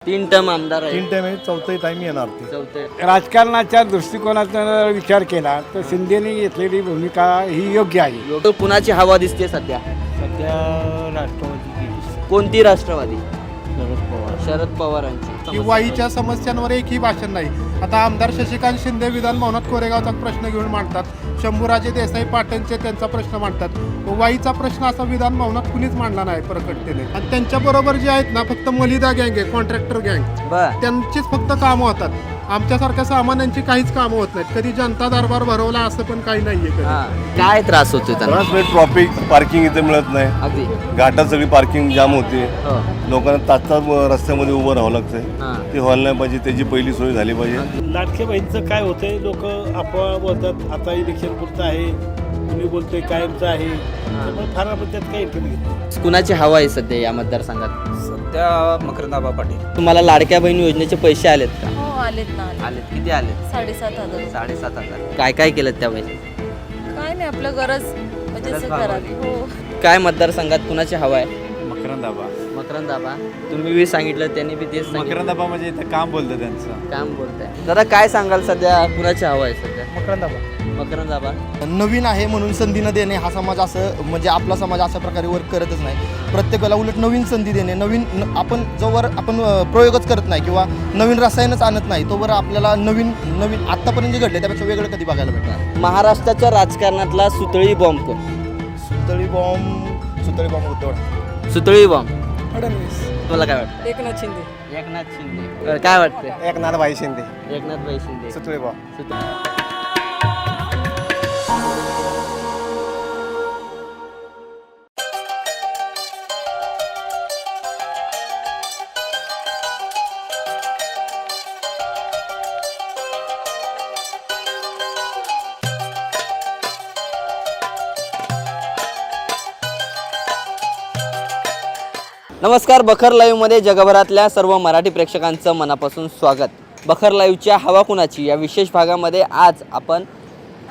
तीन टर्म आमदार आहे. 3 टाइम आहे, चौथी टाइम येणार ते. चौथे राजकारणाच्या दृष्टिकोनातून विचार केला तर शिंदेने घेतलेली भूमिका ही योग्य आहे. लोक कुणाची हवा दिसते सध्या? सध्या राष्ट्रवादी कोणती राष्ट्रवादी? शरद पवार. शरद पवारांची. वाईच्या समस्यांवर एकही भाषण नाही. आता आमदार शशिकांत शिंदे विधान भवनात कोरेगावचा प्रश्न घेऊन मांडतात. शंभूराजे देसाई पाटणचे त्यांचा प्रश्न मांडतात. वाईचा प्रश्न असा विधान भवनात कुणीच मांडला नाही प्रकटतेने. आणि त्यांच्याबरोबर जे आहेत ना, फक्त मलिदा गँग आहे, कॉन्ट्रॅक्टर गँग, बर त्यांचीच फक्त कामं होतात. आमच्यासारख्या सामान्यांची काहीच कामं होत नाहीत. कधी जनता दरबार भरवला असं पण काही नाहीये कधी. हा. काय त्रास होतोय त्यांना? ट्रॉफिक पार्किंग इथे मिळत नाही. अगदी. घाटात सगळी पार्किंग जाम होते. हो. लोकांना तात्काळ रस्त्यामध्ये उभं राहावं लागतंय. हा. ते व्हायला नाही पाहिजे, त्याची पहिली सोय झाली पाहिजे. लाडक्या बहिणीचं काय होतंय, लोक अफवा बोलतात. आता इलेक्शन पुरतं आहे, कुणी बोलतोय कायमचं आहे. त्यामुळे फार आपण त्यात काही इंटरेस्ट घेत नाही. कुणाची हवा आहे सध्या या मतदारसंघात? सध्या मकरंदाबा पाटील. तुम्हाला लाडक्या बहीण योजनेचे पैसे आलेत का? हो आलेत ना आलेत. किती आलेत? 7,500. 7,500. काय काय केलं त्या पैसे? काय नाही आपलं गरज म्हणजे असं घरात. हो काय मतदारसंघात कुणाची हवा आहे? मकरंदाबा. मकरंदाबा. तुम्ही बी सांगितलं, त्यांनी बी तेच सांगितलं. मकरंदाबा म्हणजे इथं काम बोलतं त्यांचं. काम बोलताय. दादा काय सांगाल सध्या कुणाची हवा आहे सध्या? मकरंदाबा. नवीन आहे म्हणून संधी न देणे हा समाज असं म्हणजे आपला समाज अशा प्रकारे वर्क करतच नाही. प्रत्येकाला उलट नवीन संधी देणे, आपण जोवर आपण प्रयोगच करत नाही किंवा नवीन रसायनच आणत नाही तोवर आपल्याला नवीन आत्तापर्यंत जे घडले त्यापेक्षा वेगळं कधी बघायला भेटणार. महाराष्ट्राच्या राजकारणातला सुतळी बॉम्ब कोण? सुतळी बॉम्ब उद्धव. सुतळी बॉम्ब. फडणवीस. तुम्हाला काय वाटतं? एकनाथ शिंदे. एकनाथ शिंदे. काय वाटतं? एकनाथ भाई शिंदे. एकनाथ भाई शिंदे. सुतळी बॉम्ब. नमस्कार. बखर लाईव्हमध्ये जगभरातल्या सर्व मराठी प्रेक्षकांचं मनापासून स्वागत. बखर लाईव्हच्या हवा कुणाची या विशेष भागामध्ये आज आपण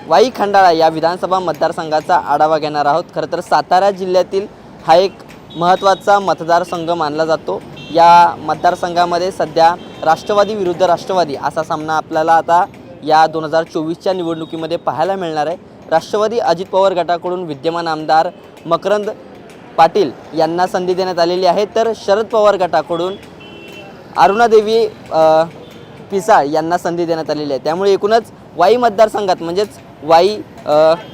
वाई खंडाळा या विधानसभा मतदारसंघाचा आढावा घेणार आहोत. खरं तर सातारा जिल्ह्यातील हा एक महत्त्वाचा मतदारसंघ मानला जातो. या मतदारसंघामध्ये सध्या राष्ट्रवादी विरुद्ध राष्ट्रवादी असा सामना आपल्याला आता या 2024च्या निवडणुकीमध्ये पाहायला मिळणार आहे. राष्ट्रवादी अजित पवार गटाकडून विद्यमान आमदार मकरंद पाटील यांना संधी देण्यात आलेली आहे, तर शरद पवार गटाकडून अरुणादेवी पिसाळ यांना संधी देण्यात आलेली आहे. त्यामुळे एकूणच वाई मतदारसंघात म्हणजेच वाई,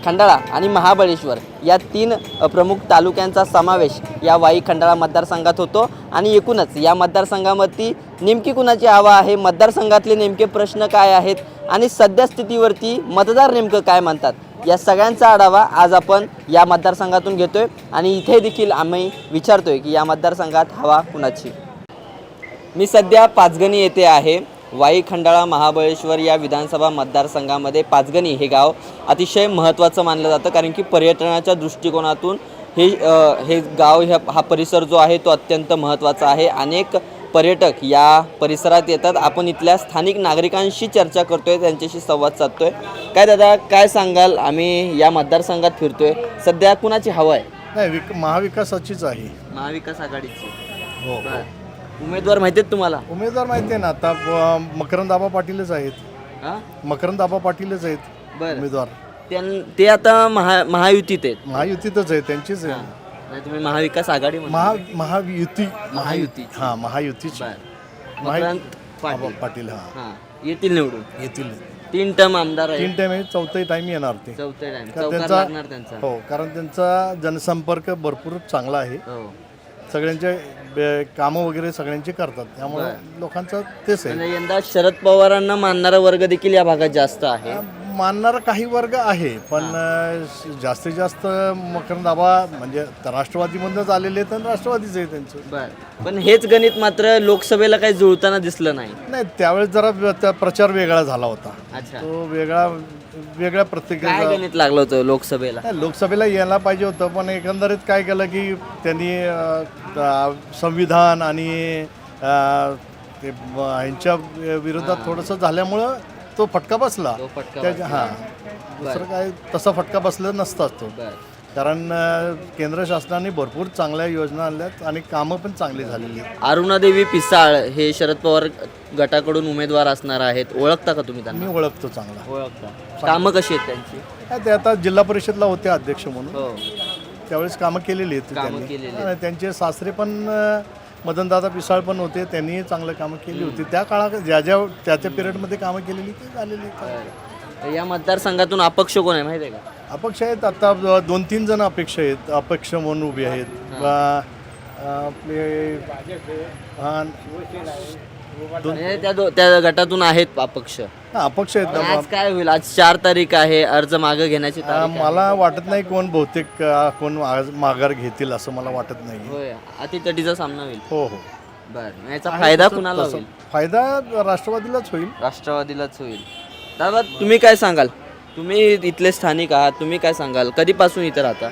खंडाळा आणि महाबळेश्वर या 3 प्रमुख तालुक्यांचा समावेश या वाई खंडाळा मतदारसंघात होतो. आणि एकूणच या मतदारसंघावरती नेमकी कुणाची हवा आहे, मतदारसंघातले नेमके प्रश्न काय आहेत आणि सध्या स्थितीवरती मतदार नेमकं काय म्हणतात, या सगळ्यांचा आढावा आज आपण या मतदारसंघातून घेतोय. आणि इथे देखील आम्ही विचारतोय की या मतदारसंघात हवा कुणाची. मी सध्या पाचगणी येथे आहे. वाई खंडाळा महाबळेश्वर या विधानसभा मतदारसंघामध्ये पाचगणी हे गाव अतिशय महत्त्वाचं मानलं जातं, कारण की पर्यटनाच्या दृष्टिकोनातून हे गाव हा परिसर जो आहे तो अत्यंत महत्त्वाचा आहे. अनेक पर्यटक या परिसरात येतात. आपण इथल्या स्थानिक नागरिकांशी चर्चा करतोय, त्यांच्याशी संवाद साधतोय. काय दादा काय सांगाल? आम्ही या मतदारसंघात फिरतोय, सध्या कुणाची हवा आहे? नाही, महाविकासाचीच आहे. महाविकास आघाडीची. हो. उमेदवार माहिती आहेत तुम्हाला? उमेदवार माहिती आहे ना, आता मकरंदाबा पाटीलच आहेत. हां, मकरंदाबा पाटीलच आहेत बरं. उमेदवार. ते आता महायुतीत आहेत. महायुतीतच आहे, त्यांचीच आहे. नाही, तुम्ही महाविकास आघाडी महायुती. हां, महायुतीच. मकरंद पाटील. हां, येतील निवडून. येतील. 3 टर्म आमदार आहे. 3 टाइम आहे, चौथी टाइम येणार ते. चौथे टाइम कारण चौकार त्यांचा लागणार त्यांचा. हो, कारण त्यांचा जनसंपर्क भरपूर चांगला आहे. हो. सगळ्यांचे कामं वगैरे सगळ्यांचे करतात, त्यामुळे लोकांचं तेच आहे. म्हणजे यंदा शरद पवारांना मानणारा वर्ग देखील या भागात जास्त आहे. मानणारा काही वर्ग आहे, पण जास्तीत जास्त मकरंदाबा म्हणजे राष्ट्रवादीमधूनच आलेले आहेत आणि राष्ट्रवादीच आहे त्यांचं. बरं, पण हेच गणित मात्र लोकसभेला काही जुळताना दिसलं नाही. नाही, त्यावेळेस जरा त्या प्रचार वेगळा झाला होता. अच्छा. तो वेगळ्या काय प्रत्येकाचा गणित लागलं होतं लोकसभेला? लोकसभेला यायला पाहिजे होतं, पण एकंदरीत काय केलं की त्यांनी संविधान आणि ते ह्यांच्या विरोधात थोडंसं झाल्यामुळं तो फटका बसला. तो फटका हां, दुसरं काय तसा फटका बसला नसताच तो. बरं. कारण केंद्र शासनाने भरपूर चांगल्या योजना आणल्यात आणि कामं पण चांगली झालेली आहेत. अरुणादेवी पिसाळ हे शरद पवार गटाकडून उमेदवार असणार आहेत, ओळखता का तुम्ही त्यांना? मी ओळखतो चांगला. ओळखता. कामं कशी आहेत त्यांची? ते आता जिल्हा परिषदला होते अध्यक्ष म्हणून, हो, त्यावेळेस कामं केलेली आहेत कामं त्यांनी. केलेली आणि त्यांचे सासरे पण मदनदादा पिसाळ पण होते, त्यांनी चांगलं कामं केली होती. त्या काळात ज्या त्या पिरियडमध्ये कामं केलेली ती झालेली आहेत. तर या मतदारसंघातून अपक्ष कोण आहे माहिती आहे का? अपक्ष आहेत आता 2-3 जण अपेक्षा आहेत, अपक्ष म्हणून उभे आहेत. आपले म्हणजे त्या गटातून आहेत अपक्ष. अपक्ष आहेत. आज काय होईल? आज 4 तारीख आहे, अर्ज मागे घेण्याची तारीख आहे. मला वाटत नाही बहुतेक कोण माघार घेतील असं मला वाटत नाही. होय, अतितटीचा सामना होईल. हो हो. बरं, याचा फायदा कुणाला होईल? फायदा राष्ट्रवादीलाच होईल. राष्ट्रवादीलाच होईल. दादा तुम्ही काय सांगाल? तुम्ही इथले स्थानिक आहात, तुम्ही काय सांगाल? कधीपासून इथं राहता?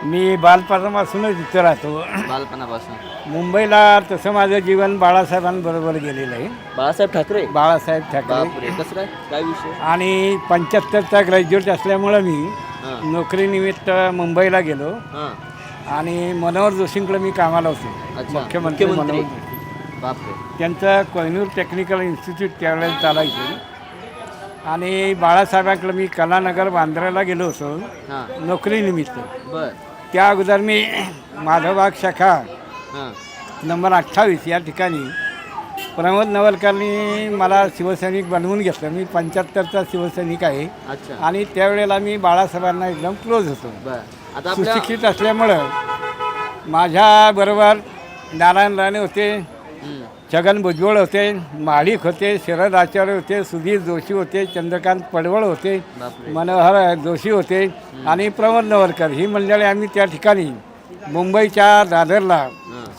मी बालपणापासूनच इथं राहतो. बालपणापासून. मुंबईला तसं माझं जीवन बाळासाहेबांबरोबर गेलेलं आहे. बाळासाहेब ठाकरे. बाळासाहेब ठाकरे. बापरे, कसं काय विषय? आणि 75चा ग्रॅज्युएट असल्यामुळं मी हां. नोकरीनिमित्त मुंबईला गेलो हां. आणि मनोहर जोशींकडे मी कामाला होतो. अच्छा, मुख्यमंत्री मुख्यमंत्री. मनोहर जोशी. बापरे. त्यांचं कोहिनूर टेक्निकल इन्स्टिट्यूट त्यावेळेला चालायचं. आणि बाळासाहेबांकडे मी कलानगर बांद्राला गेलो होतो हां. नोकरीनिमित्त. बर. त्या अगोदर मी माधवबाग शाखा हां. नंबर 28 या ठिकाणी प्रमोद नवलकरनी मला शिवसैनिक बनवून घेतलं. मी 75चा शिवसैनिक आहे. अच्छा. आणि त्यावेळेला मी बाळासाहेबांना एकदम क्लोज होतो. बर. आता आपल्या सुशिक्षित असल्यामुळं माझ्याबरोबर नारायण राणे होते, हं. छगन भुजबळ होते, महाडिक होते, शरद आचार्य होते, सुधीर जोशी होते, चंद्रकांत पडवळ होते, बापरे. मनोहर जोशी होते आणि प्रमोद नवलकर. ही मंडळी आम्ही त्या ठिकाणी मुंबईच्या दादरला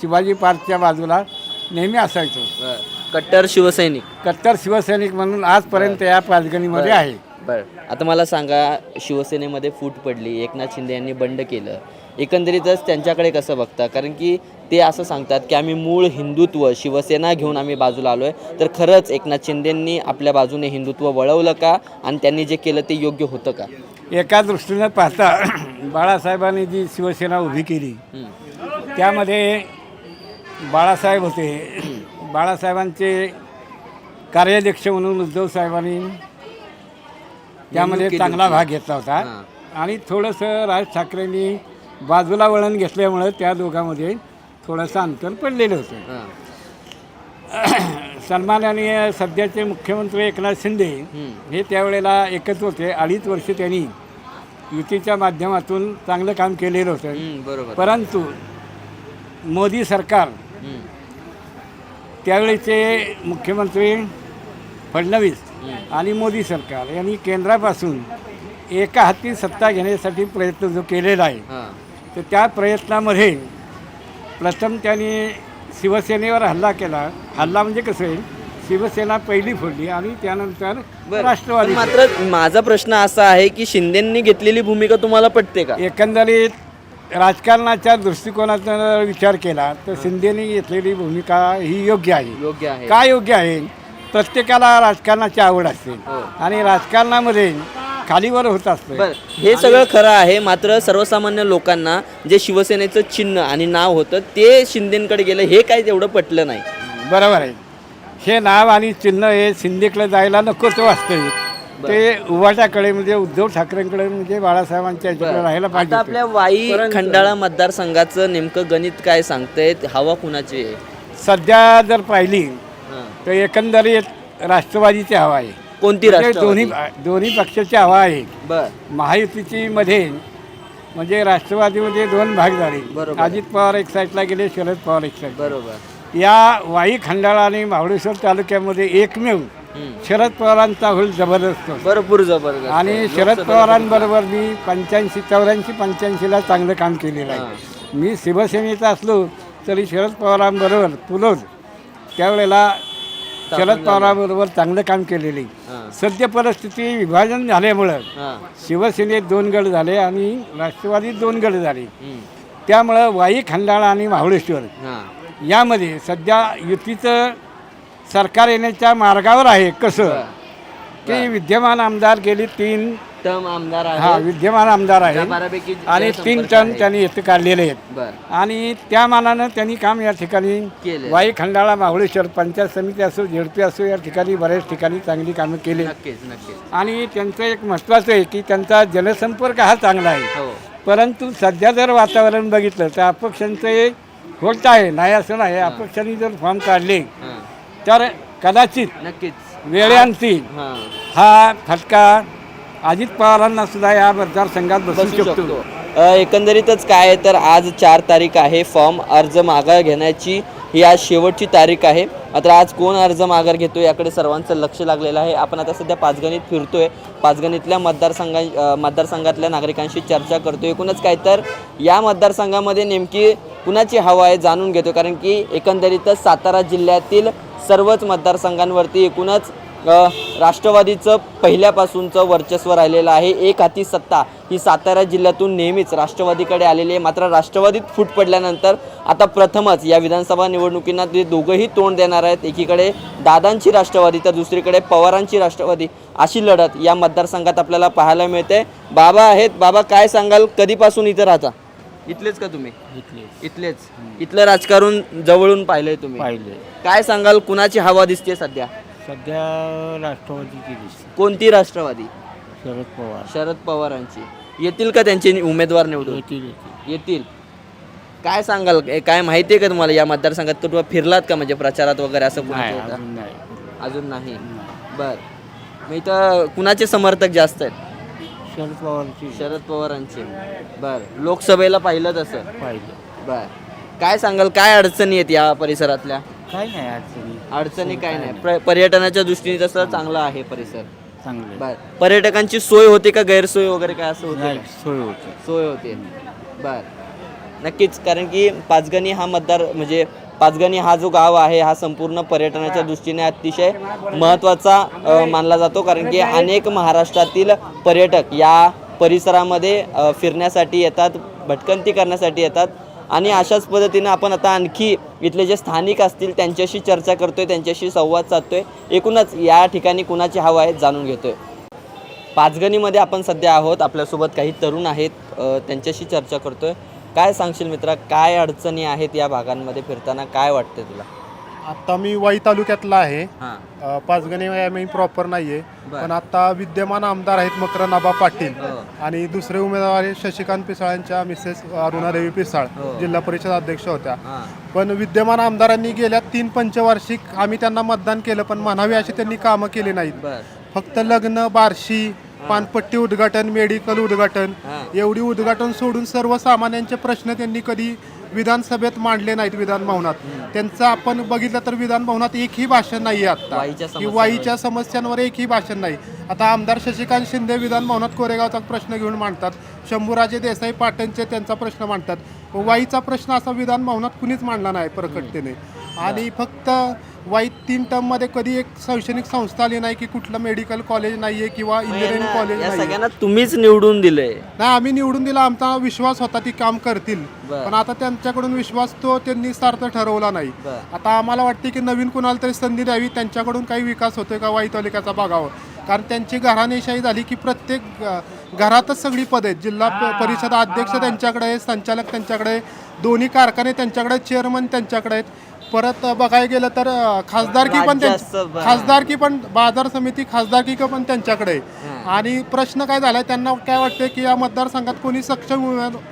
शिवाजी पार्कच्या बाजूला नेहमी असायचो. बर. कट्टर शिवसैनिक. कट्टर शिवसैनिक म्हणून आजपर्यंत या पाचगणीमध्ये आहे. बर. आता मला सांगा, शिवसेनेमध्ये फूट पडली, एकनाथ शिंदे यांनी बंड केलं, एकंदरीतच त्यांच्याकडे कसं बघता? कारण की ते असं सांगतात की आम्ही मूळ हिंदुत्व शिवसेना घेऊन आम्ही बाजूला आलो आहे. तर खरंच एकनाथ शिंदेंनी आपल्या बाजूने हिंदुत्व वळवलं का? आणि त्यांनी जे केलं ते योग्य होतं का? एका दृष्टीनं पाहता बाळासाहेबांनी जी शिवसेना उभी केली त्यामध्ये बाळासाहेब होते. बाळासाहेबांचे कार्याध्यक्ष म्हणून उद्धव साहेबांनी त्यामध्ये चांगला भाग घेतला होता. आणि थोडंसं राज ठाकरेंनी बाजूला वळण घेतल्यामुळं त्या दोघांमध्ये थोडंसं अंतर पडलेलं होतं. सन्माननीय सध्याचे मुख्यमंत्री एकनाथ शिंदे हे त्यावेळेला एकत्र होते. 2.5 वर्ष त्यांनी युतीच्या माध्यमातून चांगलं काम केलेलं होतं. बरोबर. परंतु मोदी सरकार, त्यावेळेचे मुख्यमंत्री फडणवीस आणि मोदी सरकार यांनी केंद्रापासून एका हाती सत्ता घेण्यासाठी प्रयत्न जो केलेला आहे, तर त्या प्रयत्नामध्ये प्रथम त्यांनी शिवसेनेवर हल्ला केला. हल्ला म्हणजे कसं आहे, शिवसेना पहिली फोडली आणि त्यानंतर राष्ट्रवादी. मात्र माझा प्रश्न असा आहे की शिंदेंनी घेतलेली भूमिका तुम्हाला पटते का? एकंदरीत राजकारणाच्या दृष्टिकोनातून विचार केला तर शिंदेने घेतलेली भूमिका ही योग्य आहे. योग्य आहे. काय योग्य आहे? प्रत्येकाला राजकारणाची आवड असते आणि राजकारणामध्ये खालीवर होत असतं. बरं, हे सगळं खरं आहे. मात्र सर्वसामान्य लोकांना जे शिवसेनेचं चिन्ह आणि नाव होतं ते शिंदेकडे गेलं, हे काही तेवढं पटलं नाही. बरोबर आहे. हे नाव आणि चिन्ह हे शिंदेकडे जायला नकोच वाटतं. ते उभाटाकडे म्हणजे उद्धव ठाकरेंकडे म्हणजे बाळासाहेबांच्या ह्याच्याकडे राहायला आता पाहिजे. आपल्या वाई खंडाळा मतदारसंघाचं नेमकं गणित काय सांगतंय? हवा कुणाची आहे? सध्या जर पाहिली तर एकंदरीत राष्ट्रवादीची हवा आहे. कोणती म्हणजे राष्ट्रवादी? दोन्ही पक्षाची हवा आहे. बर. महायुतीची मध्ये म्हणजे राष्ट्रवादीमध्ये 2 भाग झाले. बरोबर. अजित पवार एक साईडला गेले, शरद पवार एक साईड. बरोबर. या वाई खंडाळा आणि महाबळेश्वर तालुक्यामध्ये एकमेव शरद पवारांचा होल जबरदस्त होता. भरपूर जबरदस्त. आणि शरद पवारांबरोबर मी 84-85ला चांगलं काम केलेलं आहे. मी शिवसेनेचा असलो तरी शरद पवारांबरोबर पुलोज त्यावेळेला शरद पवारांबरोबर चांगलं काम केलेलं आहे. सद्य परिस्थिती विभाजन झाल्यामुळं शिवसेनेत 2 गट झाले आणि राष्ट्रवादीत 2 गट झाले. त्यामुळं वाई खंडाळा आणि महाबळेश्वर यामध्ये सध्या युतीचं सरकार येण्याच्या मार्गावर आहे. कसं की विद्यमान आमदार गेली 3 टर्म आमदार हा आहे विद्यमान आमदार आहे बऱ्यापैकी आणि त्या 3 संपर्कात टर्म आहे. त्यांनी इथं काढलेले आहेत बर आणि त्या मानानं त्यांनी काम या ठिकाणी केले. वाई खंडाळा माहुळेश्वर पंचायत समिती असो झेडपी असो या ठिकाणी बऱ्याच ठिकाणी चांगली कामं केली नक्कीच आणि त्यांचं एक महत्त्वाचं आहे की त्यांचा जनसंपर्क हा चांगला आहे हो परंतु सध्या जर वातावरण बघितलं तर अपक्षांचं एक होत आहे नाही असं नाही अपक्षांनी जर फॉर्म काढले हां तर कदाचित नक्कीच वेळेअंती हां हा फटका अजित पवारांना सुद्धा या मतदारसंघात बसू शकतो एकंदरीतच काय आहे तर आज 4 तारीख आहे फॉर्म अर्ज माघार घेण्याची ही आज शेवटची तारीख आहे. मात्र आज कोण अर्ज माघार घेतो याकडे सर्वांचं लक्ष लागलेलं आहे. आपण आता सध्या पाचगणीत फिरतोय. पाचगणीतल्या मतदारसंघातल्या नागरिकांशी चर्चा करतोय. एकूणच काय तर या मतदारसंघामध्ये नेमकी कुणाची हवा आहे जाणून घेतो कारण की एकंदरीतच सातारा जिल्ह्यातील सर्वच मतदारसंघांवरती एकूणच राष्ट्रवादीचं पहिल्यापासूनचं वर्चस्व राहिलेलं आहे. एक हाती सत्ता ही सातारा जिल्ह्यातून नेहमीच राष्ट्रवादीकडे आलेली आहे. मात्र राष्ट्रवादीत फूट पडल्यानंतर आता प्रथमच या विधानसभा निवडणुकींना ते दोघंही तोंड देणार आहेत. एकीकडे दादांची राष्ट्रवादी तर दुसरीकडे पवारांची राष्ट्रवादी अशी लढत या मतदारसंघात आपल्याला पाहायला मिळते. बाबा आहेत. बाबा काय सांगाल कधीपासून इथं राहता? इथलेच का तुम्ही? इथलेच. इथलं राजकारण जवळून पाहिलंय तुम्ही? पाहिले काय सांगाल कुणाची हवा दिसते सध्या? सध्या राष्ट्रवादीची दिसते कोणती राष्ट्रवादी? शरद पवार शरद पवारांची. येतील का त्यांचे उमेदवार निवडून? येतील. काय सांगाल काय माहिती आहे का तुम्हाला या मतदारसंघात तुम्ही फिरलात का म्हणजे प्रचारात वगैरे असं कुणाचं होतं? अजून नाही. बर मग इथं कुणाचे समर्थक जास्त आहेत? शरद पवारची शरद पवारांचे. बर लोकसभेला पाहिलं तसं? पाहिजे बर काय सांगाल काय अडचणी आहेत या परिसरातल्या? काय नाही अडचणी अडचणी काय नाही. पर्यटनाच्या दृष्टीने तसं चांगला आहे परिसर. चांगले बर पर्यटकांची सोय होते का गैरसोय वगैरे काय असं होतं नाही का? सोय होते सोय होते. बर नक्कीच कारण की पाचगणी हा म्हणजे पाचगणी हा जो गाव आहे हा संपूर्ण पर्यटनाच्या दृष्टीने अतिशय महत्त्वाचा मानला जातो कारण की अनेक महाराष्ट्रातील पर्यटक या परिसरामध्ये फिरण्यासाठी येतात, भटकंती करण्यासाठी येतात आणि अशाच पद्धतीनं आपण आता आणखी इथले जे स्थानिक असतील त्यांच्याशी चर्चा करतोय, त्यांच्याशी संवाद साधतोय. एकूणच या ठिकाणी कुणाची हवा आहे जाणून घेतोय. पाचगणीमध्ये आपण सध्या आहोत. आपल्यासोबत काही तरुण आहेत, त्यांच्याशी चर्चा करतोय. काय सांगशील मित्रा काय अडचणी आहेत या भागांमध्ये फिरताना काय वाटतं तुला? आता मी वाई तालुक्यातला आहे. हां पाचगणी मी प्रॉपर नाहीये बर. पण आता विद्यमान आमदार आहेत मकरंद पाटील हो. आणि दुसरे उमेदवार आहेत शशिकांत पिसाळांच्या मिसेस अरुणादेवी पिसाळ हो. जिल्हा परिषद अध्यक्ष होत्या. हां पण विद्यमान आमदारांनी गेल्या 3 पंचवार्षिक आम्ही त्यांना मतदान केलं पण म्हणावी अशी त्यांनी कामं केली नाहीत. बर फक्त लग्न, बार्शी, पानपट्टी उद्घाटन, मेडिकल उद्घाटन हां. एवढी उद्घाटन सोडून सर्वसामान्यांचे प्रश्न त्यांनी कधी विधानसभेत मांडले नाहीत. विधान भवनात त्यांचं आपण बघितलं तर विधान भवनात एकही भाषण नाही आता वाईच्या की वाईच्या समस्यांवर एकही भाषण नाही. आता आमदार शशिकांत शिंदे विधान भवनात कोरेगावचा प्रश्न घेऊन मांडतात, शंभूराजे देसाई पाटणचे त्यांचा प्रश्न मांडतात. वाईचा प्रश्न असा विधान भवनात कुणीच मांडला नाही प्रकटतेने. आणि फक्त वाई 3 टर्ममध्ये कधी एक शैक्षणिक संस्था आली नाही की कुठलं मेडिकल कॉलेज नाहीये किंवा इंजिनिअरिंग कॉलेज या नाही. सगळ्यांना तुम्हीच निवडून दिलंय. नाही आम्ही निवडून दिला, आमचा विश्वास होता ती काम करतील. बर. पण आता त्यांच्याकडून विश्वास तो त्यांनी सार्थ ठरवला नाही. बर. आता आम्हाला वाटते की नवीन कुणाला तरी संधी द्यावी, त्यांच्याकडून काही विकास होतोय का वाई तालुक्याचा बघावं. कारण त्यांची घराणेशाही झाली की प्रत्येक घरातच सगळी पद आहेत. जिल्हा परिषद अध्यक्ष त्यांच्याकडे आहे, संचालक त्यांच्याकडे आहे, दोन्ही कारखाने त्यांच्याकडे, चेअरमन त्यांच्याकडे आहेत. परत बघायला गेलं तर खासदारकी पण खासदारकी पण बाजार समिती खासदारकी पण त्यांच्याकडे आहे. आणि प्रश्न काय झालाय त्यांना काय वाटतं की या मतदारसंघात कोणी सक्षम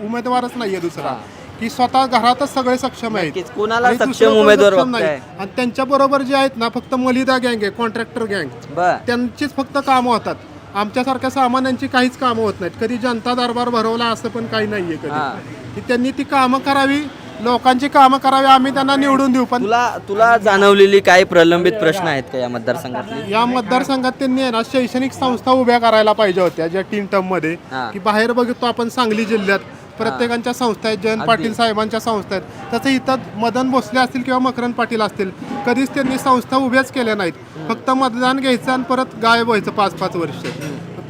उमेदवारच नाहीये दुसरा की स्वतः घरातच सगळे सक्षम आहेत. नक्कीच. कोणाला आणि दुसरं सक्षम कोण उमेदवार सक्षम बघताय? आणि त्यांच्या बरोबर जे आहेत ना फक्त मलिदा गँग आहे, कॉन्ट्रॅक्टर गँग, बर त्यांचीच फक्त कामं होतात. आमच्यासारख्या सामान्यांची काहीच कामं होत नाहीत. कधी जनता दरबार भरवला असं पण काही नाहीये कधी. की त्यांनी ती कामं करावी, लोकांची कामं करावी, आम्ही त्यांना निवडून देऊ. पण तुला जाणवलेली काही प्रलंबित प्रश्न आहेत का या मतदारसंघातली? या मतदारसंघात त्यांनी आहे ना शैक्षणिक संस्था उभ्या करायला पाहिजे होत्या ज्या 3 टर्म मध्ये. हां. की बाहेर बघतो आपण सांगली जिल्ह्यात प्रत्येकांच्या संस्था आहेत, जयंत पाटील साहेबांच्या संस्था आहेत. तसं इथं मदन भोसले असतील किंवा मकरंद पाटील असतील, कधीच त्यांनी संस्था उभ्याच केल्या नाहीत. फक्त मतदान घ्यायचं आणि परत गायब व्हायचं 5-5 वर्ष.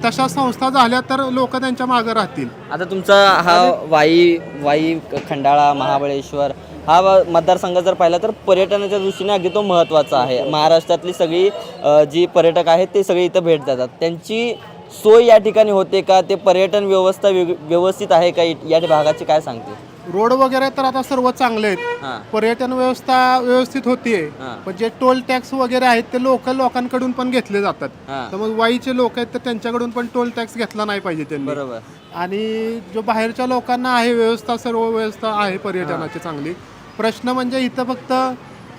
तशा संस्था झाल्या तर लोक त्यांच्या मागे राहतील. आता तुमचा हा वाई खंडाळा महाबळेश्वर हा मतदारसंघ जर पाहिला तर पर्यटनाच्या दृष्टीने अगदी तो महत्त्वाचा आहे. महाराष्ट्रातली सगळी जी पर्यटक आहेत ते सगळे इथं भेट देतात. त्यांची सोय या ठिकाणी होते का? ते पर्यटन व्यवस्था व्यवस्थित आहे का या भागाची, काय सांगते? रोड वगैरे तर आता सर्व चांगले आहेत. हां पर्यटन व्यवस्था व्यवस्थित होतीये. हां. पण जे टोल टॅक्स वगैरे आहेत ते लोकल लोकांकडून पण घेतले जातात. हां. तर मग वाईचे लोक आहेत तर त्यांच्याकडून पण टोल टॅक्स घेतला नाही पाहिजे त्यांनी. बरोबर. आणि जो बाहेरच्या लोकांना आहे व्यवस्था, सर्व व्यवस्था आहे पर्यटनाची चांगली. प्रश्न म्हणजे इथं फक्त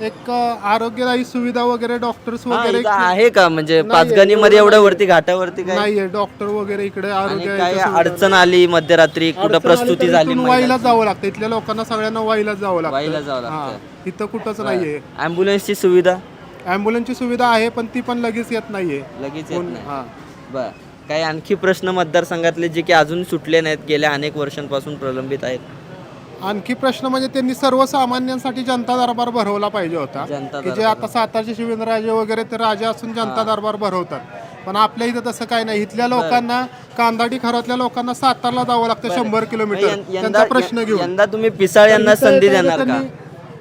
एक आरोग्यदायी सुविधा वगैरे डॉक्टर्स हां, वगैरे इथं आहे का म्हणजे नाहीये, पाचगणीमध्ये एवढं एवढं वरती घाटावरती काय? नाहीये डॉक्टर वगैरे इकडे आणि आरोग्य काय याच्या अडचण सुविधा आली मध्यरात्री, कुठं अडचण आली प्रस्तुती तर झाली, इथून वाईला जावं लागतं. इथल्या लोकांना सगळ्यांना वाईला जावं लागतं. वाईला जावं लागतं. हां. इथं कुठंच नाहीये. ॲम्ब्युलन्सची सुविधा ॲम्ब्युलन्सची सुविधा आहे पण ती पण लगेच येत नाहीये. लगेच येत नाही. हां. बर, काही आणखी प्रश्न मतदारसंघातले जे की अजून सुटले नाहीत, गेल्या अनेक वर्षांपासून प्रलंबित आहेत? आणखी प्रश्न म्हणजे त्यांनी सर्वसामान्यांसाठी जनता दरबार भरवला पाहिजे होता. जनता की जे आता सातारचे शिवेंद्रराजे वगैरे ते राजे असून जनता दरबार भरवतात. पण आपल्या इथं तसं काय नाही. इथल्या लोकांना कांदाडी खरातल्या लोकांना सातारला जावं लागतं 100 किलोमीटर त्यांचा प्रश्न घेऊन. यंदा तुम्ही पिसाळ यांना संधी देणार का?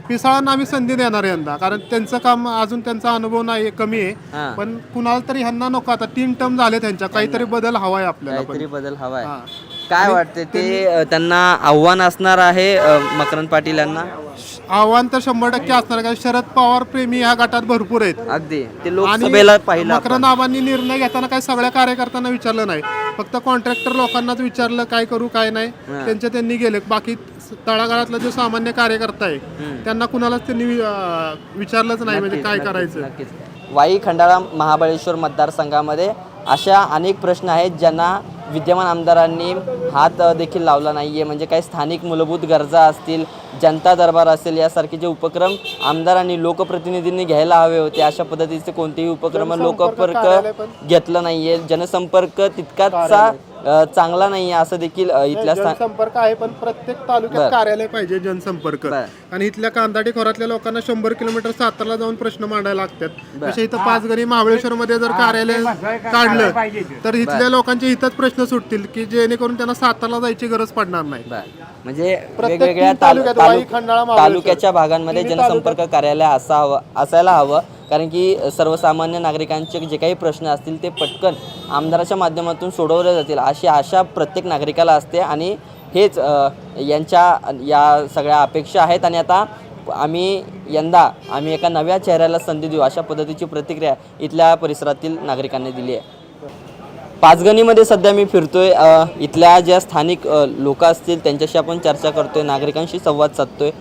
पिसाळांना आम्ही संधी देणार यंदा, कारण त्यांचं काम अजून त्यांचा अनुभव नाही, कमी हां. आहे. पण कुणाला तरी ह्यांना नको. आता 3 टर्म झाले त्यांच्या, काहीतरी बदल हवाय आपल्याला पण. काहीतरी बदल हवाय. हां. काय वाटते ते त्यांना आव्हान असणार आहे मकरंद पाटील यांना? आव्हान तर 100% असणार, कारण शरद पवार प्रेमी ह्या गटात भरपूर आहेत. अगदी ते लोकसभेला पाहिलं आपण. मकरंद आबांनी निर्णय घेताना काय सगळ्या कार्यकर्त्यांना विचारलं नाही, फक्त कॉन्ट्रॅक्टर लोकांनाच विचारलं काय करू काय नाही, त्यांनी गेले. बाकी तळागाळातला जो सामान्य कार्यकर्ता आहे त्यांना कुणालाच त्यांनी विचारलंच नाही म्हणजे काय करायचं. नक्कीच. वाई खंडाळा महाबळेश्वर मतदारसंघामध्ये अशा अनेक प्रश्न आहेत ज्यांना विद्यमान आमदारांनी हात देखील लावला नाहीये. म्हणजे काही स्थानिक मूलभूत गरजा असतील, जनता दरबार असेल, यासारखे जे उपक्रम आमदारांनी लोकप्रतिनिधींनी घ्यायला हवे होते, अशा पद्धतीचे कोणतेही उपक्रम लोकसंपर्क घेतलं नाहीये. जनसंपर्क तितकाचा चांगला नाही आहे असं देखील इथल्या जनसंपर्क आहे, पण प्रत्येक तालुक्यात कार्यालय पाहिजे जनसंपर्क. बरं. आणि इथल्या कांदाडी खोऱ्यातल्या लोकांना 100 किलोमीटर सातारला जाऊन प्रश्न मांडायला लागतात. अशा इथं पाचगणी महाबळेश्वर मध्ये जर कार्यालय काढलं तर इथल्या लोकांचे इथंच प्रश्न सुटतील की जेणेकरून त्यांना सातारला जायची गरज पडणार नाही. म्हणजे प्रत्येक वेगवेगळ्या तीन तालुक्यात वाई, खंडाळा, महाबळेश्वर तालुक्याच्या भागांमध्ये जनसंपर्क कार्यालय असायला हवं. कारण की सर्वसामान्य नागरिकांचे जे काही प्रश्न असतील ते पटकन आमदाराच्या माध्यमातून सोडवले जातील अशी आशा प्रत्येक नागरिकाला असते. आणि हेच या सगळ्या अपेक्षा आहेत. आणि आता यंदा आम्ही एका नव्या चेहऱ्याला संधी देऊ अशा पद्धतीची प्रतिक्रिया इथल्या परिसरातील नागरिकांनी दिली आहे. पाचगणीमध्ये सध्या मी फिरतोय. इथल्या ज्या स्थानिक लोक असतील त्यांच्याशी आपण चर्चा करतोय, नागरिकांशी संवाद साधतोय,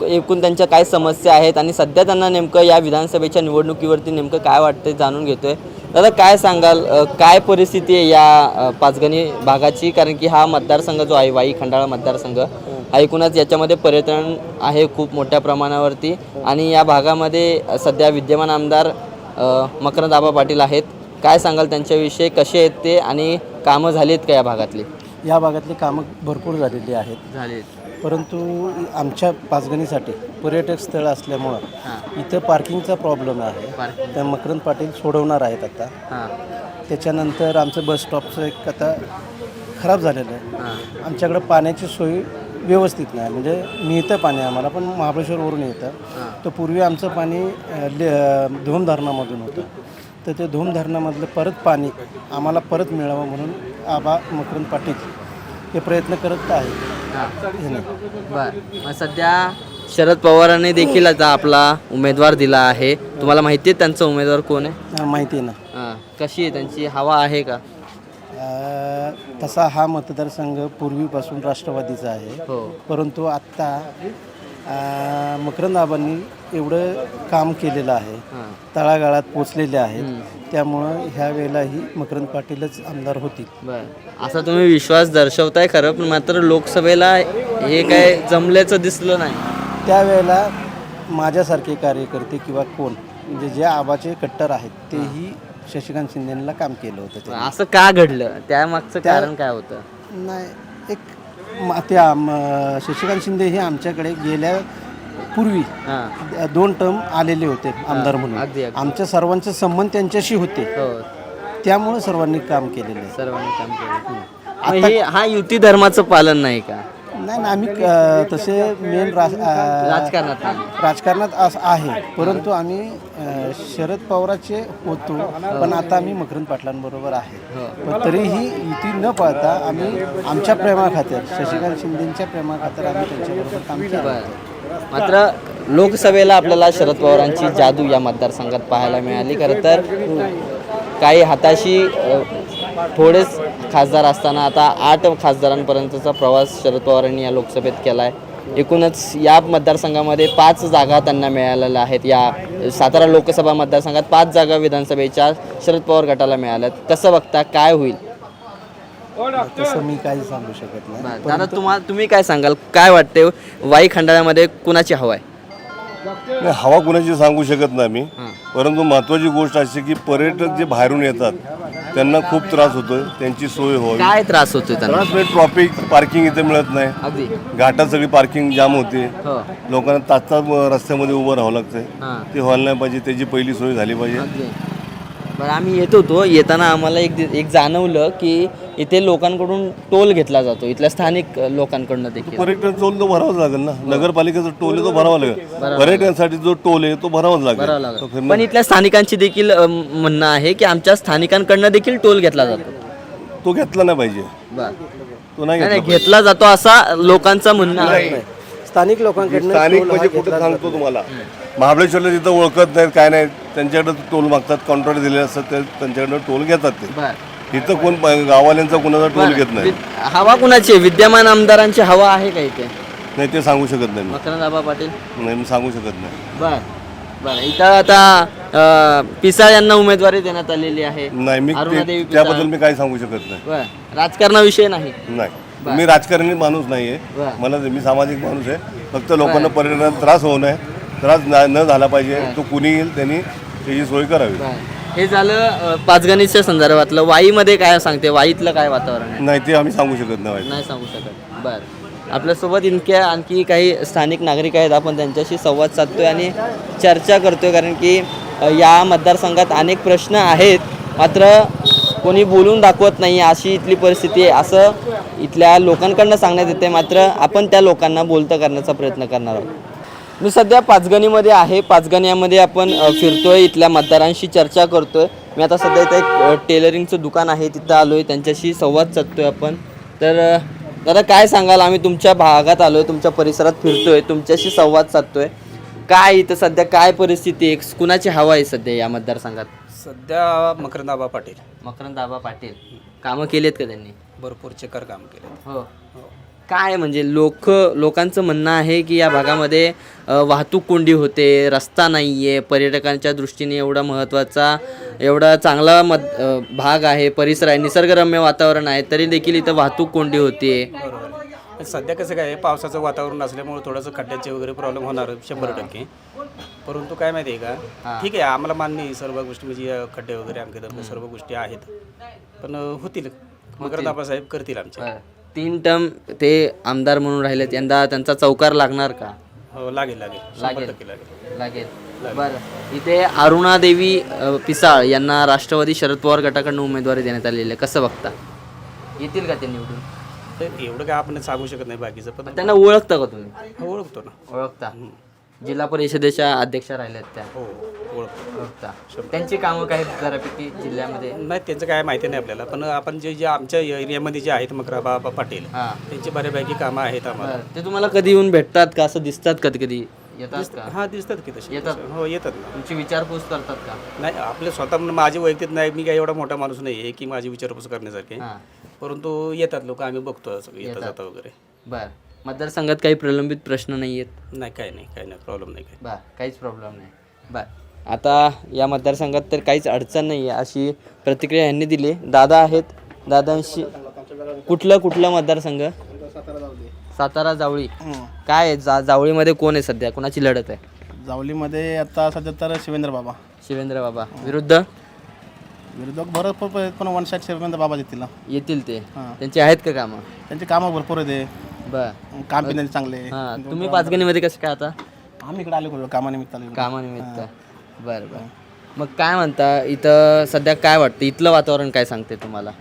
एकूण त्यांच्या काय समस्या आहेत आणि सध्या त्यांना नेमकं या विधानसभेच्या निवडणुकीवरती नेमकं काय वाटतंय जाणून घेतोय. दादा, काय सांगाल, काय परिस्थिती आहे या पाचगणी भागाची? कारण की हा मतदारसंघ जो आहे वाई खंडाळा मतदारसंघ हा एकूणच याच्यामध्ये पर्यटन आहे खूप मोठ्या प्रमाणावरती. आणि या भागामध्ये सध्या विद्यमान आमदार मकरंद आबा पाटील आहेत. काय सांगाल त्यांच्याविषयी, कसे आहेत ते आणि कामं झालीत का या भागातली? या भागातली कामं भरपूर झालेली आहेत. झालीत, परंतु आमच्या पाचगणीसाठी पर्यटक स्थळ असल्यामुळं इथं पार्किंगचा प्रॉब्लेम आहे. त्या मकरंद पाटील सोडवणार आहेत आता. त्याच्यानंतर आमचं बस स्टॉपचं एक आता खराब झालेलं आहे. आमच्याकडं पाण्याची सोय व्यवस्थित नाही. म्हणजे मिळतं पाणी आम्हाला, पण महाबळेश्वरवरून येतं. तर पूर्वी आमचं पाणी धोम धरणामधून होतं. तर ते धोम धरणामधलं परत पाणी आम्हाला परत मिळावं म्हणून आबा मकरंद पाटील हे प्रयत्न करत आहेत. बरं, सध्या शरद पवारांनी देखील आता आपला उमेदवार दिला आहे. तुम्हाला माहिती आहे त्यांचा उमेदवार कोण आहे? माहिती आहे ना. कशी आहे त्यांची हवा आहे का? तसा हा मतदारसंघ पूर्वीपासून राष्ट्रवादीचा आहे. हो. परंतु आत्ता मकरंद आबांनी एवढं काम केलेलं आहे, तळागाळात पोचलेले आहेत. त्यामुळं ह्या वेळेलाही मकरंद पाटीलच आमदार होतील. बरं, असा तुम्ही विश्वास दर्शवताय खरं, पण मात्र लोकसभेला हे काय जमल्याचं दिसलं नाही. त्यावेळेला माझ्यासारखे कार्यकर्ते किंवा कोण म्हणजे जे आबाचे कट्टर आहेत तेही शशिकांत शिंदेला काम केलं होतं. असं का घडलं? त्यामागचं कारण काय होतं? नाही, एक शशिकांत शिंदे हे आमच्याकडे गेल्या पूर्वी 2 टर्म आलेले होते आमदार म्हणून. आमच्या सर्वांचे संबंध त्यांच्याशी होते. त्यामुळे सर्वांनी काम केलेलं आहे. सर्वांनी काम केलं. हा युती धर्माचं पालन नाही का? नाही ना आम्ही तसे मेन राजकारणात असं आहे, परंतु आम्ही शरद पवाराचे होतो, पण आता आम्ही मकरंद पाटलांबरोबर आहे. पण तरीही युती न पाळता आम्ही आमच्या प्रेमाखातर, शशिकांत शिंदेच्या प्रेमाखातर आम्ही त्यांच्याबरोबर काम केलं. मात्र लोकसभेला आपल्याला शरद पवारांची जादू या मतदारसंघात पाहायला मिळाली. खरं तर काही हाताशी थोडेच खासदार असताना आता 8 खासदारांपर्यंतचा प्रवास शरद पवारांनी या लोकसभेत केला आहे. एकूणच या मतदारसंघामध्ये 5 जागा त्यांना मिळालेल्या आहेत. या सातारा लोकसभा मतदारसंघात 5 जागा विधानसभेच्या शरद पवार गटाला मिळाल्यात. कसं बघता, काय होईल? तसं मी काही सांगू शकत नाही. दादा, तुम्ही काय सांगाल? काय वाटते वाई खंडाळ्यामध्ये कुणाची हवा आहे? नाही, हवा कुणाची सांगू शकत नाही मी, परंतु महत्त्वाची गोष्ट अशी की पर्यटक जे बाहेरून येतात त्यांना खूप त्रास होतोय, त्यांची सोय व्हावी. काय त्रास होतोय त्यांना? त्रास म्हणजे ट्रॉफिक, पार्किंग इथे मिळत नाही. अगदी घाटात सगळी पार्किंग जाम होते. हो. लोकांना तास रस्त्यामध्ये उभं राहावं लागतंय. हां. ते व्हायला नाही पाहिजे, त्याची पहिली सोय झाली पाहिजे. अगदी. बरं, आम्ही येत होतो, येताना आम्हाला एक जाणवलं की इथे लोकांकडून टोल घेतला जातो, इथल्या स्थानिक लोकांकडून देखील. पर्यटन टोल तो भरावाच लागेल ना, नगरपालिकेचा टोल आहे तो भरावा लागेल. पर्यटनासाठी जो टोल आहे तो भरावाच बरोबर लागेल. तो लागलं. फिरणं- पण इथल्या स्थानिकांची देखील म्हणणं आहे की आमच्या स्थानिकांकडनं देखील टोल घेतला जातो. तो घेतला नाही पाहिजे, बरं. तो नाही नाही घेतला घेतला जातो असा लोकांचं म्हणणं आहे. स्थानिक लोकांकडनं स्थानिक टोल हा म्हणजे घेतला कुठे जातो. सांगतो तुम्हाला, महाबळेश्वरला तिथं ओळखत नाहीत, काय नाही, त्यांच्याकडे टोल मागतात, कॉन्ट्रॅक्ट दिलेले असतात, त्यांच्याकडनं टोल घेतात ते. बरं. इथं कोण गावाल्यांचा कुणाचा टोल घेत नाही. हवा कुणाची आहे? विद्यमान आमदारांची हवा आहे का इथे? नाही, ते सांगू शकत नाही मी. मकरंद आबा पाटील. नाही, मी सांगू शकत नाही. बर बर. इथं आता पिसाळ यांना उमेदवारी देण्यात आलेली आहे. नाही, मी अरुणादेवी पिसाळ. त्याबद्दल मी काही सांगू शकत नाही. बर. राजकारणाविषयी नाही. नाही, मी राजकारणी माणूस नाहीये. बरं. मी सामाजिक माणूस आहे. फक्त लोकांना पर्यटनात त्रास होऊ नये, त्रास न झाला पाहिजे, तो कुणी येईल त्यांनी त्याची सोय करावी. बर. हे झालं पाचगणीच्या संदर्भातलं. वाईमध्ये काय सांगते? वाईतलं काय वातावरण आहे? नाही, ते आम्ही सांगू शकत नाही. नाही सांगू शकत. बर. आपल्यासोबत आणखी काही स्थानिक नागरिक आहेत, आपण त्यांच्याशी संवाद साधतोय आणि चर्चा करतोय, कारण की या मतदारसंघात अनेक प्रश्न आहेत, मात्र कोणी बोलून दाखवत नाही, अशी इथली परिस्थिती आहे असं इथल्या लोकांकडनं सांगण्यात येते. मात्र आपण त्या लोकांना बोलतं करण्याचा प्रयत्न करणार आहोत. मी सध्या पाचगणीमध्ये आहे. पाचगणीमध्ये आपण फिरतोय, इथल्या मतदारांशी चर्चा करतोय. मी आता सध्या इथं एक टेलरिंगचं दुकान आहे, तिथं आलोय, त्यांच्याशी संवाद साधतोय आपण. तर दादा, काय सांगाल? आम्ही तुमच्या भागात आलोय, तुमच्या परिसरात फिरतोय, तुमच्याशी संवाद साधतोय. काय इथं सध्या काय परिस्थिती आहे? कुणाची हवा आहे सध्या या मतदारसंघात? सध्या मकरंद आबा पाटील. मकरंद आबा पाटील. कामं केलेत का त्यांनी? भरपूर चिकर काम केले. हो. काय म्हणजे लोकांचं म्हणणं आहे की या भागामध्ये वाहतूक कोंडी होते, रस्ता नाही आहे, पर्यटकांच्या दृष्टीने एवढा चांगला भाग आहे, परिसर आहे, निसर्गरम्य वातावरण आहे, तरी देखील इथं वाहतूक कोंडी होते. बरोबर. सध्या कसं काय आहे, पावसाचं वातावरण असल्यामुळे थोडंसं खड्ड्याचे वगैरे प्रॉब्लेम होणार 100%. परंतु काय माहिती आहे का, ठीक आहे, आम्हाला मान्य आहे सर्व गोष्टी, म्हणजे खड्डे वगैरे आमच्या सर्व गोष्टी आहेत, पण होतील. मकरंद आबा साहेब करतील आमचे. 3 टर्म ते आमदार म्हणून राहिलेत, यंदा त्यांचा चौकार लागणार का? हो, लागेल 100% लागेल. बरं. इथे अरुणादेवी पिसाळ यांना राष्ट्रवादी शरद पवार गटाकडून उमेदवारी देण्यात आलेली आहे. कसं बघता? येतील का ते निवडून? तर एवढं काय आपण सांगू शकत नाही बाकीचं, पण त्यांना ओळखता का तुम्ही? ओळखतो ना. ओळखता. जिल्हा परिषदेच्या अध्यक्ष राहिल्यात त्या. हो, ओळखता. त्यांची कामं काय बऱ्यापैकी जिल्ह्यामध्ये? नाही, त्यांचं काय माहिती नाही आपल्याला, पण आपण जे आमच्या एरियामध्ये जे आहेत मकरंद आबा पाटील, हां. त्यांची बऱ्यापैकी कामं आहेत आम्हाला. ते तुम्हाला कधी येऊन भेटतात का? असं दिसतात कधी कधी? येतात का? हां, दिसतात की तसे. येतात? हो, येतात ना. तुमची विचारपूस करतात का? नाही, आपले स्वतः माझी वैयक्तिक नाही, मी काही एवढा मोठा माणूस नाही आहे की माझी विचारपूस करण्यासारखी, हां. परंतु येतात लोक, आम्ही बघतो येता जाता वगैरे. बरं. मतदारसंघात काही प्रलंबित प्रश्न नाही आहेत? नाही, काही नाही प्रॉब्लेम नाही काही. बरं, काहीच प्रॉब्लेम नाही. बरं. आता या मतदारसंघात तर काहीच अडचण नाही आहे अशी प्रतिक्रिया यांनी दिली. दादा आहेत, दादांशी. कुठलं मतदारसंघ? सातारा जावळी. काय आहे जावळीमध्ये कोण आहे सध्या? कोणाची लढत आहे जावलीमध्ये? आता सध्या तर शिवेंद्र बाबा. शिवेंद्र बाबा विरुद्ध भरपूर पण वन साईड शिवेंद्र बाबा येतील ते. त्यांचे आहेत का कामं? त्यांची कामं भरपूर आहे, बरं. काम पिण्याचे चांगले. हां. तुम्ही पाचगणीमध्ये कसं काय आता? आम्ही इकडे आलो कामानिमित्त. कामानिमित्त. बरं बरं. मग काय म्हणता, इथं सध्या काय वाटतं? इथलं वातावरण काय सांगते तुम्हाला?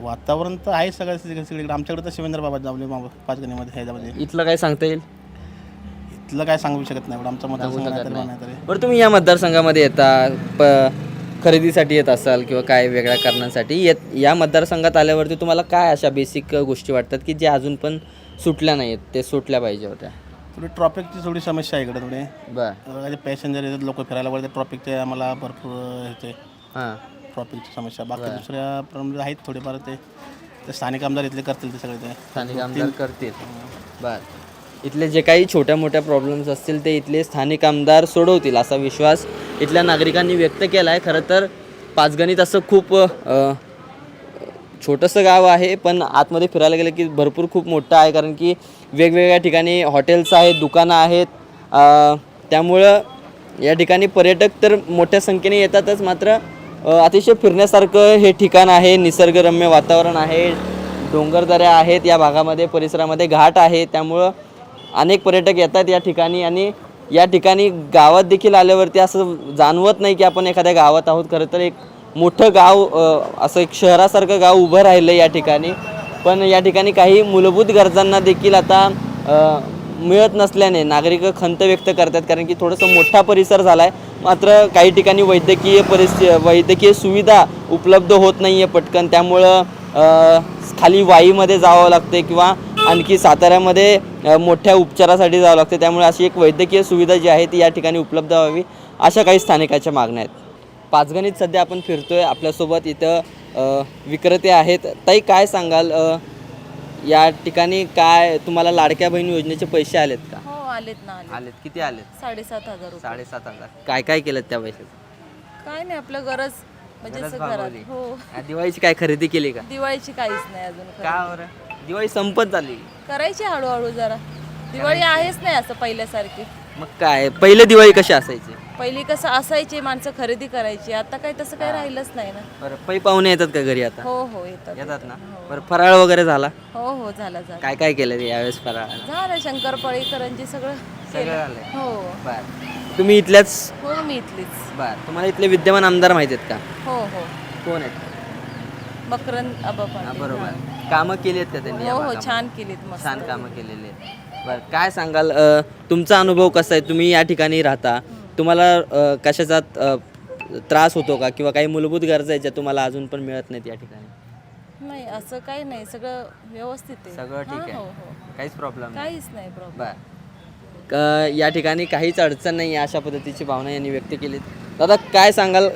वातावरण तर आहे सगळीकडे. आमच्याकडे तर शिवेंद्र बाबा जावले पाचगणीमध्ये ह्याच्यामध्ये. इथलं काय सांगता येईल? इथलं काय सांगू शकत नाही, आमचा मतदारसंघ नाही तरी नाही तरी. बरं, तुम्ही या मतदारसंघामध्ये येता, खरेदीसाठी येत असाल किंवा काय वेगळ्या कारणांसाठी या मतदारसंघात आल्यावरती तुम्हाला काय अशा बेसिक गोष्टी वाटतात की ज्या अजून पण सुटल्या नाहीत, ते सुटल्या पाहिजे होत्या? थोडी ट्रॉफिकची थोडी समस्या आहे इकडे थोडी. बरं. पॅसेंजर येतात, लोक फिरायला वगैरे, ट्रॉफिकचे आम्हाला भरपूर ह्याचे हां. ट्रॉफिकची समस्या. बाकी दुसऱ्या प्रमाणे आहेत थोडेफार, ते स्थानिक आमदार इथले करतील ते सगळे. ते स्थानिक आमदार करतील. बरं. इथले जे काही छोट्या मोठ्या प्रॉब्लेम्स असतील ते इथले स्थानिक आमदार सोडवतील असा विश्वास इथल्या नागरिकांनी व्यक्त केला आहे. खरं तर पाचगणीत असं खूप छोटंसं गाव आहे, पण आतमध्ये फिरायला गेलं की भरपूर खूप मोठं आहे, कारण की वेगवेगळ्या ठिकाणी हॉटेल्स आहेत, दुकानं आहेत. त्यामुळं या ठिकाणी पर्यटक तर मोठ्या संख्येने येतातच, मात्र अतिशय फिरण्यासारखं हे ठिकाण आहे. निसर्गरम्य वातावरण आहे, डोंगरदऱ्या आहेत या भागामध्ये, परिसरामध्ये घाट आहे. त्यामुळं अनेक पर्यटक येतात या ठिकाणी, आणि या ठिकाणी गावात देखील आल्यावरती असं जाणवत नाही की आपण एखाद्या गावात आहोत. खरं तर एक मोठं गाव, असं एक शहरासारखं गाव उभं राहिलं या ठिकाणी. पण या ठिकाणी काही मूलभूत गरजांना देखील आता मिळत नसल्याने नागरिक खंत व्यक्त करतात, कारण की थोडंसं मोठा परिसर झाला आहे, मात्र काही ठिकाणी वैद्यकीय सुविधा उपलब्ध होत नाही आहे पटकन. त्यामुळं खाली वाईमध्ये जावं लागते किंवा आणखी साताऱ्यामध्ये मोठ्या उपचारासाठी जावं लागते. त्यामुळे अशी एक वैद्यकीय सुविधा जी आहे ती या ठिकाणी उपलब्ध व्हावी, अशा काही स्थानिकाच्या मागण्या आहेत. पाचगणीत सध्या आपण फिरतोय, आपल्यासोबत इथं विक्रेते आहेत. ताई, काय सांगाल, या ठिकाणी काय तुम्हाला लाडक्या बहीण योजनेचे पैसे आलेत का? हो, आलेत ना, आलेत. किती आलेत? 7,500 रुपये. 7,500. काय काय केलं त्या पैशाचं? काय नाही, आपलं गरज म्हणजे गरज असं घरात. भागवली. हो, दिवाळीची काय खरेदी केली का? दिवाळीची काहीच नाही अजून खरेदी. का बरं? दिवाळी संपत झाली. करायची हळूहळू जरा. दिवाळी आहेच नाही असं पहिल्यासारखी. मग काय, पहिले दिवाळी कशी असायची? पहिली कसं असायची, माणसं खरेदी करायची. आता काय तसं काही राहिलंच नाही ना. बरं, पै पाहुणे येतात का घरी आता? हो हो, येतात. येतात ना. हो. बरं, फराळ वगैरे झाला? हो हो, झालं झालं. काय काय केलं यावेळेस फराळाला? झालं, शंकरपाळी, करंजी सगळं केलं. झालंय. हो बरं. तुम्ही इथल्याच? हो, मी इथलीच. बरं. तुम्हाला इथले विद्यमान आमदार माहिती आहेत का? हो हो, कोण आहेत? मकरंद आबा पाटील. बरोबर. कामं केली आहेत का त्यांनी या हो हो, भागामध्ये? छान केलीत, मस्त. छान कामं केलेली आहेत. बरं, काय सांगाल, तुमचा अनुभव कसा आहे? तुम्ही या ठिकाणी राहता, तुम्हाला कशाचा त्रास होतो का, किंवा काही मूलभूत गरजा आहेत ज्या तुम्हाला अजून पण मिळत नाहीत या ठिकाणी? नाही, असं काही नाही, सगळं व्यवस्थित आहे. सगळं ठीक हां, आहे? हो हो, काहीच प्रॉब्लेम नाही? काहीच नाही प्रॉब्लेम. बरं. या ठिकाणी काहीच अडचण नाही आहे अशा पद्धतीची भावना यांनी व्यक्त केली. दादा, काय सांगाल,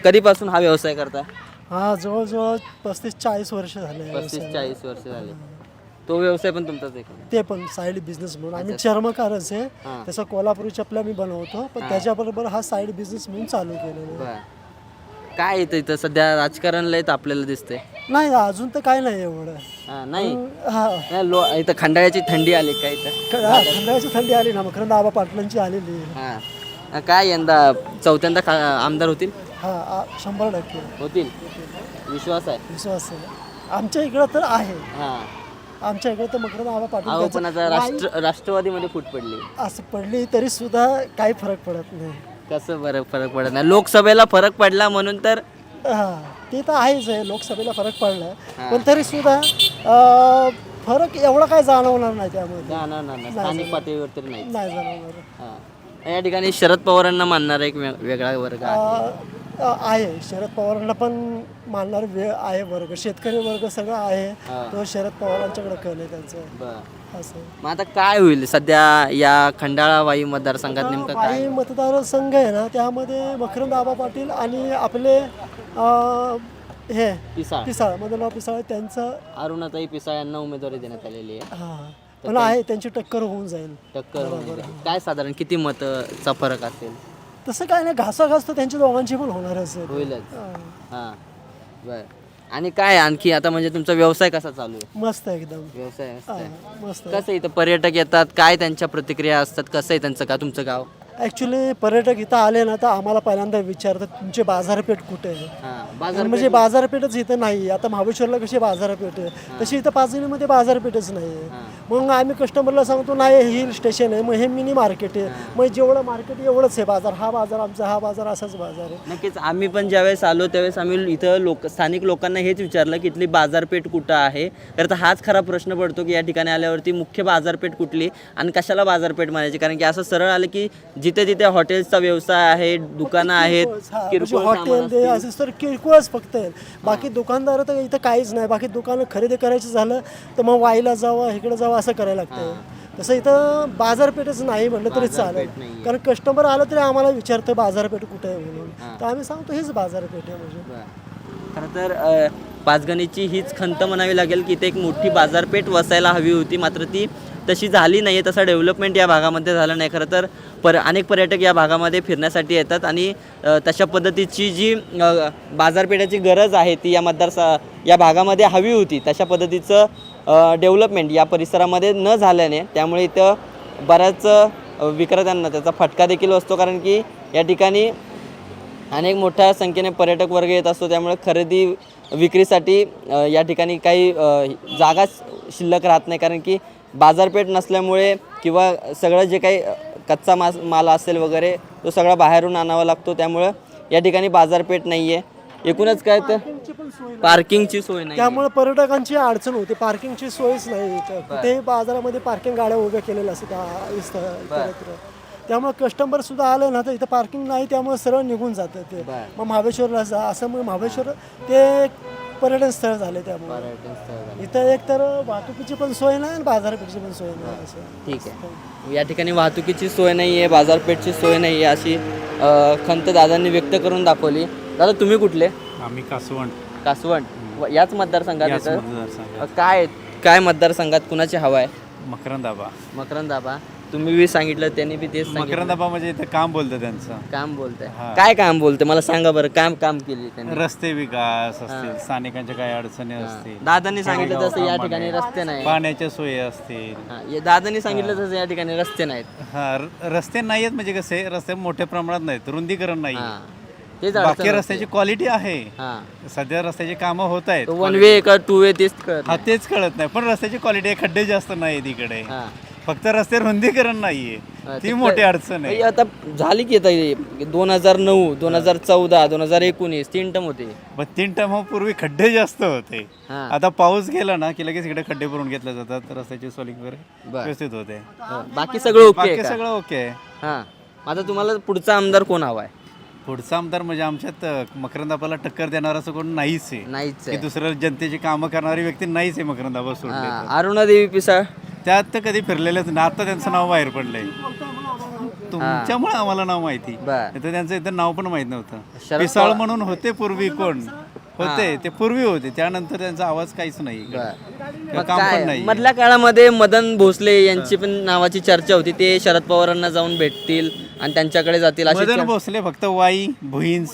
कधीपासून हा व्यवसाय करता? हा, जवळजवळ 35-40 वर्ष झाले. 35-40 वर्ष झाले. तो व्यवसाय पण तुमचाच आहे का? ते पण साईड बिझनेस म्हणून आम्ही चर्मकारच आहे. हां. त्याचा कोल्हापुरी चपल्या मी बनवतो, पण त्याच्याबरोबर हा साईड बिझनेस म्हणून चालू केलेला आहे. बरं. काय येतं इथं सध्या राजकारण लयत आपल्याला दिसतंय? नाही, अजून तर काय नाही एवढं. नाही. हा, नाही, इथं खंडाळ्याची थंडी आली काय इथं? थंडाची थंडी आली ना, मकरंद आबा पाटलांची आलेली आहे. हां. काय यंदा चौथ्यांदा आमदार होतील? हा, 100% होतील, विश्वास आहे? विश्वास आहे. आमच्या इकडं तर आहे. हां. आमच्या इकडे तर मकरंद आबा अहो, पाटील पण आता राष्ट्रवादीमध्ये फूट पडली. असं पडली तरी सुद्धा काही फरक पडत नाही. कसं बरं फरक पडत नाही? लोकसभेला फरक पडला म्हणून तर. हा, ते तर आहेच आहे, लोकसभेला फरक पडला, हा. पण तरी सुद्धा फरक एवढा काय जाणवणार नाही त्यामध्ये. नाही, स्थानिक पातळीवर तरी नाही. नाही जाणवणार. हां. या ठिकाणी शरद पवारांना मानणारा एक वेगळा वर्ग आहे. आहे, शरद पवारांना पण मानणारा आहे वर्ग, शेतकरी वर्ग सगळं आहे. हा. तो शरद पवारांच्याकडे कल आहे त्यांचं. बरं. असं मग आता काय होईल सध्या या खंडाळा वाई मतदारसंघात नेमकं काय? काही मतदारसंघ आहे ना, त्यामध्ये मकरंद आबा पाटील आणि आपले हे पिसाळ, मदनराव पिसाळ, त्यांचं. अरुणाताई पिसाळ यांना उमेदवारी देण्यात आलेली आहे. हा, पण आहे, त्यांची टक्कर होऊन जाईल. टक्कर होऊन जाईल. काय साधारण किती मताचा फरक असेल? तसं काय नाही, घासाघास तर त्यांच्या दोघांची पण होणारच आहे. होईलच. हां. बरं. आणि काय आणखी आता म्हणजे तुमचा व्यवसाय कसा चालू आहे? मस्त आहे एकदम. व्यवसाय मस्त आहे. मस्त. कसं इथं पर्यटक येतात, काय त्यांच्या प्रतिक्रिया असतात, कसं आहे त्यांचं का तुमचं गाव? ॲक्च्युली पर्यटक इथं आले ना तर आम्हाला पहिल्यांदा विचारतात तुमची बाजारपेठ कुठे आहे. बाजार म्हणजे बाजारपेठच इथं नाही. आता महाबळेश्वरला कशी बाजारपेठ आहे तशी इथं पाचगणीमध्ये बाजारपेठच नाही आहे. मग आम्ही कस्टमरला सांगतो नाही हिल स्टेशन आहे, मग हे मिनी मार्केट आहे, मग जेवढं मार्केट एवढंच आहे बाजार, हा बाजार आमचा, हा बाजार असाच बाजार आहे. नक्कीच. आम्ही पण ज्यावेळेस आलो त्यावेळेस आम्ही इथं स्थानिक लोकांना हेच विचारलं की इथली बाजारपेठ कुठं आहे. तर हाच खरा प्रश्न पडतो की या ठिकाणी आल्यावरती मुख्य बाजारपेठ कुठली आणि कशाला बाजारपेठ म्हणायची. कारण की असं सरळ आलं की जिथे तिथे हॉटेल्सचा व्यवसाय आहे, दुकानं आहेत, किरकोळ हॉटेल सामान ते असतील. असं तर किरकोळच फक्त आहेत. बाकी दुकानदार तर इथं काहीच नाही. बाकी दुकानं खरेदी करायचं झालं तर मग वाईला जावं इकडं जावं असं करायला लागतं. तसं इथं बाजारपेठच नाही म्हटलं तरी चालेल. कारण कस्टमर आलं तरी आम्हाला विचारतं बाजारपेठ कुठे आहे म्हणून, तर आम्ही सांगतो हीच बाजारपेठ आहे म्हणजे. खरं तर पाचगणीची हीच खंत म्हणावी लागेल की इथे एक मोठी बाजारपेठ वसायला हवी होती, मात्र ती तशी झाली नाही आहे. तसा डेव्हलपमेंट या भागामध्ये झालं नाही. खरं तर अनेक पर्यटक या भागामध्ये फिरण्यासाठी येतात आणि तशा पद्धतीची जी बाजारपेठेची गरज आहे ती या भागामध्ये हवी होती. तशा पद्धतीचं डेव्हलपमेंट या परिसरामध्ये न झाल्याने त्यामुळे इथं बऱ्याच विक्रेत्यांना त्याचा फटका देखील असतो. कारण की या ठिकाणी अनेक मोठ्या संख्येने पर्यटक वर्ग येत असतो. त्यामुळे खरेदी विक्रीसाठी या ठिकाणी काही जागा शिल्लक राहत नाही. कारण की बाजारपेठ नसल्यामुळे किंवा सगळं जे काही कच्चा माल असेल वगैरे तो सगळा बाहेरून आणावा लागतो. त्यामुळं या ठिकाणी बाजारपेठ नाही आहे. एकूणच काय तर पार्किंगची सोय नाही. त्यामुळे पर्यटकांची अडचण होते. पार्किंगची सोयच नाही इथं. कुठेही बाजारामध्ये पार्किंग गाड्या उभ्या केलेल्या असतात इतरत्र. त्यामुळे कस्टमर सुद्धा आलं ना तर इथं पार्किंग नाही, त्यामुळे सरळ निघून जातं ते. मग महाबळेश्वरला जा असं, मग महाबळेश्वर ते पर्यटन स्थळ झाले. त्यामुळे इथं एक तर वाहतुकीची पण सोय नाही आणि बाजारपेठची पण सोय नाही असं. ठीक आहे. या ठिकाणी वाहतुकीची सोय नाही आहे, बाजारपेठची सोय नाही आहे अशी खंत दादांनी व्यक्त करून दाखवली. दादा तुम्ही कुठले? आम्ही कासवण. कासवण. याच मतदारसंघात येतं. काय मतदारसंघात कुणाची हवा आहे? मकरंदाबा. मकरंदाबा. तुम्ही बी सांगितलं, त्यांनी बी तेच सांगितलं. मकरंदाबा म्हणजे इथं काम बोलतं त्यांचं. काम बोलतंय. काय काम बोलतंय मला सांगा बरं. काम केली त्यांनी? रस्ते विकास असतील, स्थानिकांच्या काही अडचणी असतील, दादांनी सांगितलं तसं या ठिकाणी रस्ते नाही. पाण्याच्या सोयी असतील. दादांनी सांगितलं तसं या ठिकाणी रस्ते नाहीत. रस्ते नाही आहेत म्हणजे कसे, रस्ते मोठ्या प्रमाणात नाहीत, रुंदीकरण नाही. बाकी रस्त्याची क्वालिटी आहे. सध्या रस्त्याची कामं होत आहेत. 1 वे का 2 वे तेच तेच कळत नाही. पण रस्त्याची क्वालिटी आहे, खड्डे जास्त नाही तिकडे. फक्त रस्ते रुंदीकरण नाहीये, ती मोठी अडचण आहे. आता झाली की 2009, 2014, 2019 3 टर्म होते. पण 3 टर्म पूर्वी खड्डे जास्त होते. आता पाऊस गेला ना की लगेच इकडे खड्डे भरून घेतले जातात, रस्त्याची सोलिंग वगैरे व्यवस्थित होते. बाकी सगळं ओके. बाकी सगळं ओके. आता तुम्हाला पुढचा आमदार कोण हवाय? पुढचा आमदार म्हणजे आमच्यात मकरंदाबाला टक्कर देणार असं कोण नाहीच नाहीच आहे. दुसरं जनतेची कामं करणारी व्यक्ती नाहीच आहे मकरंदाबा सोडले. अरुणादेवी पिसाळ त्यात तर कधी फिरलेलेच नाही. आता त्यांचं नाव बाहेर पडलंय. तुमच्यामुळे आम्हाला नाव माहिती. तर त्यांचं इथं नाव पण माहित नव्हतं. पिसाळ म्हणून होते पूर्वी, कोण होते ते पूर्वी होते, त्यानंतर त्यांचा आवाज काहीच नाही, काम पण नाही. मधल्या काळामध्ये मदन भोसले यांची पण नावाची चर्चा होती. ते शरद पवारांना जाऊन भेटतील आणि त्यांच्याकडे जातील. मदन भोसले फक्त वाई भुईंज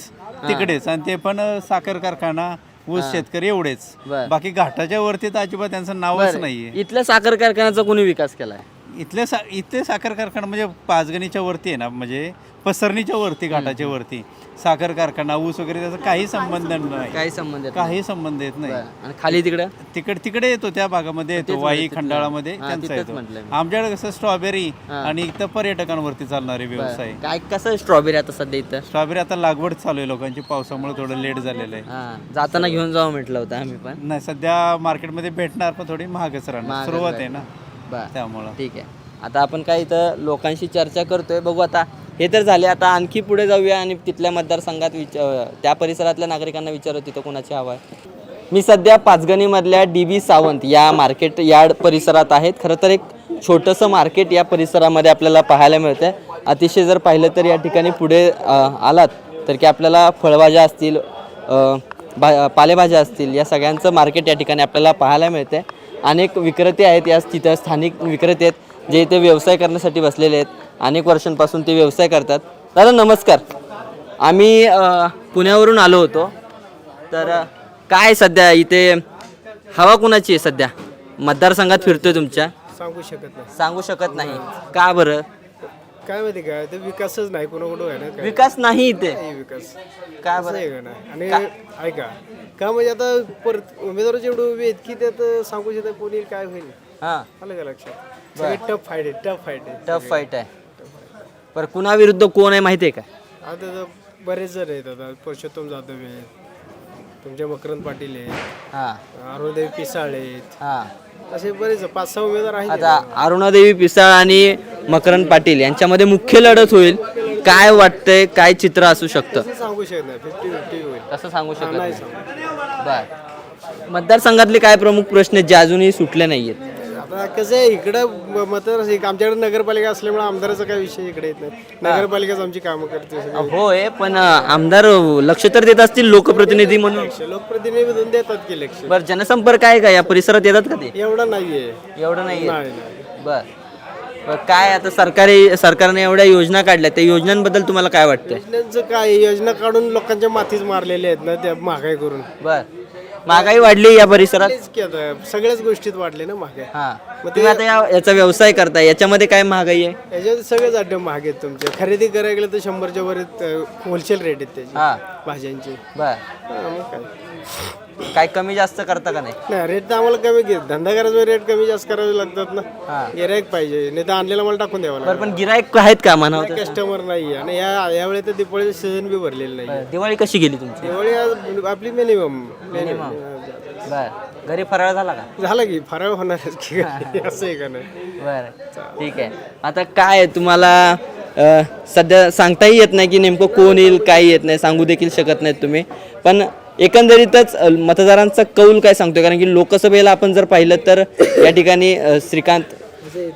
तिकडेच, आणि ते पण साखर कारखाना, ऊस शेतकरी एवढेच. बाकी घाटाच्या वरती तर अजिबात त्यांचं नावच नाहीये. इथल्या साखर कारखान्याचा कोणी विकास केलाय? इथले साखर कारखाना म्हणजे पाचगणीच्या वरती आहे ना, म्हणजे पसरणीच्या वरती, घाटाच्या वरती साखर कारखाना, ऊस वगैरे त्याचा काही संबंध नाही. काही संबंध येत नाही. आणि खाली तिकडे येतो, त्या भागामध्ये येतो, वाई खंडाळामध्ये त्यांचा येतो. आमच्याकडे कसं स्ट्रॉबेरी आणि इथं पर्यटकांवरती चालणारे व्यवसाय. काय कसं स्ट्रॉबेरी आता सध्या इथं? स्ट्रॉबेरी आता लागवड चालू आहे लोकांची, पावसामुळे थोडं लेट झालेलं आहे. जाताना घेऊन जावं म्हटलं होतं आम्ही पण. नाही, सध्या मार्केटमध्ये भेटणार पण थोडी महागच राहणार, सुरुवात आहे ना त्यामुळं. ठीक आहे. आता आपण काय इथं लोकांशी चर्चा करतोय, बघू आता. हे तर झाले, आता आणखी पुढे जाऊया आणि तिथल्या मतदारसंघात त्या परिसरातल्या नागरिकांना विचारू तिथं कोणाची हवा आहे. मी सध्या पाचगणीमधल्या DB सावंत या मार्केट यार्ड परिसरात आहेत. खरं तर एक छोटंसं मार्केट या परिसरामध्ये आपल्याला पाहायला मिळतं. अतिशय जर पाहिलं तर या ठिकाणी पुढे आलात तर की आपल्याला फळभाज्या असतील, पालेभाज्या असतील, या सगळ्यांचं मार्केट या ठिकाणी आपल्याला पाहायला मिळते. अनेक विक्रेते आहेत, या तिथं स्थानिक विक्रेते आहेत जे इथे व्यवसाय करण्यासाठी बसलेले आहेत. अनेक वर्षांपासून ते व्यवसाय करतात. दादा नमस्कार. आम्ही पुण्यावरून आलो होतो. तर काय सध्या इथे हवा कुणाची आहे? सध्या मतदारसंघात फिरतोय तुमच्या. सांगू शकत नाही. का बरं? काय माहिती काय ते विकासच नाही कोणाकडून आहे ना काय विकास नाही इथे विकास काय असं बरं आहे का नाही आणि ऐका का म्हणजे आता परत उमेदवाराची एवढं उभी आहेत की त्यात सांगू शकता कोणी येईल, काय होईल. हा आलं का लक्षात सगळे टफ फाईट आहे टफ फाईट आहे टफ फाईट आहे पर कुणाविरुद्ध कोण आहे माहिती आहे का? आता तर बरेच जण आहेत आता पुरुषोत्तम जाधव आहेत तुमचे मकरंद पाटील आहेत हा अरुणदेवी पिसाळ आहेत हा असे बरेच 5-6 उमेदवार आहेत. आता अरुणादेवी पिसाळ आणि मकरंद पाटील यांच्यामध्ये मुख्य लढत होईल. काय वाटतंय, काय चित्र असू शकतं? असं सांगू शकत नाही 50-50 होईल कसं सांगू शकत नाही नाही? सांगू. बर मतदारसंघातले काय प्रमुख प्रश्न आहेत जे अजूनही सुटले नाहीयेत? आता कसं आहे इकडं मतदार आमच्याकडे नगरपालिका असल्यामुळे आमदाराचा काही विषय इकडे येत नाही. नगरपालिकाच आमची कामं करते सगळी. होय पण आमदार लक्ष तर देत असतील लोकप्रतिनिधी म्हणून. लोकप्रतिनिधी देतात की लक्ष बर जनसंपर्क आहे का या परिसरात येतात का ते? एवढं नाहीये एवढं नाहीये. नाही नाही. बर काय आता सरकारने एवढ्या योजना काढल्या त्या योजनांबद्दल तुम्हाला काय वाटतं? योजनांचं काय योजना काढून लोकांच्या मातीच मारलेल्या आहेत ना त्या महागाई करून. बर महागाई वाढली या परिसरात. तेच की आता सगळ्याच गोष्टीत वाढले ना महागाई. हा मग तुम्ही आता याचा व्यवसाय करताय याच्यामध्ये काय महागाई आहे? याच्यात सगळेच अड्डे महाग आहेत तुमचे. खरेदी करायला गेलं तर 100च्या वर होलसेल रेट आहेत त्याचे हा भाज्यांचे. बर हा, मग काय कमी जास्त करता का नाही? नाही रेट तर आम्हाला कमी घेत धंदा करायचा रेट कमी जास्त करावे लागतात ना. हा गिरायक पाहिजे नाही तर आणलेला मला टाकून द्यावा बरं पण गिराईक आहेत का म्हणावं तसं? कस्टमर नाही आणि यावेळी तर दिवाळीचं सीझन बी भरलेलं नाही. दिवाळी कशी गेली तुमची? दिवाळी आज आपली मिनिमम बर घरी फराळ झाला का? झालं की फराळ होणारच की असं आहे का नाही. बरं ठीक आहे. आता काय तुम्हाला सध्या सांगताही येत नाही की नेमकं कोण येईल काय येत नाही सांगू देखील शकत नाहीत तुम्ही पण एकंदरीतच मतदारांचा कौल काय सांगतोय कारण की लोकसभेला आपण जर पाहिलं तर या ठिकाणी श्रीकांत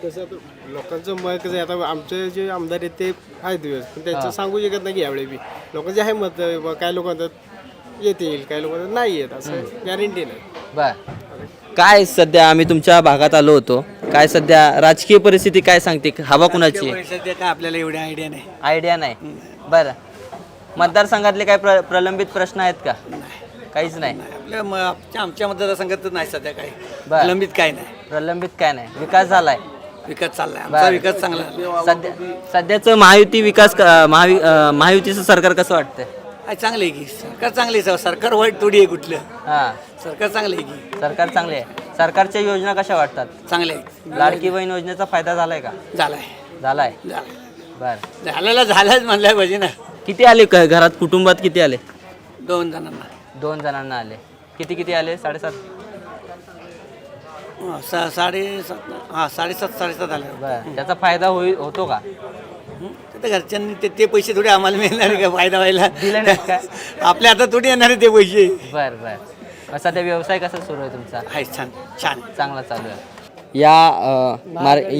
तसं लोकांचं मत कसं आहे आता आमचे जे आमदार आहेत ते आहेत दिवस पण त्यांचं सांगू शकत नाही की यावेळी बी लोकांचे आहे मत काय लोक म्हणतात येतील काय लोक म्हणतात नाही येत असं गॅरंटी नाही. बर काय सध्या आम्ही तुमच्या भागात आलो होतो काय सध्या राजकीय परिस्थिती काय सांगते हवा कुणाची आहे? सध्या काय आपल्याला एवढी आयडिया नाही. आयडिया नाही. बरं मतदारसंघातले काय प्रलंबित प्रश्न आहेत का? काहीच नाही. आमच्या मतदारसंघात नाही सध्या काही बरं. प्रलंबित काय नाही. प्रलंबित काय नाही विकास झालाय विकास चाललाय बरं. आमचा विकास चांगला सध्याचं महायुती विकास महायुतीचं सरकार कसं वाटतंय? चांगलं आहे की सरकार चांगले सरकार वाईट थोडी आहे कुठलं हां सरकार चांगलं आहे की सरकार चांगले आहे. सरकारच्या योजना कशा वाटतात? चांगले आहे. लाडकी बहीण योजनेचा फायदा झालाय का? झालाय बर झालाच म्हणलाय पाहिजे ना. किती आले घरात कुटुंबात किती आले? 2 जणांना 2 जणांना आले. किती आले? 7.5 साडेसात आले. बर त्याचा फायदा होतो का? तर घरच्यांनी ते पैसे थोडे आम्हाला मिळणार का फायदा व्हायला दिले नाहीत का? आपल्या आता थोडी येणार आहे ते पैसे. बर सध्या व्यवसाय कसा सुरू आहे तुमचा? आहे छान छान चांगला चालू आहे.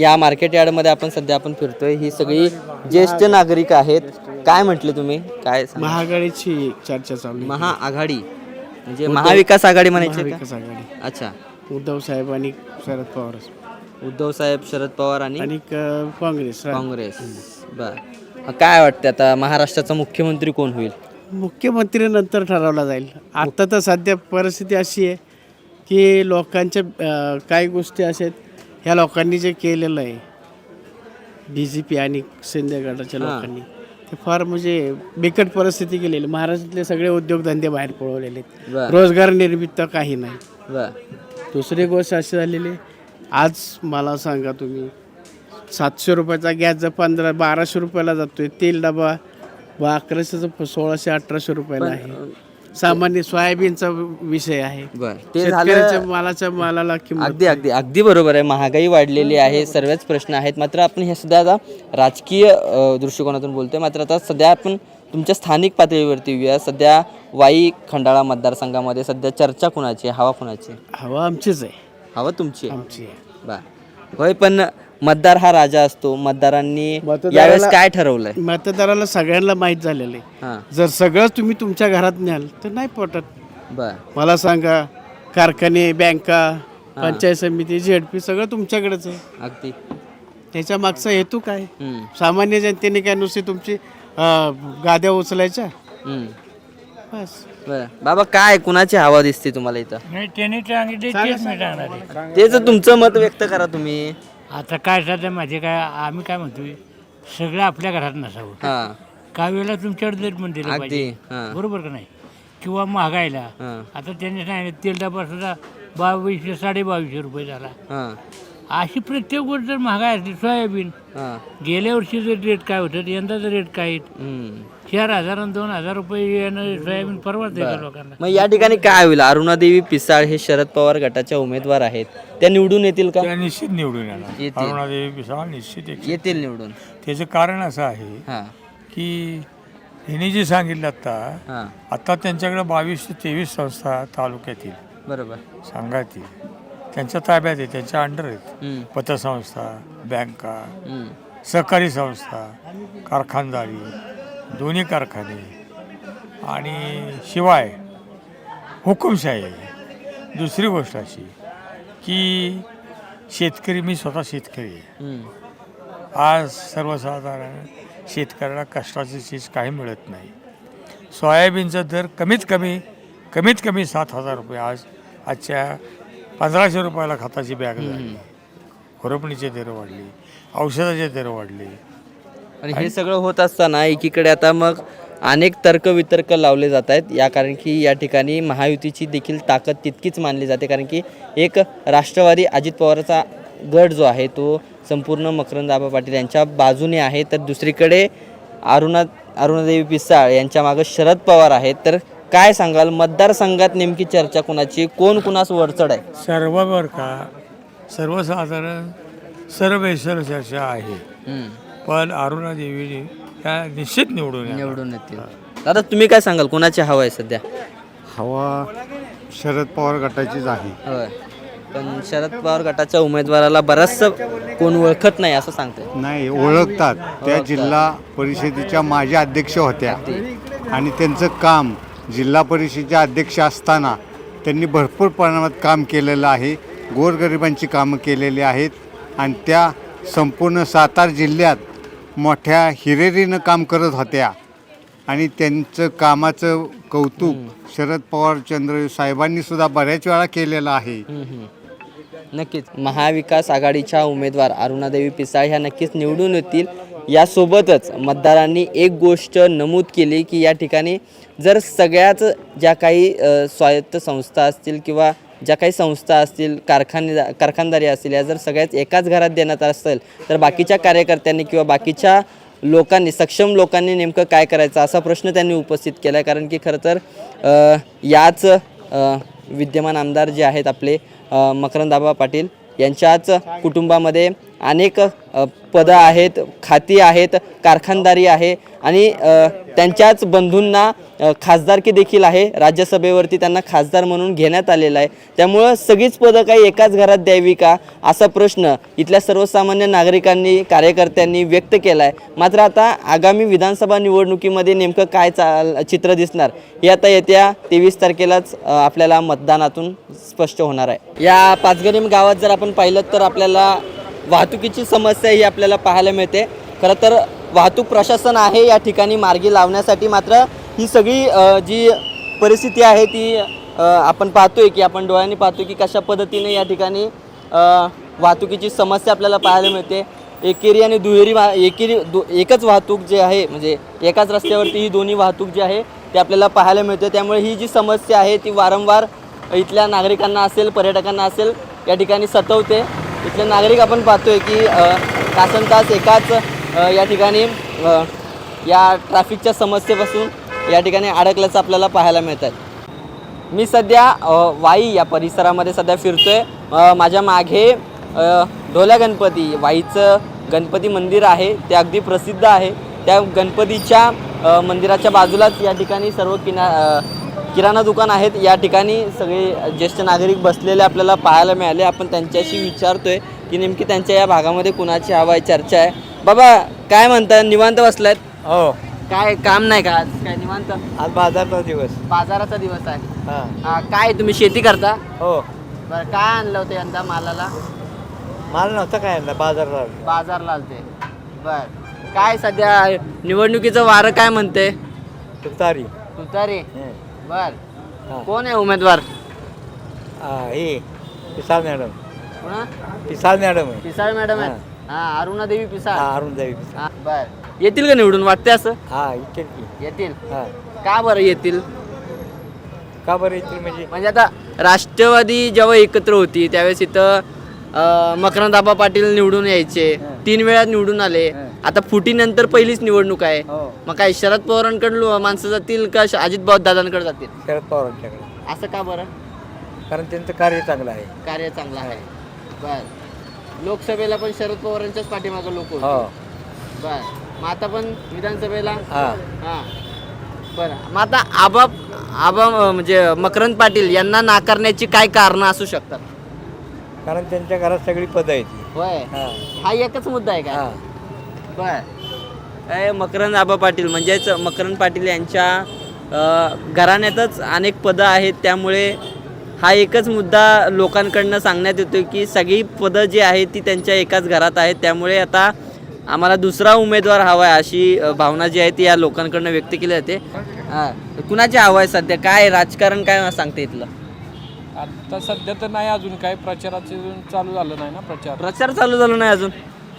या मार्केट यार्डमध्ये आपण सध्या फिरतोय ही सगळी ज्येष्ठ नागरिक आहेत. काय म्हटले तुम्ही काय महाआघाडीची चर्चा चालू महाआघाडी म्हणजे महाविकास आघाडी म्हणायची का? आघाडी अच्छा उद्धव साहेब आणि शरद पवार उद्धव साहेब शरद पवार आणि काँग्रेस बर काय वाटतं आता महाराष्ट्राचा मुख्यमंत्री कोण होईल? मुख्यमंत्री नंतर ठरवला जाईल. आता तर सध्या परिस्थिती अशी आहे की लोकांच्या काही गोष्टी अशा आहेत ह्या लोकांनी जे केलेलं आहे BJP आणि शिंदे गटाच्या लोकांनी ते फार म्हणजे बिकट परिस्थिती केलेली. महाराष्ट्रातले सगळे उद्योगधंदे बाहेर पळवलेले आहेत. रोजगार निर्मित काही नाही. दुसरी गोष्ट अशी झालेली आज मला सांगा तुम्ही 700 रुपयाचा गॅस जर 1200 रुपयाला जातोय तेल डबा 1100 1600-1800 रुपयाला आहे. सामान्य सोयाबीनचा विषय आहे. ते झालं मालाला किंमत अगदी बरोबर आहे. महागाई वाढलेली आहे सर्वच प्रश्न आहेत मात्र आपण हे सुद्धा आता राजकीय दृष्टिकोनातून बोलतोय मात्र आता सध्या आपण तुमच्या स्थानिक पातळीवरती येऊया. सध्या वाई खंडाळा मतदारसंघामध्ये सध्या चर्चा कुणाची हवा कुणाची? हवा आमचीच आहे. हवा तुमची आमची बर होय पण मतदार हा राजा असतो. मतदारांनी यावेळेस काय ठरवलंय? मतदाराला सगळ्यांना माहीत झालेलं आहे. जर सगळं तुम्ही तुमच्या घरात न्याल तर नाही पटत. बर मला सांगा कारखाने बँका पंचायत समिती ZP सगळं तुमच्याकडेच आहे. अगदी त्याच्या मागचा हेतू काय? सामान्य जनतेने काय नुसती तुमची गाद्या उचलायच्या बस. बाबा काय कुणाची हवा दिसते तुम्हाला इथं? तेच तुमचं मत व्यक्त करा तुम्ही. आता काय सध्या माझे काय आम्ही काय म्हणतोय सगळं आपल्या घरात नसावं. हां काही वेळेला तुमच्याकडे पण दिलं अगदी पाहिजे, हां बरोबर का नाही? किंवा महागायला हां आता त्यांनी सांगितलं तेल डबा सुद्धा 2200 2250 रुपये झाला. हां अशी प्रत्येक गोष्ट जर महागाय असली, सोयाबीन हां गेल्या वर्षीचं रेट काय होतं यंदाचं रेट काय आहे? 4,000 आणि 2,000 रुपये येणं सोयाबीन परवडते का लोकांना? मग या ठिकाणी काय होईल? अरुणादेवी पिसाळ हे शरद पवार गटाच्या उमेदवार आहेत, त्या निवडून येतील का? त्या निश्चित निवडून येणार. येतील. अरुणादेवी पिसाळ निश्चित येतील निवडून. त्याचं कारण असं आहे हां की हिने जे सांगितलं हां आता त्यांच्याकडे 22 ते 23 संस्था तालुक्यातील बरोबर. सांगायतील त्यांच्या ताब्यात आहे, त्यांच्या अंडर आहेत. हम्म, पतसंस्था, बँका, हम्म, सहकारी संस्था, कारखानदारी, दोन्ही कारखाने आणि शिवाय हुकुमशाही आहे. दुसरी गोष्ट अशी की शेतकरी, मी स्वतः शेतकरी आहे. हम्म. आज सर्वसाधारण शेतकऱ्याला कष्टाची चीज काही मिळत नाही. सोयाबीनचा दर कमीत कमी 7,000 रुपये आजच्या 1,500 रुपयाला खताची बॅग झाली. खुरपणीचे दर वाढले, औषधाचे दर वाढले. आणि हे सगळं होत असताना एकीकडे आता मग अनेक तर्कवितर्क लावले जात आहेत या कारण की या ठिकाणी महायुतीची देखील ताकद तितकीच मानली जाते, कारण की एक राष्ट्रवादी अजित पवारचा गट जो आहे तो संपूर्ण मकरंद आबा पाटील यांच्या बाजूने आहे, तर दुसरीकडे अरुणादेवी पिसाळ यांच्या मागे शरद पवार आहेत. तर काय सांगाल, मतदारसंघात नेमकी चर्चा कोणाची, कोण कुणास वरचढ आहे? सर्ववर का सर्वसाधारण सर्वेश्वर चर्चा आहे, पण अरुणादेवी त्या निश्चित निवडून येतील. दादा तुम्ही काय सांगाल, कोणाची हवा आहे सध्या? हवा शरद पवार गटाचीच आहे. होय, पण शरद पवार गटाच्या उमेदवाराला बरंचसं कोण ओळखत नाही असं सांगते. नाही, ओळखतात. त्या जिल्हा परिषदेच्या माजी अध्यक्ष होत्या आणि त्यांचं काम जिल्हा परिषदेच्या अध्यक्ष असताना त्यांनी भरपूर प्रमाणात काम केलेलं आहे. गोरगरिबांची कामं केलेली आहेत आणि त्या संपूर्ण सातारा जिल्ह्यात मोठ्या हिरिरीनं काम करत होत्या आणि त्यांचं कामाचं कौतुक शरद पवार साहेबांनी सुद्धा बऱ्याच वेळा केलेलं आहे. नक्कीच महाविकास आघाडीच्या उमेदवार अरुणादेवी पिसाळ ह्या नक्कीच निवडून येतील. यासोबतच मतदारांनी एक गोष्ट नमूद केली की या ठिकाणी जर सगळ्याच ज्या काही स्वायत्त संस्था असतील किंवा ज्या काही संस्था असतील, कारखानदारी असतील, या जर सगळ्याच एकाच घरात देण्यात असेल तर बाकीच्या कार्यकर्त्यांनी किंवा बाकीच्या लोकांनी, सक्षम लोकांनी नेमकं काय करायचं असा प्रश्न त्यांनी उपस्थित केला आहे. कारण की खरं तर याच विद्यमान आमदार जे आहेत आपले मकरंद आबा पाटील यांच्याच कुटुंबामध्ये अनेक पदं आहेत, खाती आहेत, कारखानदारी आहे आणि त्यांच्याच बंधूंना खासदारकी देखील आहे. राज्यसभेवरती त्यांना खासदार म्हणून घेण्यात आलेलं आहे. त्यामुळं सगळीच पदं काही एकाच घरात द्यावी का असा प्रश्न इथल्या सर्वसामान्य नागरिकांनी, कार्यकर्त्यांनी व्यक्त केला आहे. मात्र आता आगामी विधानसभा निवडणुकीमध्ये नेमकं काय चित्र दिसणार हे आता येत्या 23 तारखेलाच आपल्याला मतदानातून स्पष्ट होणार आहे. या पाचगणी गावात जर आपण पाहिलं तर आपल्याला वाहतुकीची समस्या ही आपल्याला पाहायला मिळते. खरं तर वाहतूक प्रशासन आहे या ठिकाणी मार्गी लावण्यासाठी, मात्र ही सगळी जी परिस्थिती आहे ती आपण पाहतोय की आपण डोळ्यांनी पाहतोय की कशा पद्धतीने या ठिकाणी वाहतुकीची समस्या आपल्याला पाहायला मिळते. एकेरी आणि दुहेरी एकच वाहतूक जे आहे, म्हणजे एकाच रस्त्यावरती ही दोन्ही वाहतूक जी आहे ती आपल्याला पाहायला मिळते. त्यामुळे ही जी समस्या आहे ती वारंवार इथल्या नागरिकांना असेल, पर्यटकांना असेल, या ठिकाणी सतवते. इथले नागरिक आपण पाहतोय की तासनतास एकाच या ठिकाणी या ट्रॅफिकच्या समस्येपासून या ठिकाणी अडकल्याचं आपल्याला पाहायला मिळत आहे. मी सध्या वाई या परिसरामध्ये सध्या फिरतोय. माझ्या मागे ढोल्या गणपती, वाईचं गणपती मंदिर आहे, ते अगदी प्रसिद्ध आहे. त्या गणपतीच्या मंदिराच्या बाजूलाच या ठिकाणी सर्व किराणा दुकान आहेत. या ठिकाणी सगळे ज्येष्ठ नागरिक बसलेले आपल्याला पाहायला मिळाले. आपण त्यांच्याशी विचारतोय की नेमकी त्यांच्या या भागामध्ये कुणाची हवा आहे, चर्चा आहे. बाबा काय म्हणतात, निवांत बसलायत? हो, काय काम नाही का आज? काय निवांत? आज बाजाराचा दिवस आहे. काय तुम्ही शेती करता? हो. बरं, काय आणलं होतं यंदा मालाला? माल नव्हता काय बाजारला आलते. बर, काय सध्या निवडणुकीचं वारं काय म्हणते? तुतारी. बर, कोण आहे उमेदवार? हे पिसाळ मॅडम. पुन्हा पिसाळ मॅडम पिसाळ मॅडम आहेत. अरुणादेवी पिसाळ. अरुणदेवी. बर येतील का निवडून वाटते असं? हा इथे येतील. का बरं येतील? का बरं येतील म्हणजे म्हणजे आता राष्ट्रवादी जेव्हा एकत्र होती त्यावेळेस इथं मकरंदाबा पाटील निवडून यायचे, 3 वेळा निवडून आले. आता फुटीनंतर पहिलीच निवडणूक आहे. मग काय शरद पवारांकडे माणसं जातील का अजित दादांकडे जातील? शरद पवारांच्याकडे. असं का बरं? कारण त्यांचं कार्य चांगलं आहे. कार्य चांगलं आहे. बर लोकसभेला पण शरद पवारांच्याच पाठीमागे लोक होते. बर मग आता पण विधानसभेला बरं मग आता आबा म्हणजे मकरंद पाटील यांना नाकारण्याची काय कारणं असू शकतात? कारण त्यांच्या घरात सगळी पदं आहेत. होय हा एकच मुद्दा आहे का? बर मकरंद आबा पाटील म्हणजेच मकरंद पाटील यांच्या घराण्यातच अनेक पदं आहेत, त्यामुळे हा एकच मुद्दा लोकांकडनं सांगण्यात येतो की सगळी पदं जी आहेत ती त्यांच्या एकाच घरात आहेत, त्यामुळे आता आम्हाला दुसरा उमेदवार हवा आहे अशी भावना जी आहे ती या लोकांकडनं व्यक्त केली जाते. कुणाची हवा आहे सध्या? काय राजकारण काय सांगते इथलं? आता सध्या तर नाही अजून काय प्रचाराचे चालू झालं नाही ना. प्रचार चालू झाला नाही अजून.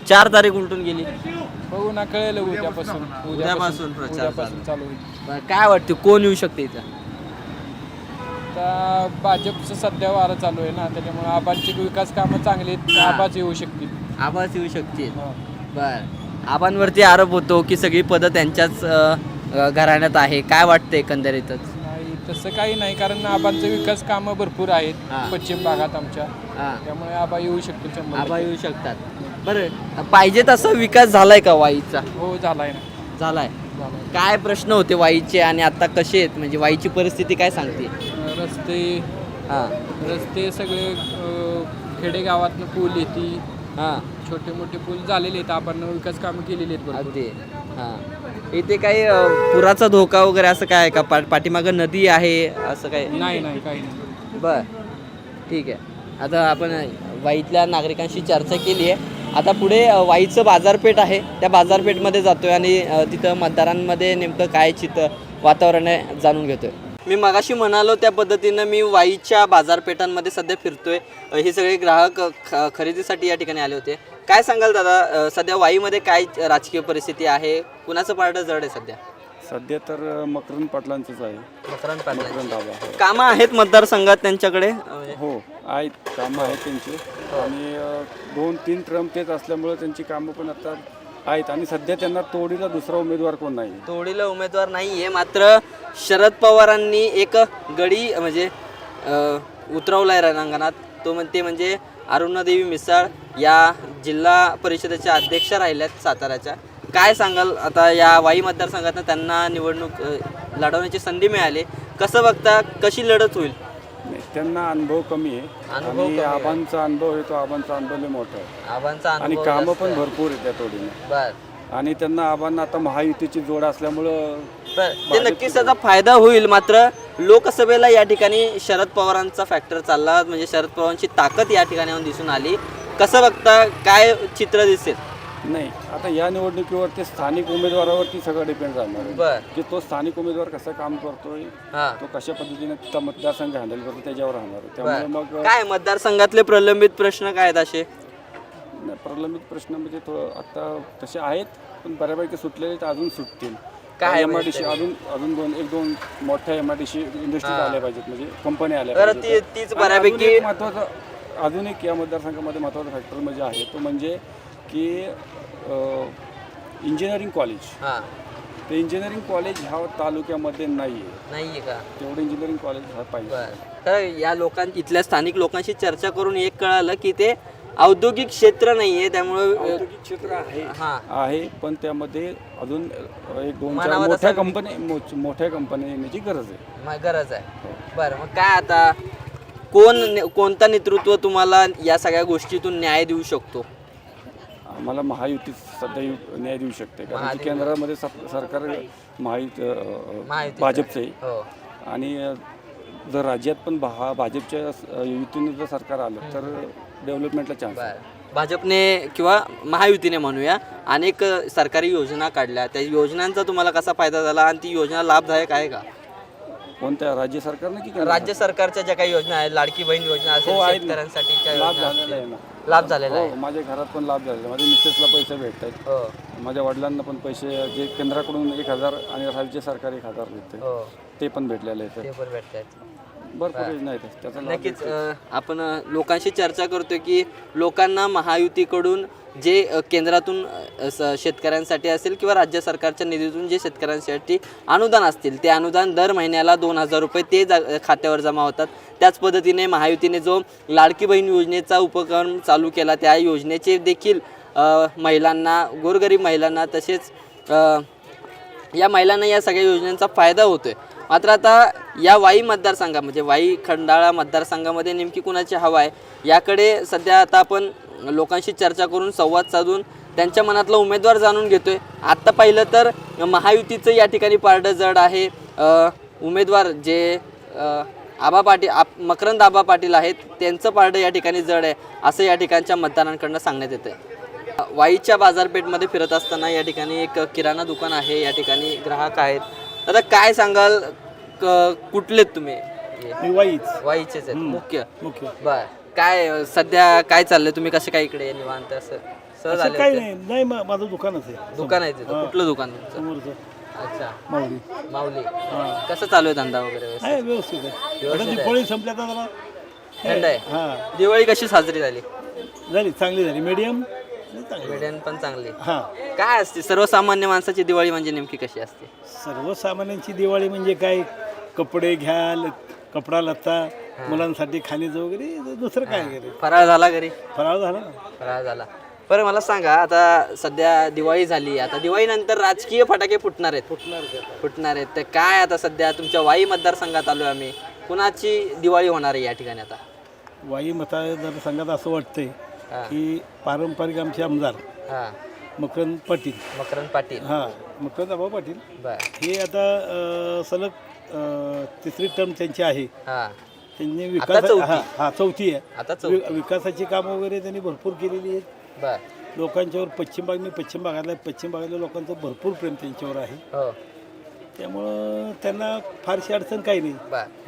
4 तारीख उलटून गेली. बघू ना, कळेल उद्यापासून प्रचार चालू होईल. काय वाटतं कोण येऊ शकते इथं? आता भाजपचं सध्या वारं चालू आहे ना, त्याच्यामुळे आबांची विकास कामं चांगली आहेत. आबाच येऊ शकतील. आबाच येऊ शकतील. बर आबांवरती आरोप होतो की सगळी पदं त्यांच्याच घराण्यात आहे. काय वाटतं एकंदरीतच? नाही तसं काही नाही, कारण आबांचे विकास कामं भरपूर आहेत पश्चिम भागात आमच्या, त्यामुळे आबा येऊ शकतील. 100% आबा येऊ शकतात. बरं पाहिजे तसा विकास झालाय का वाईचा? हो झालाय ना. झालाय. काय प्रश्न होते वाईचे आणि आता कसे आहेत, म्हणजे वाईची परिस्थिती काय सांगते? रस्ते सगळे खेडेगावातनं पूल येते, छोटे मोठे पूल झालेले आहेत. आपण विकास कामं केलेली आहेत भरपूर. इथे काही पुराचा धोका वगैरे असं काय आहे का? पाठीमागं नदी आहे असं काय? नाही काही नाही. बर ठीक आहे. आता आपण वाईतल्या नागरिकांशी चर्चा केली आहे. आता पुढे वाईचं बाजारपेठ आहे, त्या बाजारपेठमध्ये जातोय आणि तिथं मतदारांमध्ये नेमकं काय वातावरण आहे जाणून घेतोय. मी मगाशी म्हणालो त्या पद्धतीनं मी वाईच्या बाजारपेठांमध्ये सध्या फिरतोय. हे सगळे ग्राहक खरेदीसाठी या ठिकाणी आले होते. काय सांगाल दादा, सध्या वाईमध्ये काय राजकीय परिस्थिती आहे? कुणाचं पारडं जड आहे सध्या? सध्या तर मकरंद पाटलांचंच आहे. मकरंद पाटील आबा. कामं आहेत मतदारसंघात त्यांच्याकडे? हो आहेत, कामं आहेत त्यांची. आणि 2-3 टर्म तेच असल्यामुळे त्यांची कामं पण आता आहेत. आणि सध्या त्यांना तोडीला दुसरा उमेदवार कोण नाही. तोडीला उमेदवार नाही आहे. मात्र शरद पवारांनी एक गडी म्हणजे उतरवलाय रणांगणात. तो म्हणते म्हणजे अरुणादेवी मिसाळ या जिल्हा परिषदेच्या अध्यक्षा राहिल्यात साताऱ्याच्या. काय सांगाल आता या वाई मतदारसंघातनं त्यांना निवडणूक लढवण्याची संधी मिळाली, कसं बघता? कशी लढत होईल? त्यांना अनुभव कमी आहे आणि आबांचा अनुभव आहे, तो आबांचा अनुभव लय मोठा आहे. आबांचा आणि कामं पण भरपूर आहे त्या तोडीने. बर आणि त्यांना आबांना आता महायुतीची जोड असल्यामुळं ते नक्कीच त्याचा फायदा होईल. मात्र लोकसभेला या ठिकाणी शरद पवारांचा फॅक्टर चालला, म्हणजे शरद पवारांची ताकद या ठिकाणी येऊन दिसून आली. कसं बघता? काय चित्र दिसेल? नाही, आता या निवडणुकीवरती स्थानिक उमेदवारावरती सगळं डिपेंड राहणार आहे की तो स्थानिक उमेदवार कसं काम करतोय, तो कशा पद्धतीने त्या मतदारसंघ हँडल करतो त्याच्यावर राहणार आहे. त्यामुळे मग काय मतदारसंघातले प्रलंबित प्रश्न काय आहेत असे? प्रलंबित प्रश्न म्हणजे थोडं आता तसे आहेत, पण बऱ्यापैकी सुटलेले तर अजून सुटतील. काय MIDC अजून एक दोन मोठ्या MIDC इंडस्ट्रीज आल्या पाहिजेत, म्हणजे कंपन्या आल्या पाहिजेत. तीच बऱ्यापैकी महत्त्वाचं अजून एक या मतदारसंघामध्ये महत्त्वाचा फॅक्टर म्हणजे आहे तो म्हणजे की इंजिनिअरिंग कॉलेज. ते इंजिनिअरिंग कॉलेज ह्या तालुक्यामध्ये नाही आहे का? तेवढं इंजिनिअरिंग कॉलेज हा पाहिजे. तर या इथल्या स्थानिक लोकांशी चर्चा करून एक कळालं की ते औद्योगिक क्षेत्र नाही आहे, त्यामुळे औद्योगिक क्षेत्र आहे पण त्यामध्ये अजून 1-2 मोठ्या कंपन्या येण्याची गरज आहे. बरं मग काय आता कोणता नेतृत्व तुम्हाला या सगळ्या गोष्टीतून न्याय देऊ शकतो? आम्हाला महायुती सध्या न्याय देऊ शकते, कारण केंद्रामध्ये सरकार भाजपचं आहे. आणि जर राज्यात पण भाजपच्या युतीने जर सरकार आलं तर डेव्हलपमेंटला चान्स. भाजपने किंवा महायुतीने म्हणूया अनेक सरकारी योजना काढल्या, त्या योजनांचा तुम्हाला कसा फायदा झाला आणि ती योजना लाभदायक आहे का? कोणत्या राज्य सरकारने की राज्य सरकारच्या ज्या काही योजना आहेत, लाडकी बहीण योजना असेल, शेतकऱ्यांसाठी लाभ झालेला आहे ना. लाभ झालेला आहे. माझ्या घरात पण लाभ झालेला, माझ्या मिसेसला पैसे भेटत आहेत. माझ्या वडिलांना पण पैसे जे केंद्राकडून 1,000 आणि राज्य सरकार 1,000 देते ते पण भेटलेले आहेत. ते पण भेटतात. भरपूर योजना आहेत त्याचा लाभ नक्कीच आपण लोकांशी चर्चा करतोय की लोकांना महायुतीकडून जे केंद्रातून शेतकऱ्यांसाठी असेल किंवा राज्य सरकारच्या निधीतून जे शेतकऱ्यांसाठी अनुदान असतील ते अनुदान दर महिन्याला 2,000 रुपये ते खात्यावर जमा होतात. त्याच पद्धतीने महायुतीने जो लाडकी बहीण योजनेचा उपक्रम चालू केला त्या योजनेचे देखील महिलांना, गोरगरीब महिलांना तसेच या महिलांना या सगळ्या योजनांचा फायदा होतोय. मात्र आता या वाई मतदारसंघा म्हणजे वाई खंडाळा मतदारसंघामध्ये नेमकी कुणाची हवा आहे याकडे सध्या आता आपण लोकांशी चर्चा करून संवाद साधून त्यांच्या मनातला उमेदवार जाणून घेतोय. आत्ता पाहिलं तर महायुतीचं या ठिकाणी पारडं जड आहे. उमेदवार जे मकरंद आबा पाटील आहेत त्यांचं पारडं या ठिकाणी जड आहे असं या ठिकाणच्या मतदारांकडनं सांगण्यात येतं आहे. वाईच्या बाजारपेठमध्ये फिरत असताना या ठिकाणी एक किराणा दुकान आहे. या ठिकाणी ग्राहक आहेत. आता काय सांगाल, कुठलेत तुम्ही? वाईचेच आहेत मुख्य. बर, काय सध्या काय चाललंय? तुम्ही कसं काय इकडे निवांत असं सहज आले? काही नाही, माझं दुकानच आहे. दुकान आहे तिथं. कुठलं दुकान तुमचं? अच्छा, माऊली. कसं चालू आहे धंदा वगैरे? व्यवस्थित आहे. दिवाळी संपल्या तर जरा थंड आहे. दिवाळी कशी साजरी झाली? चांगली झाली. मीडियम पण चांगली. काय असते सर्वसामान्य माणसाची दिवाळी म्हणजे नेमकी कशी असते? सर्वसामान्यांची दिवाळी म्हणजे काय, कपडे घ्या, कपडा लत्ता, मुलांसाठी खाण्याचं वगैरे, दुसरं काय वगैरे. फराळ झाला घरी? फराळ झाला. फराळ झाला. बरं मला सांगा, आता सध्या दिवाळी झाली, आता दिवाळीनंतर राजकीय फटाके फुटणार आहेत तर काय आता सध्या तुमच्या वाई मतदारसंघात आलोय आम्ही, कुणाची दिवाळी होणार आहे या ठिकाणी? आता वाई मतदारसंघात असं वाटतंय की पारंपरिक आमचे आमदार मकरंद पाटील मकरंद आबा पाटील हे आता सलग तिसरी टर्म त्यांची आहे. त्यांनी चौथी आहे. विकासाची कामं वगैरे त्यांनी भरपूर केलेली आहेत. लोकांच्यावर पश्चिम भागातल्या लोकांचं भरपूर प्रेम त्यांच्यावर आहे. त्यामुळं त्यांना फारशी अडचण काही नाही.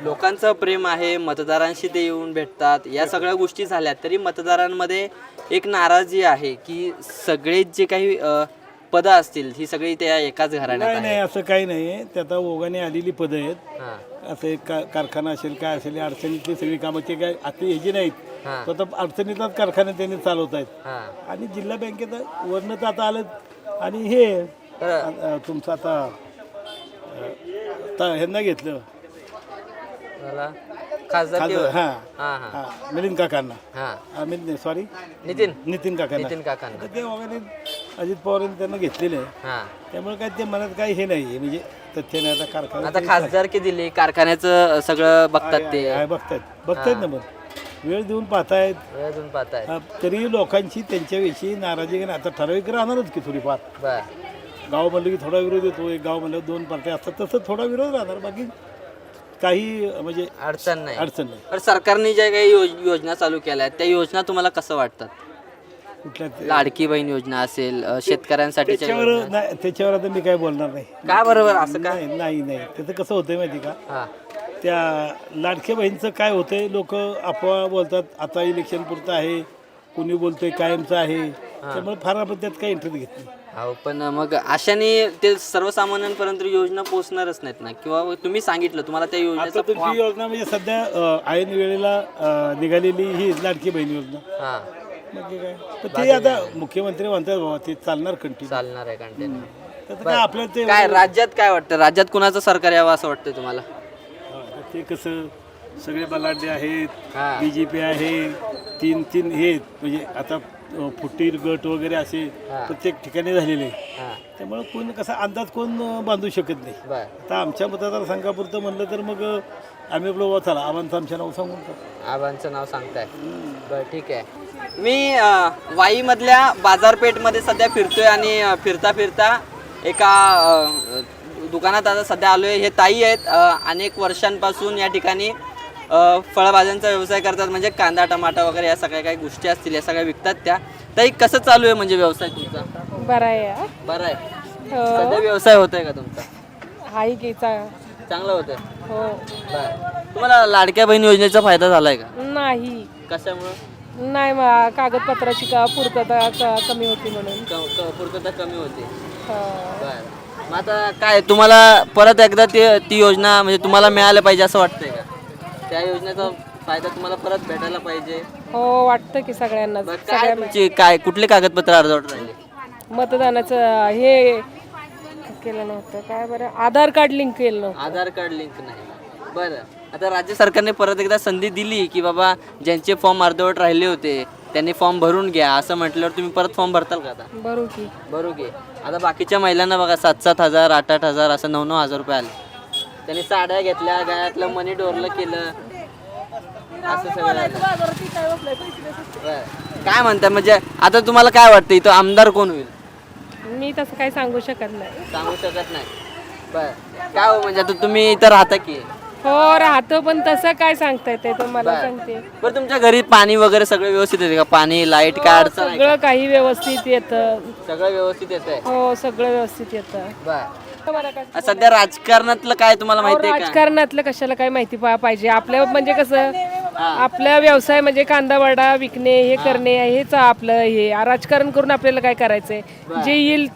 लोकांचं प्रेम आहे, मतदारांशी ते येऊन भेटतात, या सगळ्या गोष्टी झाल्या तरी मतदारांमध्ये एक नाराजी आहे की सगळेच जे काही पदं असतील ही सगळी त्या एकाच घराण्यात. नाही, असं काही नाही. ते आता ओघाने आलेली पदं आहेत. असं एक कारखाना असेल, काय असेल, अडचणीतली सगळी कामं ते काय आता ह्याची नाहीत. तर अडचणीतलाच कारखाने त्यांनी चालवत आहेत. आणि जिल्हा बँकेत वरनं तर आता आलं. आणि हे तुमचं आता ह्यांना घेतलं मिलिंद काकांना, नितीन काकांना ते वगैरे अजित पवारांनी त्यांना घेतलेले आहे. त्यामुळे काय ते मनात काही हे नाही म्हणजे तथ्य नाही. आता कारखाना आता खासदारकी दिली, कारखान्याचं सगळं बघतात ते बघतायत ना. वेळ देऊन पाहतायत. तरी लोकांची त्यांच्याविषयी नाराजी आता ठराविक राहणारच की थोडीफार. गाव म्हणलं की थोडा विरोध येतो, एक गाव म्हणलं 2 पार्ट्या असतात, तसं थोडा विरोध राहणार. बाकी काही म्हणजे अडचण नाही. सरकारने ज्या काही योजना चालू केल्या त्या योजना तुम्हाला कसं वाटतात? कुठल्या लाडकी बहीण योजना असेल, शेतकऱ्यांसाठी त्याच्यावर आता मी काय बोलणार नाही. का बरोबर असं काय? नाही त्याचं कसं होतंय माहिती का, त्या लाडक्या बहीणचं काय होतंय, लोक अफवा बोलतात. आता इलेक्शन पुरतं आहे, कुणी बोलतोय कायमचं आहे. त्यामुळे फार आपण त्यात काही इंटरेस्ट घेत नाही. पण मग अशाने ते सर्वसामान्यांपर्यंत योजना पोहोचणारच नाहीत ना. किंवा तुम्ही सांगितलं तुम्हाला त्या योजनेचा तुमची योजना म्हणजे सध्या ऐन वेळेला निघालेली ही लाडकी बहीण योजना. मग काय तर ते आता मुख्यमंत्री म्हणतात बाबा ते चालणार आहे कंटिन्यू. काय आपल्याला ते काय राज्यात काय वाटतं, राज्यात कुणाचं सरकार यावं असं वाटतं तुम्हाला? ते कसं सगळे बलाढ्य आहेत, BJP आहे, तीन हे म्हणजे आता फुटीर गट वगैरे असे प्रत्येक ठिकाणी झालेले. त्यामुळे कोण कसा अंदाज कोण बांधू शकत नाही. आता आमच्या मतदारसंघापुरतं म्हणलं तर मग आम्ही आपलं चला आबांचं आमच्या नाव सांगून आबांचं नाव सांगताय. बरं ठीक आहे. मी वाईमधल्या बाजारपेठमध्ये सध्या फिरतोय आणि फिरता एका दुकानात आता सध्या आलोय. हे ताई आहेत, अनेक वर्षांपासून या ठिकाणी फळभाज्यांचा व्यवसाय करतात. म्हणजे कांदा, टमाटा वगैरे या सगळ्या काही गोष्टी असतील या सगळ्या विकतात त्या. ताई कसं चालू आहे म्हणजे व्यवसाय तुमचा? बरं आहे. सध्या व्यवसाय होतोय का तुमचा? हाय की चांगलं होतंय. हो. तुम्हाला लाडक्या बहीण योजनेचा फायदा झालाय का? नाही. कशामुळे? नाही मग कागदपत्राची का पूर्तता कमी होती म्हणून. पूर्तता कमी होते. हा. बरं. मग आता काय तुम्हाला परत एकदा ती योजना म्हणजे तुम्हाला मिळालं पाहिजे असं वाटतंय का? त्या योजनेचा फायदा तुम्हाला परत भेटायला पाहिजे. हो वाटतं की सगळ्यांनाच. बरं, काय तुमची काय कुठले कागदपत्र अर्धवट राहिले? मतदानाचं हे केलं नव्हतं काय बरं, आधार कार्ड लिंक केलं नव्हतं. आधार कार्ड लिंक नाही. बरं, आता राज्य सरकारने परत एकदा संधी दिली की बाबा ज्यांचे फॉर्म अर्धवट राहिले होते त्यांनी फॉर्म भरून घ्या असं म्हटल्यावर तुम्ही परत फॉर्म भरताल का आता? भरू की. आता बाकीच्या महिलांना बघा 7,000 8,000 असं 9,000 रुपये आले. त्यांनी साड्या घेतल्या, गळ्यातलं मनी डोरलं केलं, असं सगळं झालं. बरं. काय म्हणता म्हणजे आता तुम्हाला काय वाटतं इथं आमदार कोण होईल? मी तसं काही सांगू शकत नाही. सांगू शकत नाही. बरं, काय हो म्हणजे आता तुम्ही इथं राहता की? हो राहतो, पण तसं काय सांगता येते तुम्हाला सांगते. बरं, तुमच्या घरी पाणी वगैरे सगळं व्यवस्थित येते का? पाणी लाईट काय अडचण आहे का? सगळं काही व्यवस्थित येतं. सगळं व्यवस्थित येतंय. हो सगळं व्यवस्थित येतं. बरं. सध्या राजकारणातलं काय तुम्हाला माहिती आहे का? राजकारणातलं कशाला काय माहिती पाहिजे आपल्या म्हणजे कसं आपला व्यवसाय म्हणजे कांदा वडा विकणे हे करणे हेच आपलं हे. राजकारण करून आपल्याला काय करायचंय? जे येईल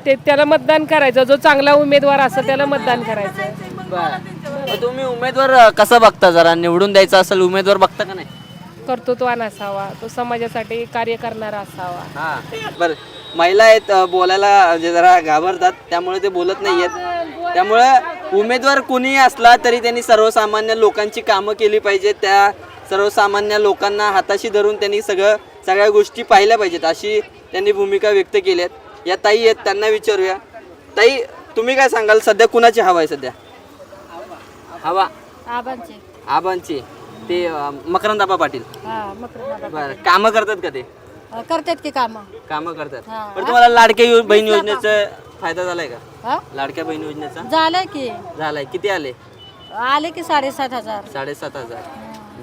ते त्याला मतदान करायचं. जो चांगला उमेदवार असेल त्याला मतदान करायचं. बरं. तुम्ही उमेदवार कसं बघता? जरा निवडून द्यायचा असेल उमेदवार बघता का नाही? कर्तृत्वान असावा, तो समाजासाठी कार्य करणारा असावा. हा. बरं, महिला आहेत बोलायला म्हणजे जरा घाबरतात त्यामुळे ते बोलत नाही आहेत. त्यामुळे उमेदवार कोणीही असला तरी त्यांनी सर्वसामान्य लोकांची कामं केली पाहिजेत. त्या सर्वसामान्य लोकांना हाताशी धरून त्यांनी सगळ्या गोष्टी पाहिल्या पाहिजेत अशी त्यांनी भूमिका व्यक्त केली आहेत. या ताई आहेत, त्यांना विचारूया. ताई, तुम्ही काय सांगाल? सध्या कुणाची हवा आहे सध्या? हवा आबांची. ते मकरंदाबा पाटील. बरं, कामं करतात का ते? करतात की कामं करतात. पण तुम्हाला लाडक्या बहीण योजनेचा फायदा झालाय का? लाडक्या बहीण योजनेचा झालंय की झालाय. किती आले? की 7,500. 7,500.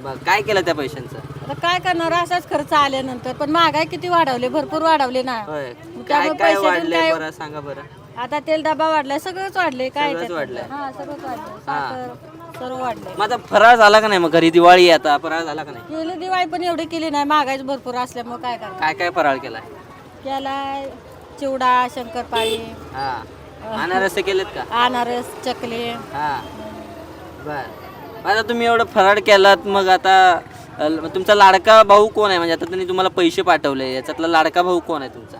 बरं, काय केलं त्या पैशांचं? आता काय करणार, असाच खर्च आल्यानंतर. पण महागाई किती वाढवली, भरपूर वाढवली ना. होय. काय त्यामुळे काय पैसे देऊन वाढले काय- बरं सांगा बरं. आता तेल डबा वाढलाय, सगळंच वाढले. काय सगळंच त्यात? वाढलंय. हा सगळंच वाढलंय. साखर सर्व वाढलंय. मग आता फराळ झाला का नाही? मग घरी दिवाळी आहे आता, फराळ झाला का नाही? केली दिवाळी पण एवढी केली नाही, महागाईच भरपूर असल्यामुळे काय करणार. काय काय फराळ केलाय? केलाय चिवडा, शंकरपाळी, हा. अनारसे केलेत का? अनारस, चकली. हा. बर. आता तुम्ही एवढं फराळ केलात, मग आता तुमचा लाडका भाऊ कोण आहे? म्हणजे आता त्यांनी तुम्हाला पैसे पाठवले, याच्यातला लाडका भाऊ कोण आहे तुमचा?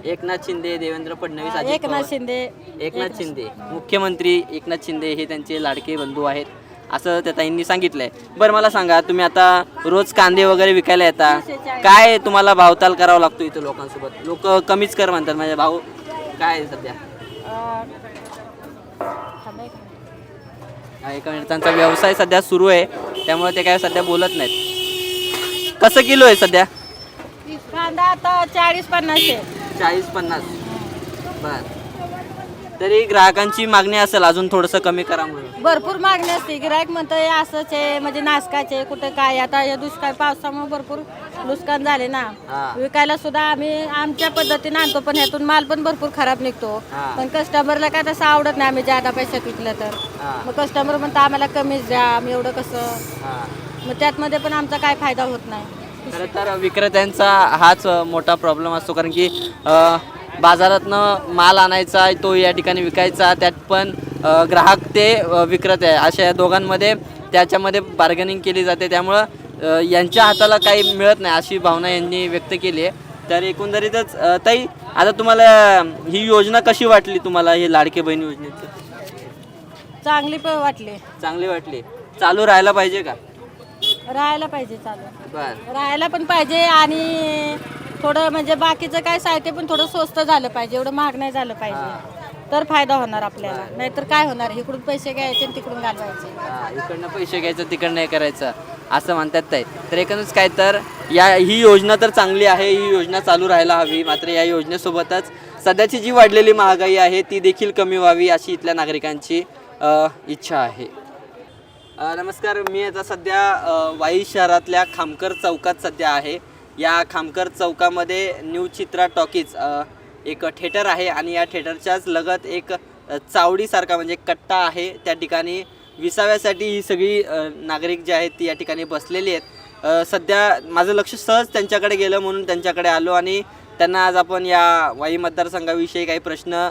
एकनाथ शिंदे, देवेंद्र फडणवीस, अजित एकनाथ पवार. शिंदे. एकनाथ शिंदे मुख्यमंत्री एकनाथ शिंदे हे त्यांचे लाडके बंधू आहेत असं त्या ताईंनी सांगितलंय. बरं, मला सांगा, तुम्ही आता रोज कांदे वगैरे विकायला येता, काय तुम्हाला भावताल करावा लागतो इथं लोकांसोबत? लोक कमीच कर म्हणतात. म्हणजे भाऊ काय आहे सध्या? एका मिनिट, त्यांचा व्यवसाय सध्या सुरू आहे त्यामुळे ते काय सध्या बोलत नाहीत. कसं किलो आहे सध्या? कांदा आता 40-50. 40-50. बर. तरी ग्राहकांची मागणी असेल अजून थोडंसं कमी करा म्हणून. भरपूर मागणी असते. गिरायक म्हणतंय असंच आहे, म्हणजे नाशकाचे कुठे काय. आता या दुष्काळ पावसामुळे भरपूर नुकसान झाले ना. विकायला सुद्धा आम्ही आमच्या पद्धतीने आणतो, पण ह्यातून माल पण भरपूर खराब निघतो. पण कस्टमरला काय तसं आवडत नाही. आम्ही जादा पैशात विकलं तर मग कस्टमर म्हणतो आम्हाला कमीच द्या. आम्ही एवढं कसं, मग त्यातमध्ये पण आमचा काय फायदा होत नाही. खरं तर विक्रेत्यांचा हाच मोठा प्रॉब्लेम असतो, कारण की बाजारातनं माल आणायचा, तो या ठिकाणी विकायचा, त्यात पण ग्राहक ते विक्रेते अशा या दोघांमध्ये त्याच्यामध्ये बार्गेनिंग केली जाते. त्यामुळं यांच्या हाताला काही मिळत नाही अशी भावना यांनी व्यक्त केली आहे. तर एकंदरीतच ताई, आता तुम्हाला ही योजना कशी वाटली तुम्हाला? ही लाडके बहीण योजनेची चांगली पण वाटली. चांगली वाटली. चालू राहायला पाहिजे का? राहायला पाहिजे चालू. बर. राहायला पण पाहिजे आणि थोडं म्हणजे बाकीचं काय साहित्य पण थोडं स्वस्त झालं पाहिजे. एवढं महाग नाही झालं पाहिजे तर फायदा होणार आपल्याला. नाहीतर काय होणार, इकडून पैसे घ्यायचे आणि तिकडून घालवायचे. इकडनं पैसे घ्यायचं तिकडनं हे करायचं असं म्हणतात ताई. तर एकूणच काय तर ही योजना तर चांगली आहे, ही योजना चालू राहायला हवी. मात्र या योजनेसोबतच सध्याची जी वाढलेली महागाई आहे ती देखील कमी व्हावी अशी इथल्या नागरिकांची इच्छा आहे. नमस्कार, मी आता सध्या वाई शहरातल्या खामकर चौकात सध्या आहे. या खामकर चौकामध्ये न्यू चित्रा टॉकीज एक थिएटर आहे आणि या थिएटरच्याच लगत एक चावडीसारखा म्हणजे कट्टा आहे. त्या ठिकाणी विसाव्यासाठी ही सगळी नागरिक जे आहेत ती या ठिकाणी बसलेली आहेत. सध्या माझं लक्ष सहज त्यांच्याकडे गेलं म्हणून त्यांच्याकडे आलो आणि त्यांना आज आपण या वाई मतदारसंघाविषयी काही प्रश्न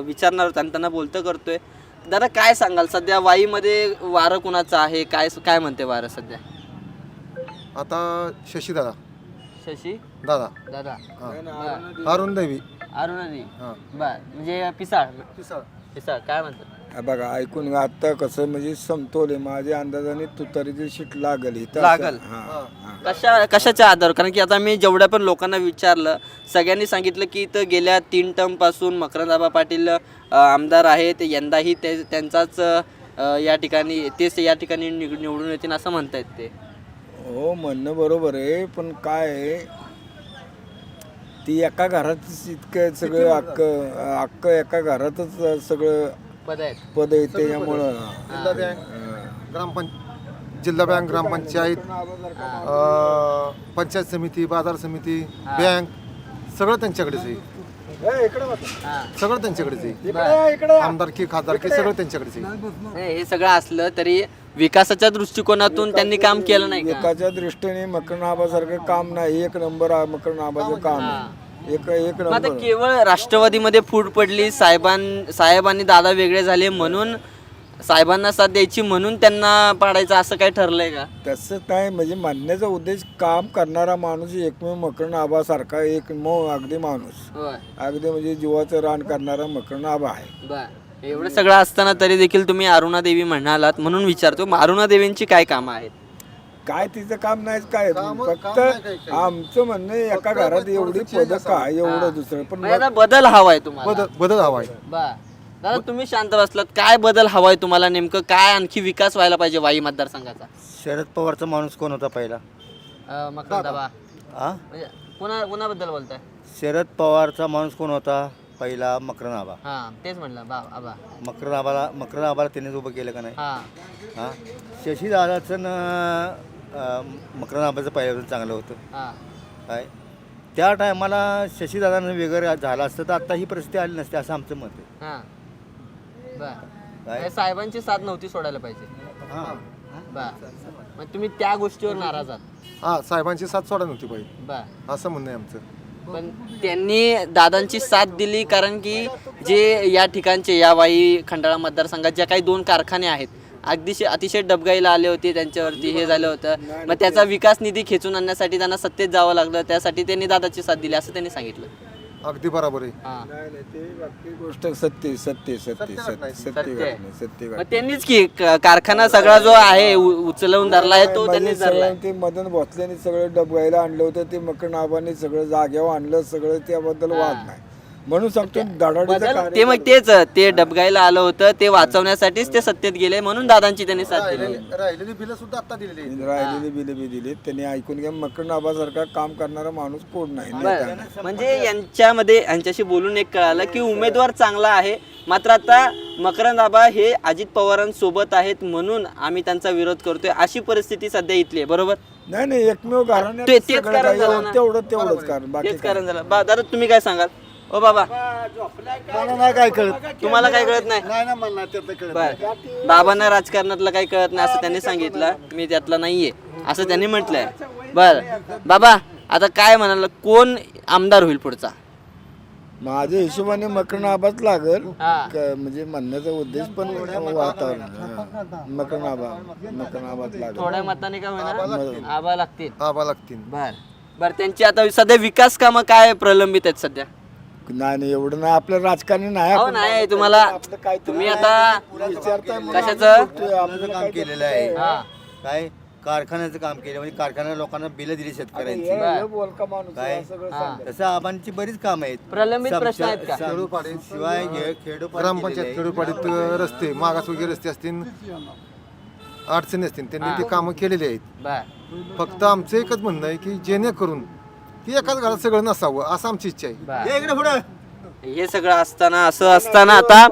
विचारणार होतो आणि त्यांना बोलतं करतोय. दादा काय सांगाल सध्या वाईमध्ये वारं कुणाचं आहे, काय काय म्हणते वारं सध्या? आता शशीदादा शशी दादा दादा अरुण देवी अरुणानी बर म्हणजे पिसाळ पिसाळ काय म्हणतात? बघा ऐकून आता कसं म्हणजे समतोल आहे माझ्या अंदाजाने तुतारीची शीट लागल लागल कशाच्या आधार? कारण की आता मी जेवढ्या पण लोकांना विचारलं सगळ्यांनी सांगितलं की इथं गेल्या 3 टर्म पासून मकरंद पाटील आमदार आहेत, यंदाही त्यांचाच या ठिकाणी तेच या ठिकाणी निवडून येतील असं म्हणतायत ते. हो म्हणणं बरोबर आहे पण काय आहे ती एका घरात इतकं सगळं अक्क एका घरातच सगळं पद आहे त्याच्यामुळं जिल्हा बँक ग्रामपंचायत पंचायत समिती बाजार समिती बँक सगळं त्यांच्याकडेच आहे. सगळं त्यांच्याकडेच आहे. आमदारकी खासदारकी सगळं त्यांच्याकडेच आहे. हे सगळं असलं तरी विकासाच्या दृष्टिकोनातून त्यांनी काम केलं नाही. विकासाच्या दृष्टीने मकरंद आबासारखं काम नाही. 1 नंबर मकरंद आबाचं काम आहे. एक आता नंबर. केवळ राष्ट्रवादीमध्ये फूट पडली, साहेब आणि दादा वेगळे झाले म्हणून साहेबांना साथ द्यायची म्हणून त्यांना पाडायचं असं काय ठरलंय का? तसं काय म्हणजे म्हणण्याचा उद्देश काम करणारा माणूस एकमेव मकरंद आबासारखा अगदी माणूस अगदी म्हणजे जीवाचं रान करणारा मकरंद आबा आहे. बर एवढं सगळं असताना तरी देखील तुम्ही अरुणा देवी म्हणालात म्हणून विचारतो अरुणा देवींची काय कामं आहेत? काय तिचं काम नाही काय फक्त आमचं म्हणणं एका घरात एवढी पद काय एवढं दुसरं पण आता बदल हवाय तुम्हाला? बदल हवाय. दादा तुम्ही शांत बसलात, काय बदल हवाय तुम्हाला? नेमकं काय आणखी विकास व्हायला पाहिजे वाई मतदारसंघाचा? शरद पवारचा माणूस कोण होता पहिला? मकरंदाबा कोणाबद्दल बोलताय? शरद पवारचा माणूस कोण होता पहिला? मकरंद आबा. तेच म्हणलं आबा. मकरंद आबाला त्यांनीच उभं केलं का नाही? हां शशीदादाचं मकरंद आबाचं पहिल्यापासून चांगलं होतं काय त्या टायमाला शशीदादानं वगैरे झालं असतं तर आता ही परिस्थिती आली नसते असं आमचं मत आहे. काय साहेबांची साथ नव्हती सोडायला पाहिजे. मग तुम्ही त्या गोष्टीवर नाराज आहात? साहेबांची साथ सोडा नव्हती पाहिजे असं म्हणणं आहे आमचं. पण त्यांनी दादांची साथ दिली कारण की जे या ठिकाणचे या वाई खंडाळा मतदारसंघात ज्या काही 2 कारखाने आहेत अतिशय डबगाईला आले होते, त्यांच्यावरती हे झालं होतं. मग त्याचा विकास निधी खेचून आणण्यासाठी त्यांना सत्तेत जावं लागलं, त्यासाठी त्यांनी दादाची साथ दिली असं त्यांनी सांगितलं. अगदी बरोबर आहे. गोष्ट सत्य मग त्यांनीच की कारखाना सगळा जो आहे उचलवून धरलाय तो त्यांनीच धरलाय. ते मदन भोसलेने सगळं डबगाईला आणलं होतं ते मकरंद आबाने सगळं जागेवर आणलं सगळं त्याबद्दल वाद नाही म्हणून सांगतो ते मग ते डबगाईला आलं होतं ते वाचवण्यासाठीच ते सत्तेत गेले म्हणून दादांची त्यांनी साथ दिली. राहिलेली बिलं सुद्धा आता दिलेली राहिलेली बिलं बी दिली त्यांनी ऐकून घ्या. मकरंद आबासारखा काम करणारा माणूस कोण नाही. म्हणजे यांच्याशी बोलून एक कळालं की उमेदवार चांगला आहे मात्र आता मकरंद आबा हे अजित पवारांसोबत आहेत म्हणून आम्ही त्यांचा विरोध करतोय अशी परिस्थिती सध्या इथली आहे. बरोबर? नाही एकमेव कारण तेच कारण झालं तेवढंच कारण बाकी तेच कारण झालं. दादा तुम्ही काय सांगाल? ओ बाबा मला नाही काय कळत. तुम्हाला काय कळत नाही? बर बाबांना राजकारणातलं काही कळत नाही असं त्यांनी सांगितलं, मी त्यातला नाहीये असं त्यांनी म्हटलंय. बर बाबा आता काय म्हणाल कोण आमदार होईल पुढचा? माझ्या हिशोबाने मकरंद आबाच लागल म्हणजे म्हणण्याचा उद्देश पण वातावरण मकरंद आबाच लागल. थोड्या मताने का होईना आबा लागतील. बर त्यांची आता सध्या विकास कामं काय प्रलंबित आहेत सध्या? नाही एवढं नाही आपलं राजकारणी नाही. नाही तुम्हाला तुम्ही आता कशाचं आपलं काम केलेलं आहे काय कारखान्याचं काम केलं म्हणजे कारखान्याला लोकांना बिलं दिली शेतकऱ्यांची काय तसं आबांची बरीच काम आहेत. प्रलंबित प्रश्न आहेत का? शिवाय ग्रामपंचायत खेडोपाडीत रस्ते मागासवर्गीय रस्ते असतील अडचणी असतील त्यांनी ते कामं केलेली आहेत. फक्त आमचं एकच म्हणणं आहे की जेणेकरून की एकाच घरात सगळं नसावं असं आमची इच्छा आहे. हे सगळं असताना आता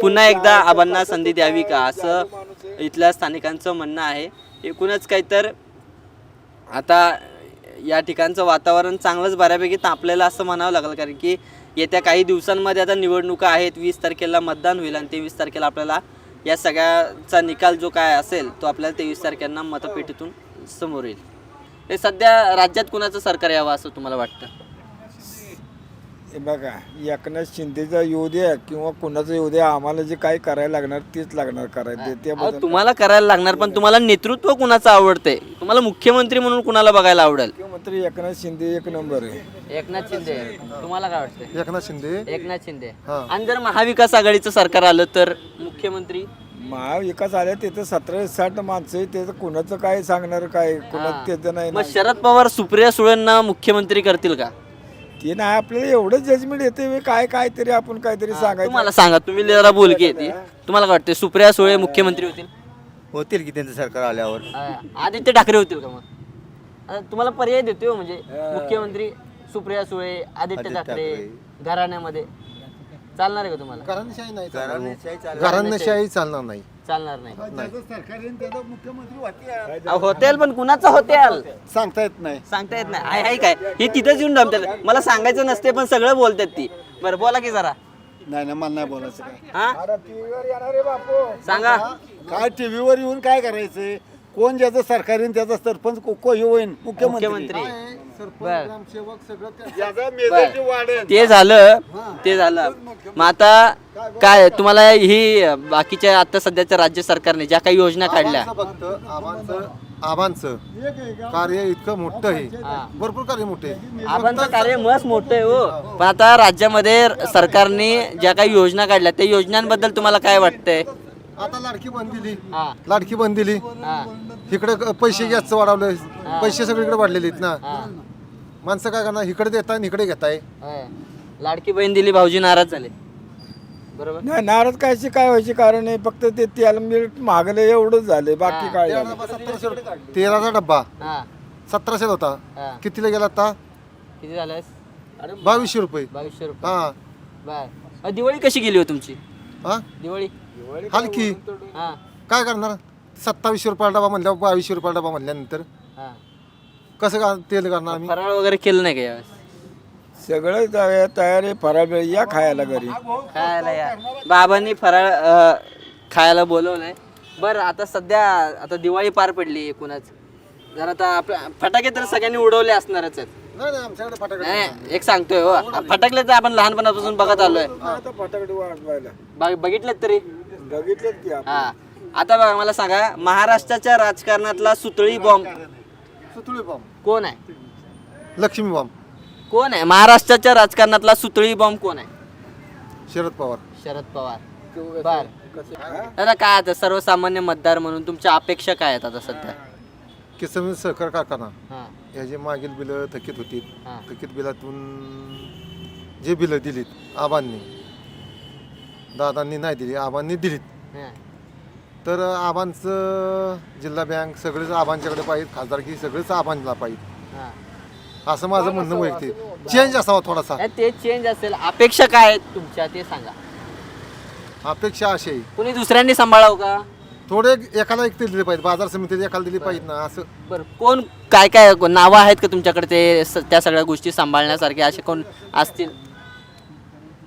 पुन्हा एकदा आबांना संधी द्यावी का असं इथल्या स्थानिकांचं म्हणणं आहे. एकूणच काही तर आता या ठिकाणचं वातावरण चांगलंच बऱ्यापैकी तापलेलं असं म्हणावं लागेल कारण की येत्या काही दिवसांमध्ये आता निवडणुका आहेत. 20 तारखेला मतदान होईल आणि 23 तारखेला आपल्याला या सगळ्याचा निकाल जो काय असेल तो आपल्याला 23 तारखेला मतपेटीतून समोर येईल. हे सध्या राज्यात कुणाचं सरकार यावं असं तुम्हाला वाटतं? हे बघा, एकनाथ शिंदेचा येऊ द्या किंवा कुणाचा येऊ द्या, आम्हाला जे काय करायला लागणार तेच लागणार करायचं त्याबद्दल. तुम्हाला करायला लागणार, पण तुम्हाला नेतृत्व कुणाचं आवडतंय? तुम्हाला मुख्यमंत्री म्हणून कुणाला बघायला आवडेल? मुख्यमंत्री एकनाथ शिंदे एक नंबर आहे. एकनाथ शिंदे. तुम्हाला काय वाटतं? एकनाथ शिंदे. एकनाथ शिंदे. आणि जर महाविकास आघाडीचं सरकार आलं तर मुख्यमंत्री? महाविकास आल्या तिथं 17-60 माणसं आहे, त्याचं कुणाचं काय सांगणार, काय कुणाचं त्याचं नाही. मग शरद पवार सुप्रिया सुळेंना मुख्यमंत्री करतील का? ते नाही, आपल्याला एवढं जजमेंट येते काय काहीतरी आपण काहीतरी सांगायचं. तुम्हाला सांगा, तुम्ही जरा बोलकी येते, तुम्हाला काय वाटतं सुप्रिया सुळे मुख्यमंत्री होतील? होतील की त्यांचं सरकार आल्यावर. आदित्य ठाकरे होतील का? मग आता तुम्हाला पर्याय देतोय म्हणजे मुख्यमंत्री सुप्रिया सुळे, आदित्य ठाकरे घराण्यामध्ये चालणार आहे का तुम्हाला? घराणेशाही नाही, घराणेशाही चालणार नाही. चालणार नाही. होतेल, पण कुणाचं होतेल सांगता येत नाही. सांगता येत नाही. आहे काय हे तिथंच येऊन जमतात. मला सांगायचं नसते पण सगळं बोलतात ती. बरं बोला की जरा. नाही मला नाही बोलायचं काय. हा टीव्हीवर येणार आहे बापू, सांगा. काय टीव्हीवर येऊन काय करायचंय? कोण ज्याचं सरकारी त्याचा सरपंच होईन मुख्यमंत्री. ते झालं. मग आता काय तुम्हाला ही बाकीच्या आता सध्याच्या राज्य सरकारने ज्या काही योजना काढल्या, आबांचं कार्य इतकं मोठं आहे, भरपूर कार्य मोठे आहे. आबांचं कार्य मस्त मोठं आहे हो. पण आता राज्यामध्ये सरकारने ज्या काही योजना काढल्या त्या योजनांबद्दल तुम्हाला काय वाटतंय? आता लाडकी बंद दिली, इकडे पैसे जास्त वाढवले, पैसे सगळीकडे वाढलेले आहेत ना. माणसं काय करणार, इकडे देताय इकडे घेताय. लाडकी बहीण दिली, भाऊजी नाराज झाले. बरोबर नाही, नाराज कायची काय व्हायची कारण आहे, फक्त ते तेल मिळत मागले एवढंच झाले, बाकी काय झालं. 13चा डब्बा 1700 होता, कितीला गेला आता? किती झालं? 2200 रुपये. 2200 रुपये. हा बर. दिवाळी कशी गेली हो तुमची? हा दिवाळी हलकी. काय करणार? 2700 रुपये डबा म्हणल्यावर 2200 रुपये डबा म्हणल्यानंतर कसं का तेल करणार आम्ही? फराळ वगैरे केलं नाही का यावेळेस? सगळं तयार आहे, फराळ या खायला घरी. खायला या. बाबांनी फराळ खायला बोलवलंय. बरं, आता सध्या आता दिवाळी पार पडली एकूणच. जर आता आपल्या फटाके तर सगळ्यांनी उडवले असणारच आहेत. नाही आमच्याकडे फटाके नाही, एक सांगतोय हो, फटाकले तर आपण लहानपणापासून बघत आलोय. फटाकडे वाढवायला बघितलेत तरी? बघितलेत की. हा. आता बघा, मला सांगा, महाराष्ट्राच्या राजकारणातला सुतळी बॉम्ब कोण आहे? लक्ष्मी बॉम्ब. कोण आहे महाराष्ट्राच्या राजकारणातला सुतळी बॉम्ब? कोण आहे? शरद पवार. शरद पवार. बर. दादा, काय आता सर्वसामान्य मतदार म्हणून तुमच्या अपेक्षा काय आहेत आता सध्या? की समजा सहकार कारखाना या जे मागील बिलं थकीत होती, थकीत बिलातून जे बिलं दिलीत आबांनी, दादांनी नाही दिली, आबांनी दिलीत, तर आबांचं जिल्हा बँक सगळेच आबांच्याकडे पाहिजे, खासदारकी सगळेच आबांना पाहिजे, असं माझं म्हणणं वैयक्तिक. चेंज असावा थोडासा. ते चेंज असेल. अपेक्षा काय आहेत तुमच्या ते सांगा. अपेक्षा अशी आहे, कुणी दुसऱ्यांनी सांभाळावं का? थोडे एकाला एक दिले पाहिजे, बाजार समितीत एकाला दिली पाहिजे ना. असं बरं, कोण काय काय नावं आहेत का तुमच्याकडे ते त्या सगळ्या गोष्टी सांभाळण्यासारखे असे कोण असतील?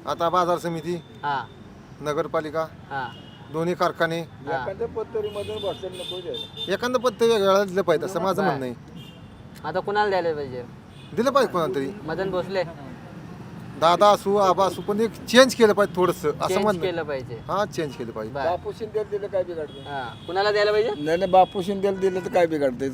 आता बाजार समिती, नगरपालिका, दोन्ही कारखाने, एखादं पद तरी मधून बसायला नको द्यायला. एखादं पद वेगळ्या दिलं पाहिजे, असं माझं म्हणणं आहे. आता कुणाला द्यायला पाहिजे? दिलं पाहिजे कोणाला तरी, मदन भोसले, दादा असू आबा असू, पण एक चेंज केलं पाहिजे थोडंसं, असं चेंज म्हणणं. केलं पाहिजे. हा, चेंज केलं पाहिजे. बापू शिंदेला दिलं काय बिघडतं? कुणाला द्यायला पाहिजे? नाही, बापू शिंदेला दिलं तर काय बिघडते?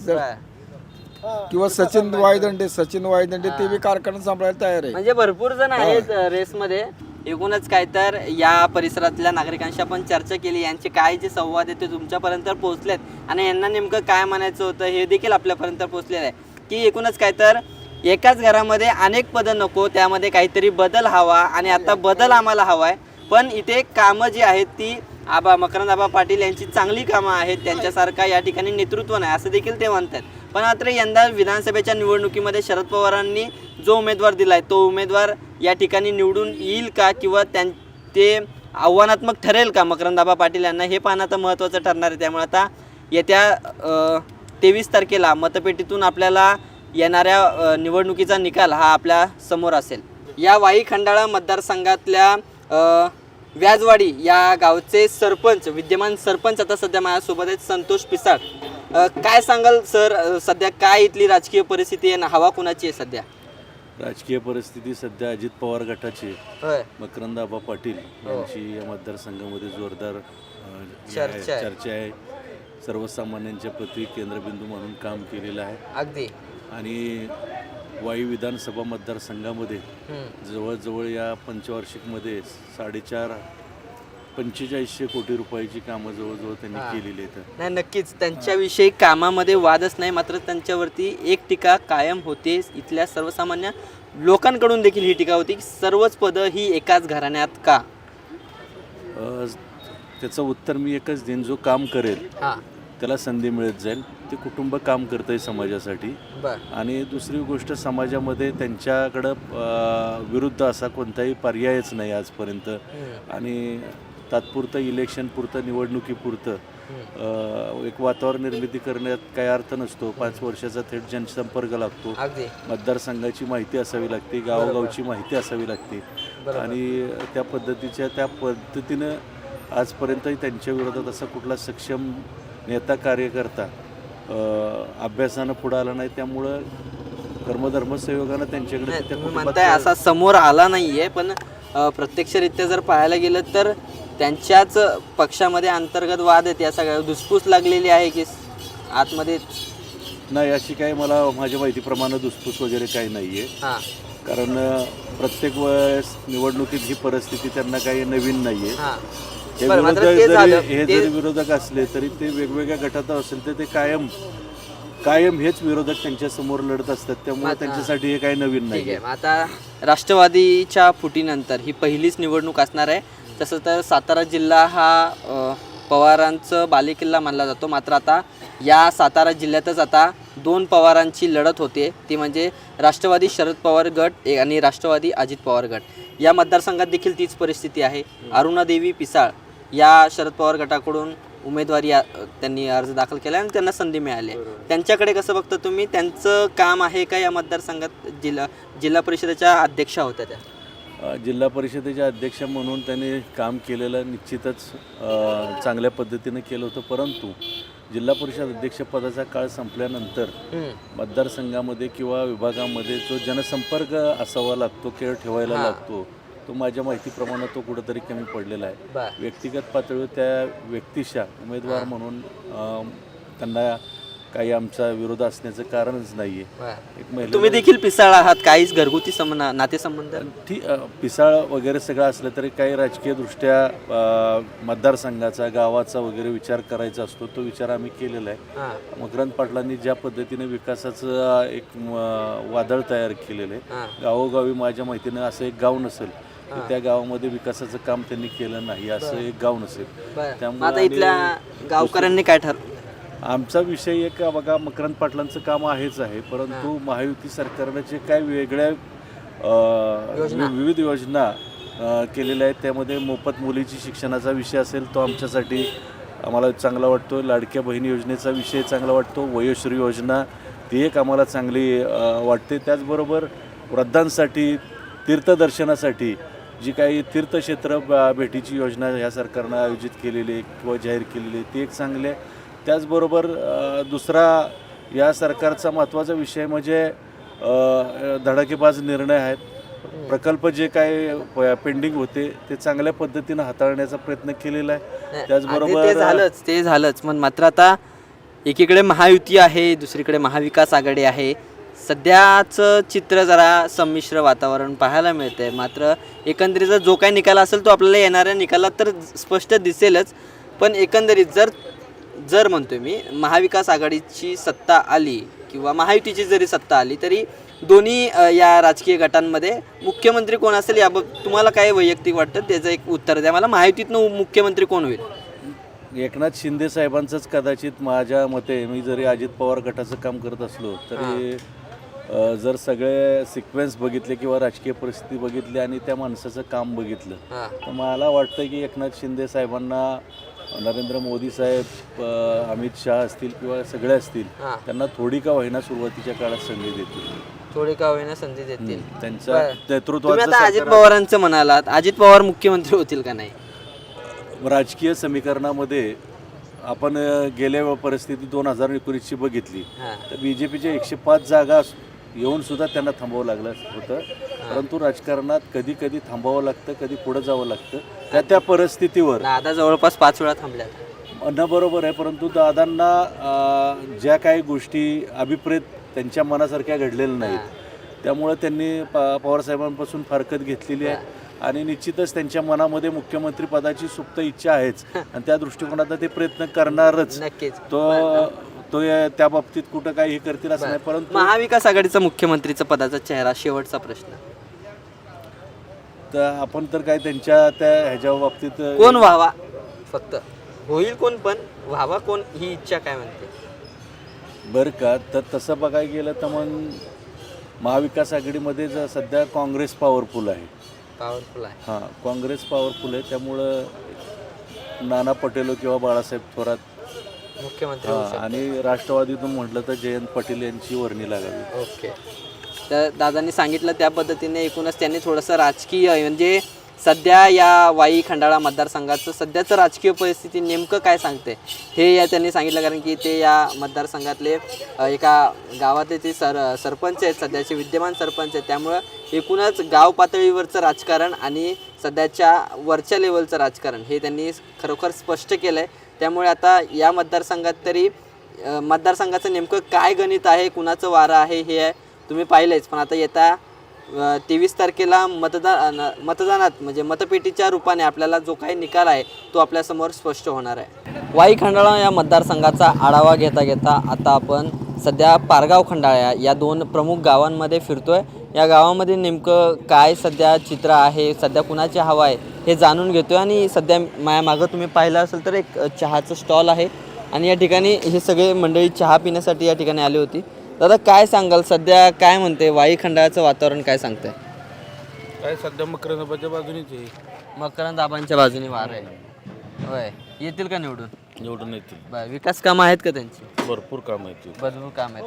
किंवा सचिन वायदंडे ते बी कारखाना सांभाळायला तयार आहे. म्हणजे भरपूर जण आहेत रेसमध्ये. एकूणच काय तर या परिसरातल्या नागरिकांशी आपण चर्चा केली, यांचे काय जे संवाद आहेत ते तुमच्यापर्यंत पोहोचलेत आणि यांना नेमकं काय म्हणायचं होतं हे देखील आपल्यापर्यंत पोहोचलेलं आहे. की एकूणच काय तर एकाच घरामध्ये अनेक पदं नको, त्यामध्ये काहीतरी बदल हवा आणि आता बदल आम्हाला हवा आहे. पण इथे कामं जी आहेत ती मकरंद आबा पाटील यांची चांगली कामं आहेत, त्यांच्यासारखा या ठिकाणी नेतृत्व नाही असं देखील ते म्हणतात. पण मात्र यंदा विधानसभेच्या निवडणुकीमध्ये शरद पवारांनी जो उमेदवार दिला आहे तो उमेदवार या ठिकाणी निवडून येईल का किंवा ते आव्हानात्मक ठरेल का मकरंद आबा पाटील यांना, हे पाहणं आता महत्त्वाचं ठरणार आहे. त्यामुळे आता येत्या 23 तारखेला मतपेटीतून आपल्याला येणाऱ्या निवडणुकीचा निकाल हा आपल्या समोर असेल. या वाई खंडाळा मतदारसंघातल्या व्याजवाडी या गावचे सरपंच, विद्यमान सरपंच आता सध्या माझ्यासोबत आहेत, संतोष पिसाळ. काय सांगाल सर, सध्या काय इथली राजकीय परिस्थिती आहे, हवा कुणाची आहे सध्या? राजकीय परिस्थिती सध्या अजित पवार गटाची होय. मकरंद आबा पाटील यांची या मतदारसंघामध्ये जोरदार चर्चा आहे. सर्वसामान्यांच्या प्रति केंद्रबिंदू म्हणून काम केलेलं आहे अगदी. आणि वाई विधानसभा मतदारसंघामध्ये जवळजवळ या पंचवार्षिकमध्ये 4500 कोटी रुपयाची कामं जवळजवळ त्यांनी केलेली आहेत. नाही, नक्कीच त्यांच्याविषयी कामामध्ये वादच नाही, मात्र त्यांच्यावरती एक टीका कायम होते. इथल्या सर्वसामान्य लोकांकडून देखील ही टीका होती की सर्वच पदं ही एकाच घराण्यात का? त्याचं उत्तर मी एकच देईन, जो काम करेल त्याला संधी मिळत जाईल. ते कुटुंब काम करतंय समाजासाठी. आणि दुसरी गोष्ट, समाजामध्ये त्यांच्याकडं विरुद्ध असा कोणताही पर्यायच नाही आजपर्यंत. आणि तात्पुरतं इलेक्शनपुरतं, निवडणुकीपुरतं एक वातावरण निर्मिती करण्यात काही अर्थ नसतो. 5 वर्षाचा थेट जनसंपर्क लागतो. मतदारसंघाची माहिती असावी लागते, गावोगावची माहिती असावी लागते. आणि त्या पद्धतीनं आजपर्यंतही त्यांच्या विरोधात असा कुठला सक्षम नेता कार्यकर्ता अभ्यासानं पुढं आला नाही. त्यामुळं कर्मधर्मसंयोगानं त्यांच्याकडे म्हणताय असा समोर आला नाहीये, पण प्रत्यक्षरित्या जर पाहायला गेलं तर त्यांच्याच पक्षामध्ये अंतर्गत वाद आहेत. या सगळ्या धुसफूस लागलेली आहे की आतमध्ये? नाही, अशी काही मला माझ्या माहितीप्रमाणे धुसफूस वगैरे काही नाही आहे. कारण प्रत्येक वेळेस निवडणुकीत ही परिस्थिती त्यांना काही नवीन नाही आहे. हे जरी विरोधक असले तरी ते वेगवेगळ्या गटात असेल तर ते कायम हेच विरोधक त्यांच्या समोर लढत असतात. त्यामुळे त्यांच्यासाठी हे काही नवीन नाही. आता राष्ट्रवादीच्या फुटीनंतर ही पहिलीच निवडणूक असणार आहे. तसं तर सातारा जिल्हा हा पवारांचं बालेकिल्ला मानला जातो. मात्र आता या सातारा जिल्ह्यातच आता 2 पवारांची लढत होते, ती म्हणजे राष्ट्रवादी शरद पवार गट आणि राष्ट्रवादी अजित पवार गट. या मतदारसंघात देखील तीच परिस्थिती आहे. अरुणादेवी पिसाळ या शरद पवार गटाकडून उमेदवारी त्यांनी अर्ज दाखल केला आणि त्यांना संधी मिळाली. त्यांच्याकडे कसं बघता तुम्ही? त्यांचं काम आहे का या मतदारसंघात? जिल्हा परिषदेच्या अध्यक्षा होत्या त्या. जिल्हा परिषदेच्या अध्यक्ष म्हणून त्यांनी काम केलेलं निश्चितच चांगल्या पद्धतीनं केलं होतं. परंतु जिल्हा परिषद अध्यक्षपदाचा काळ संपल्यानंतर मतदारसंघामध्ये किंवा विभागामध्ये जो जनसंपर्क असावा लागतो, खेळ ठेवायला लागतो, तो माझ्या माहितीप्रमाणे तो कुठंतरी कमी पडलेला आहे. व्यक्तिगत पातळीवर त्या व्यक्तिशा उमेदवार म्हणून त्यांना काही आमचा विरोध असण्याचं कारणच नाही आहे. तुम्ही देखील पिसाळ आहात, काहीच घरगुती नातेसंबंध? ठीक, पिसाळ वगैरे सगळं असलं तरी काही राजकीयदृष्ट्या मतदारसंघाचा, गावाचा वगैरे विचार करायचा असतो. तो विचार आम्ही केलेला आहे. मकरंद पाटलांनी ज्या पद्धतीने विकासाचं एक वादळ तयार केलेलं आहे, गावोगावी माझ्या माहितीनं असं एक गाव नसेल की त्या गावामध्ये विकासाचं काम त्यांनी केलं नाही, असं एक गाव नसेल. त्यामुळे इथल्या गावकऱ्यांनी काय ठरवलं? आमचा विषय एक बघा, मकरंद पाटलांचं काम आहेच आहे, परंतु महायुती सरकारनं जे काय वेगळ्या विविध योजना केलेल्या आहेत, त्यामध्ये मोफत मुलीची शिक्षणाचा विषय असेल तो आमच्यासाठी आम्हाला चांगला वाटतो. लाडक्या बहिणी योजनेचा विषय चांगला वाटतो. वयोश्री योजना ती एक आम्हाला चांगली वाटते. त्याचबरोबर वृद्धांसाठी तीर्थदर्शनासाठी जी काही तीर्थक्षेत्र भेटीची योजना ह्या सरकारनं आयोजित केलेली आहे किंवा जाहीर केलेली आहे, ती एक चांगली आहे. त्याचबरोबर दुसरा या सरकारचा महत्त्वाचा विषय म्हणजे धडाकेबाज निर्णय आहेत. प्रकल्प जे काय पेंडिंग होते ते चांगल्या पद्धतीनं हाताळण्याचा प्रयत्न केलेला आहे. त्याचबरोबर ते झालंच पण मात्र आता एकीकडे महायुती आहे, दुसरीकडे महाविकास आघाडी आहे. सध्याचं चित्र जरा संमिश्र वातावरण पाहायला मिळतंय. मात्र एकंदरीत जो काही निकाल असेल तो आपल्याला येणाऱ्या निकालात तर स्पष्ट दिसेलच. पण एकंदरीत जर म्हणतोय मी, महाविकास आघाडीची सत्ता आली किंवा महायुतीची जरी सत्ता आली तरी दोन्ही या राजकीय गटांमध्ये मुख्यमंत्री कोण असेल याबाबत तुम्हाला काय वैयक्तिक वाटतं? त्याचं एक उत्तर द्या मला. महायुतीतनं मुख्यमंत्री कोण होईल? एकनाथ शिंदे साहेबांचंच कदाचित माझ्या मते. मी जरी अजित पवार गटाचं काम करत असलो तरी जर सगळे सिक्वेन्स बघितले किंवा राजकीय परिस्थिती बघितली आणि त्या माणसाचं काम बघितलं तर मला वाटतं की एकनाथ शिंदे साहेबांना, नरेंद्र मोदी साहेब, अमित शहा असतील किंवा सगळे असतील, त्यांना थोडी का होईना सुरुवातीच्या काळात संधी देतील. थोडी का होईना संधी देतील. त्यांच्या नेतृत्वात अजित पवारांचं म्हणालात, अजित पवार मुख्यमंत्री होतील का नाही? राजकीय समीकरणामध्ये आपण गेल्या परिस्थिती 2019ची बघितली तर BJPच्या 105 जागा येऊन सुद्धा त्यांना थांबावं लागलं होतं. परंतु राजकारणात कधी कधी थांबावं लागतं, कधी पुढे जावं लागतं. त्या परिस्थितीवर दादा जवळपास 5 वेळा थांबल्या म्हणणं बरोबर आहे, परंतु दादांना ज्या काही गोष्टी अभिप्रेत त्यांच्या मनासारख्या घडलेल्या नाहीत, त्यामुळं त्यांनी पवारसाहेबांपासून फारकत घेतलेली आहे आणि निश्चितच त्यांच्या मनामध्ये मुख्यमंत्री पदाची सुप्त इच्छा आहेच आणि त्या दृष्टिकोनात ते प्रयत्न करणारच. नक्कीच तो त्या बाबतीत कुठं काही हे करतील असं नाही. परंतु महाविकास आघाडीचा मुख्यमंत्रीचा पदाचा चेहरा, शेवटचा प्रश्न, तर आपण तर काय त्यांच्या त्या ह्याच्या बाबतीत कोण व्हावा, फक्त होईल कोण पण व्हावा कोण ही इच्छा काय म्हणते बरं का. तर तसं बघायला गेलं तर मग महाविकास आघाडीमध्ये सध्या काँग्रेस पॉवरफुल आहे. पॉवरफुल आहे. हां, काँग्रेस पॉवरफुल आहे, त्यामुळं नाना पटेल किंवा बाळासाहेब थोरात मुख्यमंत्री होऊ शकतात. आणि राष्ट्रवादीतून म्हटलं तर जयंत पाटील यांची वर्णी लागावी. ओके. तर दादांनी सांगितलं त्या पद्धतीने एकूणच त्यांनी थोडंसं राजकीय म्हणजे सध्या या वाई खंडाळा मतदारसंघाचं सध्याचं राजकीय परिस्थिती नेमकं काय सांगते हे त्यांनी सांगितलं. कारण की ते या मतदारसंघातले एका गावातले ते सरपंच आहेत, सध्याचे विद्यमान सरपंच आहेत. त्यामुळं एकूणच गाव पातळीवरचं राजकारण आणि सध्याच्या वरच्या लेवलचं राजकारण हे त्यांनी खरोखर स्पष्ट केलं आहे. त्यामुळे आता या मतदारसंघात तरी मतदारसंघाचं नेमकं काय गणित आहे, कुणाचं वारं आहे हे तुम्ही पाहिलेच. पण आता येत्या 23 तारखेला मतदानात म्हणजे मतपेटीच्या रूपाने आपल्याला जो काही निकाल आहे तो आपल्यासमोर स्पष्ट होणार आहे. वाई खंडाळा या मतदारसंघाचा आढावा घेता घेता आता आपण सध्या पारगाव खंडाळा या 2 प्रमुख गावांमध्ये फिरतोय. या गावामध्ये नेमकं काय सध्या चित्र आहे, सध्या कुणाची हवा आहे हे जाणून घेतोय. आणि सध्या माझ्या मागं तुम्ही पाहिलं असेल तर एक चहाचं स्टॉल आहे आणि या ठिकाणी हे सगळे मंडळी चहा पिण्यासाठी या ठिकाणी आली होती. दादा काय सांगाल, सध्या काय म्हणते वाई खंडाळाचं वातावरण काय सांगतंय? काय सध्या मकरंदाबाच्या बाजूनेच आहे. मकरंदाबांच्या बाजूने वार आहे. होय, येतील का निवडून येतील. बरं, विकास कामं आहेत का त्यांची? भरपूर काम आहेत. भरपूर काम आहेत.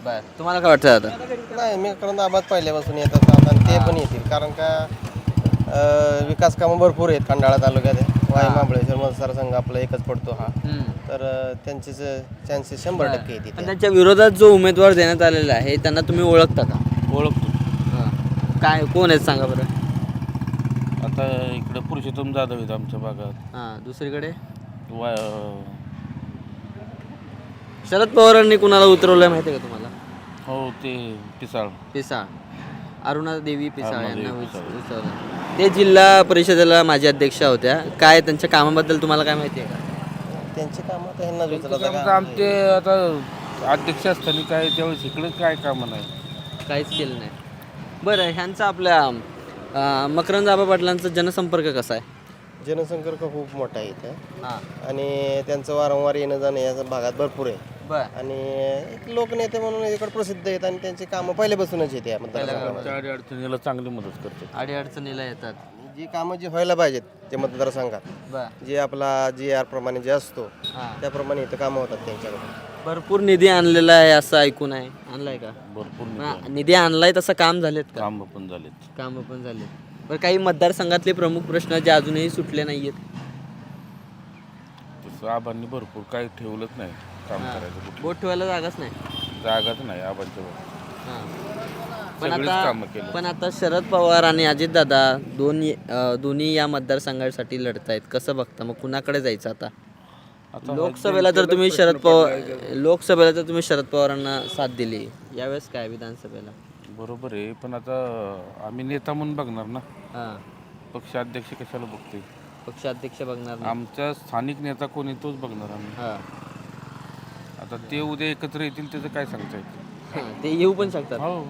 बरं, तुम्हाला काय वाटतं आता? नाही, मी मकरंदाबाद पहिल्यापासून येतात आणि ते पण येतील, कारण का विकास कामं भरपूर आहेत खंडाळा तालुक्यात. वाई महाबळेश्वर मतदारसंघ आपला एकच पडतो हा, तर त्यांचे चान्सेस 100% येतील. पण त्यांच्या विरोधात जो उमेदवार देण्यात आलेला आहे त्यांना तुम्ही ओळखता का? ओळखतो. काय कोण आहेत सांगा बरं. आता इकडे पुरुषोत्तम जाधव आहेत आमच्या भागात. हां, दुसरीकडे शरद पवारांनी कुणाला उतरवलंय माहिती आहे का तुम्हाला? हो, ते पिसाळ अरुणा देवी पिसाळ यांना उतरवलं. ते जिल्हा परिषदेला माझ्या अध्यक्षा होत्या. काय त्यांच्या कामाबद्दल तुम्हाला काय माहिती आहे का? त्यांचे कामं तर ह्यांना आमचे आता अध्यक्ष असताना काय त्यावेळेस इकडे काय कामं नाही, काहीच केलं नाही. बरं, ह्यांचा आपल्या मकरंद पाटलांचा जनसंपर्क कसा आहे? जनसंपर्क खूप मोठा आहे इथं आणि त्यांचं वारंवार येणं जाणं या भागात भरपूर आहे. आणि एक लोकनेते म्हणून इकडे प्रसिद्ध आहेत आणि त्यांची कामं पहिल्यापासूनच येते. अडचणीला चांगली मदत करते. अडीअडचणीला येतात. जी कामं जी व्हायला पाहिजेत ते मतदारसंघात, जे आपला GR प्रमाणे जे असतो त्याप्रमाणे इथं कामं होतात त्यांच्याकडे. भरपूर निधी आणलेला आहे असं ऐकून आहे. आणलाय का? भरपूर निधी आणलाय, तसं काम झालेत का? कामं पण झालेत. बरं, काही मतदारसंघातले प्रमुख प्रश्न जे अजूनही सुटले नाहीयेत? तसं आबांनी भरपूर काही ठेवलंच नाही काम करायचं. बोट ठेवायला जागाच नाही. नाही आबांच्या. पण आता शरद पवार आणि अजितदादा दोन्ही या मतदारसंघासाठी लढतायत. कसं बघता मग, कुणाकडे जायचं आता? लोकसभेला तर तुम्ही शरद पवारांना साथ दिली, यावेळेस काय विधानसभेला? बरोबर आहे, पण आता आम्ही नेता म्हणून बघणार ना. पक्षाध्यक्ष कशाला बघतोय? पक्षाध्यक्ष बघणार, आमचा स्थानिक नेता कोणी तोच बघणार आम्ही. आता ते उद्या एकत्र येतील त्याचं काय सांगता येतं? ते येऊ पण शकतात. हो,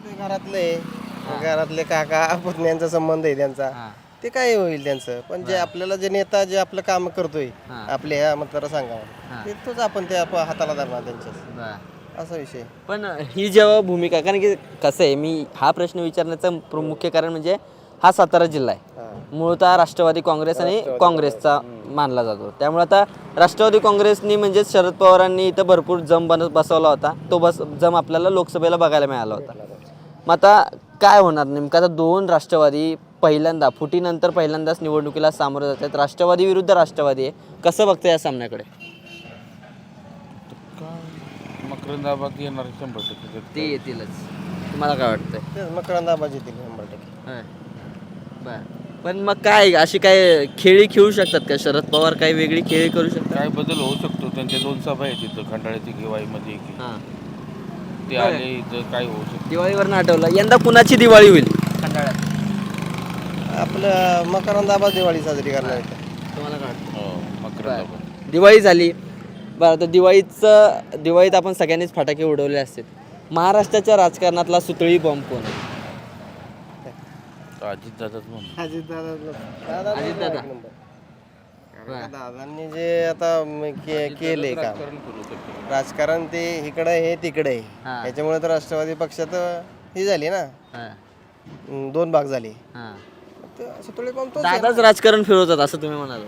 ते घरातले काका पुतण्यांचा संबंध आहे त्यांचा, ते काय होईल त्यांचं. पण जे आपल्याला जे नेता जे आपलं काम करतोय आपल्या ह्या मतदारसंघावर, ते तोच आपण ते हाताला धरणार त्यांच्या, असा विषय. पण ही जेव्हा भूमिका, कारण की कसं आहे, मी हा प्रश्न विचारण्याचं मुख्य कारण म्हणजे हा सातारा जिल्हा आहे, मूळतः राष्ट्रवादी काँग्रेस आणि काँग्रेसचा मानला जातो. त्यामुळे आता राष्ट्रवादी काँग्रेसनी म्हणजे शरद पवारांनी इथं भरपूर जम बसवला होता. तो जम आपल्याला लोकसभेला बघायला मिळाला होता. मग आता काय होणार नेमकं? आता 2 राष्ट्रवादी पहिल्यांदा फुटीनंतर पहिल्यांदाच निवडणुकीला सामोरं जात आहेत. राष्ट्रवादी विरुद्ध राष्ट्रवादी आहे. कसं बघतं या सामन्याकडे? मकरंद आबाद येणार 100%. ते येतीलच. तुम्हाला काय वाटतंय? मकरंद आबाद येतील 100%. बरं. पण मग काय अशी काय खेळी खेळू शकतात का शरद पवार? काही वेगळी खेळी करू शकतात? काय बदल होऊ शकतो? त्यांच्या 2 सभा आहेत इथं, खंडाळ्याची किंवाईमध्ये की हां, ते आले इथं, काय होऊ शकतं? दिवाळीवरनं आठवलं. यंदा कुणाची दिवाळी होईल खंडाळ्यात? आपलं मकरंद आबाद दिवाळी साजरी करणार आहे. तुम्हाला काय वाटतं? हो, मकरंद आबाद. दिवाळी झाली. बरं, तर दिवाळीत आपण सगळ्यांनीच फटाके उडवले असतील. महाराष्ट्राच्या राजकारणातला सुतळी बॉम्ब कोण आहे? अजितदादाच म्हणून. अजितदादा. दादांनी जे आता केले काम राजकारण, ते इकडं हे तिकडे आहे. त्याच्यामुळे तर राष्ट्रवादी पक्षात ही झाली ना, 2 भाग झाले. दादाच राजकारण फिरवतात असं तुम्ही म्हणाल?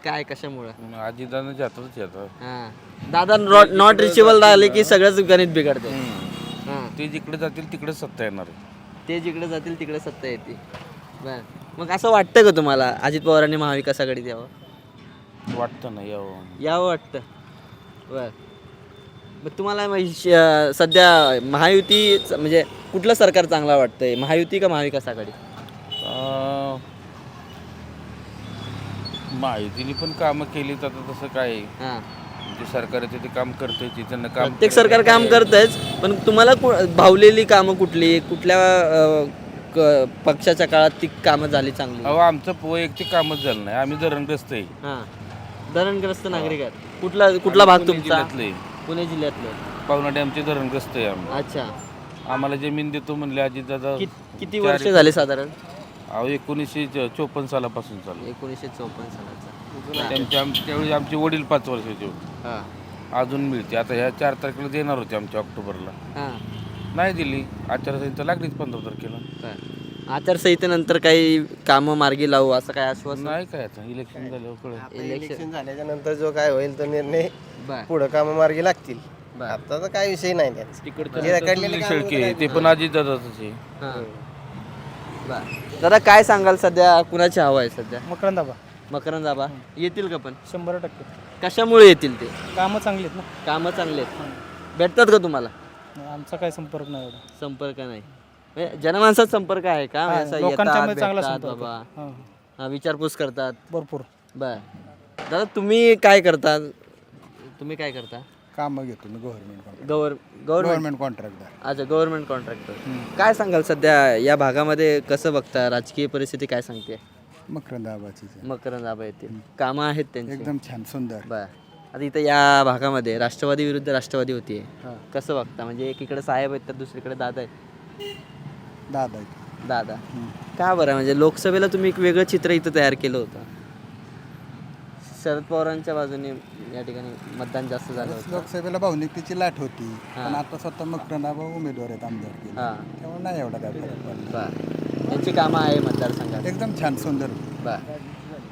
काय कशामुळे? अजितदादाचे हातातच येतात. दादा नॉट रिचेबल राहिले की सगळंच गणित बिघडते. ते जिकडे जातील तिकडे सत्ता येणार आहे. ते जिकडे जातील तिकडे सत्ता येते. बर, मग असं वाटतं का तुम्हाला अजित पवारांनी महाविकास आघाडीत यावं? वाटतं ना यावं वाटतं. बर, मग तुम्हाला सध्या महायुती म्हणजे कुठलं सरकार चांगलं वाटतंय? महायुती का महाविकास आघाडी? माहितीने पण कामं केली तर आता तसं काय जे सरकार आहे ते काम करतंय, त्यांना काम प्रत्येक सरकार काम करतंयच, पण तुम्हाला भावलेली कामं कुठल्या पक्षाच्या काळात ती कामं झाली चांगली? अहो, आमचं वैयक्तिक कामच झालं नाही. आम्ही धरणग्रस्त आहे. धरणग्रस्त नागरिक आहेत. कुठला भाग तुमचा? जिल्ह्यातले. पुणे जिल्ह्यातले. पावना डॅमचे धरणग्रस्त आहे आम्ही. अच्छा. आम्हाला जमीन देतो म्हणले अजितदादा. किती वर्ष झाले साधारण? अहो, 1954 सालापासून चालू. 1954 सालाचा. त्यावेळी आमचे वडील 5 वर्षाचे होते. अजून मिळते. आता ह्या 4 तारखेला देणार होते आमच्या ऑक्टोबरला, नाही दिली. आचारसंहिता लागलीच 15 तारखेला. आचारसंहितेनंतर काही कामं मार्गी लावू असं काय आश्वासन नाही? काय आता इलेक्शन झाल्यावर इलेक्शन झाल्याच्या नंतर जो काय होईल तो निर्णय, पुढे कामं मार्गी लागतील. आता तर काय विषय नाही ते पण अजितदादाच आहे. दादा काय सांगाल, सध्या कुणाची हवा आहे सध्या? मकरंद आबा. मकरंद आबा येतील का? पण 100%. कशामुळे येतील ते? कामं चांगली आहेत ना. कामं चांगले आहेत. भेटतात का तुम्हाला? आमचा काही संपर्क नाही एवढा. संपर्क नाही म्हणजे जनमानसात संपर्क आहे का? लोकांच्यामध्ये चांगला संपर्क आहे. विचारपूस करतात भरपूर. बर, दादा तुम्ही काय करता? कामं घेतो मी गव्हर्नमेंट कॉन्ट्रॅक्टर. अच्छा, गव्हर्नमेंट कॉन्ट्रॅक्टर. काय सांगाल सध्या या भागामध्ये कसं बघता? राजकीय परिस्थिती काय सांगते? मकरंद आबाची मकरंद आबा येतील. कामं आहेत त्यांची एकदम छान, सुंदर. बर, आता इथं या भागामध्ये राष्ट्रवादी विरुद्ध राष्ट्रवादी होती. कसं बघता? म्हणजे एकीकडे साहेब आहेत तर दुसरीकडे दादा आहेत. दादा का बरं? म्हणजे लोकसभेला तुम्ही एक वेगळं चित्र इथं तयार केलं होतं. शरद पवारांच्या बाजूने या ठिकाणी मतदान जास्त झालं होतं. लोकसभेला भावनिकतेची लाट होती, पण आता स्वतः मकरंद आबा उमेदवार आहेत आमदार, त्यामुळे नाही एवढा काय फरक पडला. त्यांची कामं आहे मतदारसंघात एकदम छान, सुंदर.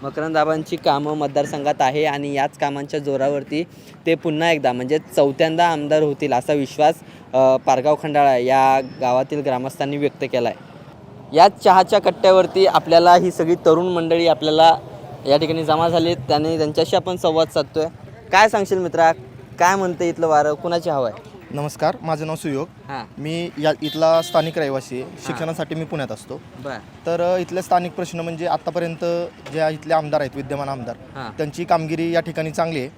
मकरंद आबांची कामं मतदारसंघात आहे आणि याच कामांच्या जोरावरती ते पुन्हा एकदा म्हणजे 4थ्यांदा आमदार होतील असा विश्वास पारगाव खंडाळा या गावातील ग्रामस्थांनी व्यक्त केला आहे. याच चहाच्या कट्ट्यावरती आपल्याला ही सगळी तरुण मंडळी आपल्याला या ठिकाणी जमा झाली. त्यांच्याशी आपण संवाद साधतोय. काय सांगशील मित्रा, काय म्हणते इथलं वारं, कुणाची हवं आहे? नमस्कार, माझं नाव सुयोग. मी इथला स्थानिक रहिवासी आहे. शिक्षणासाठी मी पुण्यात असतो. तर इथले स्थानिक प्रश्न म्हणजे आत्तापर्यंत जे इथले आमदार आहेत, विद्यमान आमदार, त्यांची कामगिरी या ठिकाणी चांगली आहे.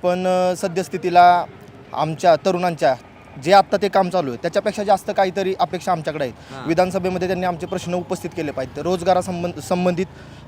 पण सद्यस्थितीला आमच्या तरुणांच्या जे आत्ता ते काम चालू आहे त्याच्यापेक्षा जास्त काहीतरी अपेक्षा आमच्याकडे आहेत. विधानसभेमध्ये त्यांनी आमचे प्रश्न उपस्थित केले पाहिजेत. रोजगारासंबंधित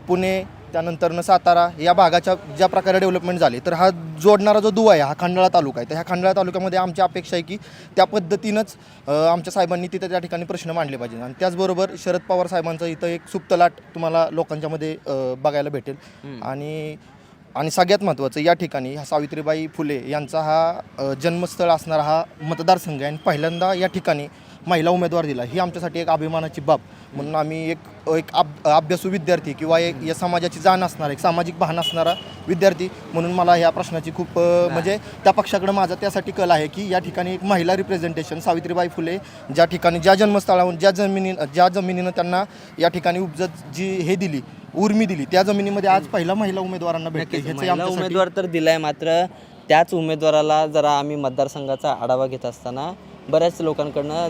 पुणे, त्यानंतरनं सातारा या भागाच्या ज्या प्रकारे डेव्हलपमेंट झाली, तर हा जोडणारा जो दुवा आहे हा खंडाळा तालुका आहे. तर ह्या खंडाळा तालुक्यामध्ये आमची अपेक्षा आहे की त्या पद्धतीनंच आमच्या साहेबांनी तिथं त्या ठिकाणी प्रश्न मांडले पाहिजे. आणि त्याचबरोबर शरद पवार साहेबांचं इथं एक सुप्त लाट तुम्हाला लोकांच्यामध्ये बघायला भेटेल. आणि सगळ्यात महत्त्वाचं, या ठिकाणी सावित्रीबाई फुले यांचा हा जन्मस्थळ असणारा हा मतदारसंघ आहे आणि पहिल्यांदा या ठिकाणी महिला उमेदवार दिला, ही आमच्यासाठी एक अभिमानाची बाब. म्हणून आम्ही एक अभ्यासू विद्यार्थी किंवा एक या समाजाची जाण असणारा, एक सामाजिक भान असणारा विद्यार्थी म्हणून मला ह्या प्रश्नाची खूप म्हणजे त्या पक्षाकडे माझा त्यासाठी कल आहे की या ठिकाणी एक महिला रिप्रेझेंटेशन, सावित्रीबाई फुले ज्या ठिकाणी ज्या जन्मस्थळाहून ज्या जमिनीनं त्यांना या ठिकाणी उपजत जी हे दिली, उर्मी दिली, त्या जमिनीमध्ये आज पहिला महिला उमेदवारांना भेटते. महिला उमेदवार तर दिलाय, मात्र त्याच उमेदवाराला जरा आम्ही मतदारसंघाचा आढावा घेत असताना बऱ्याच लोकांकडनं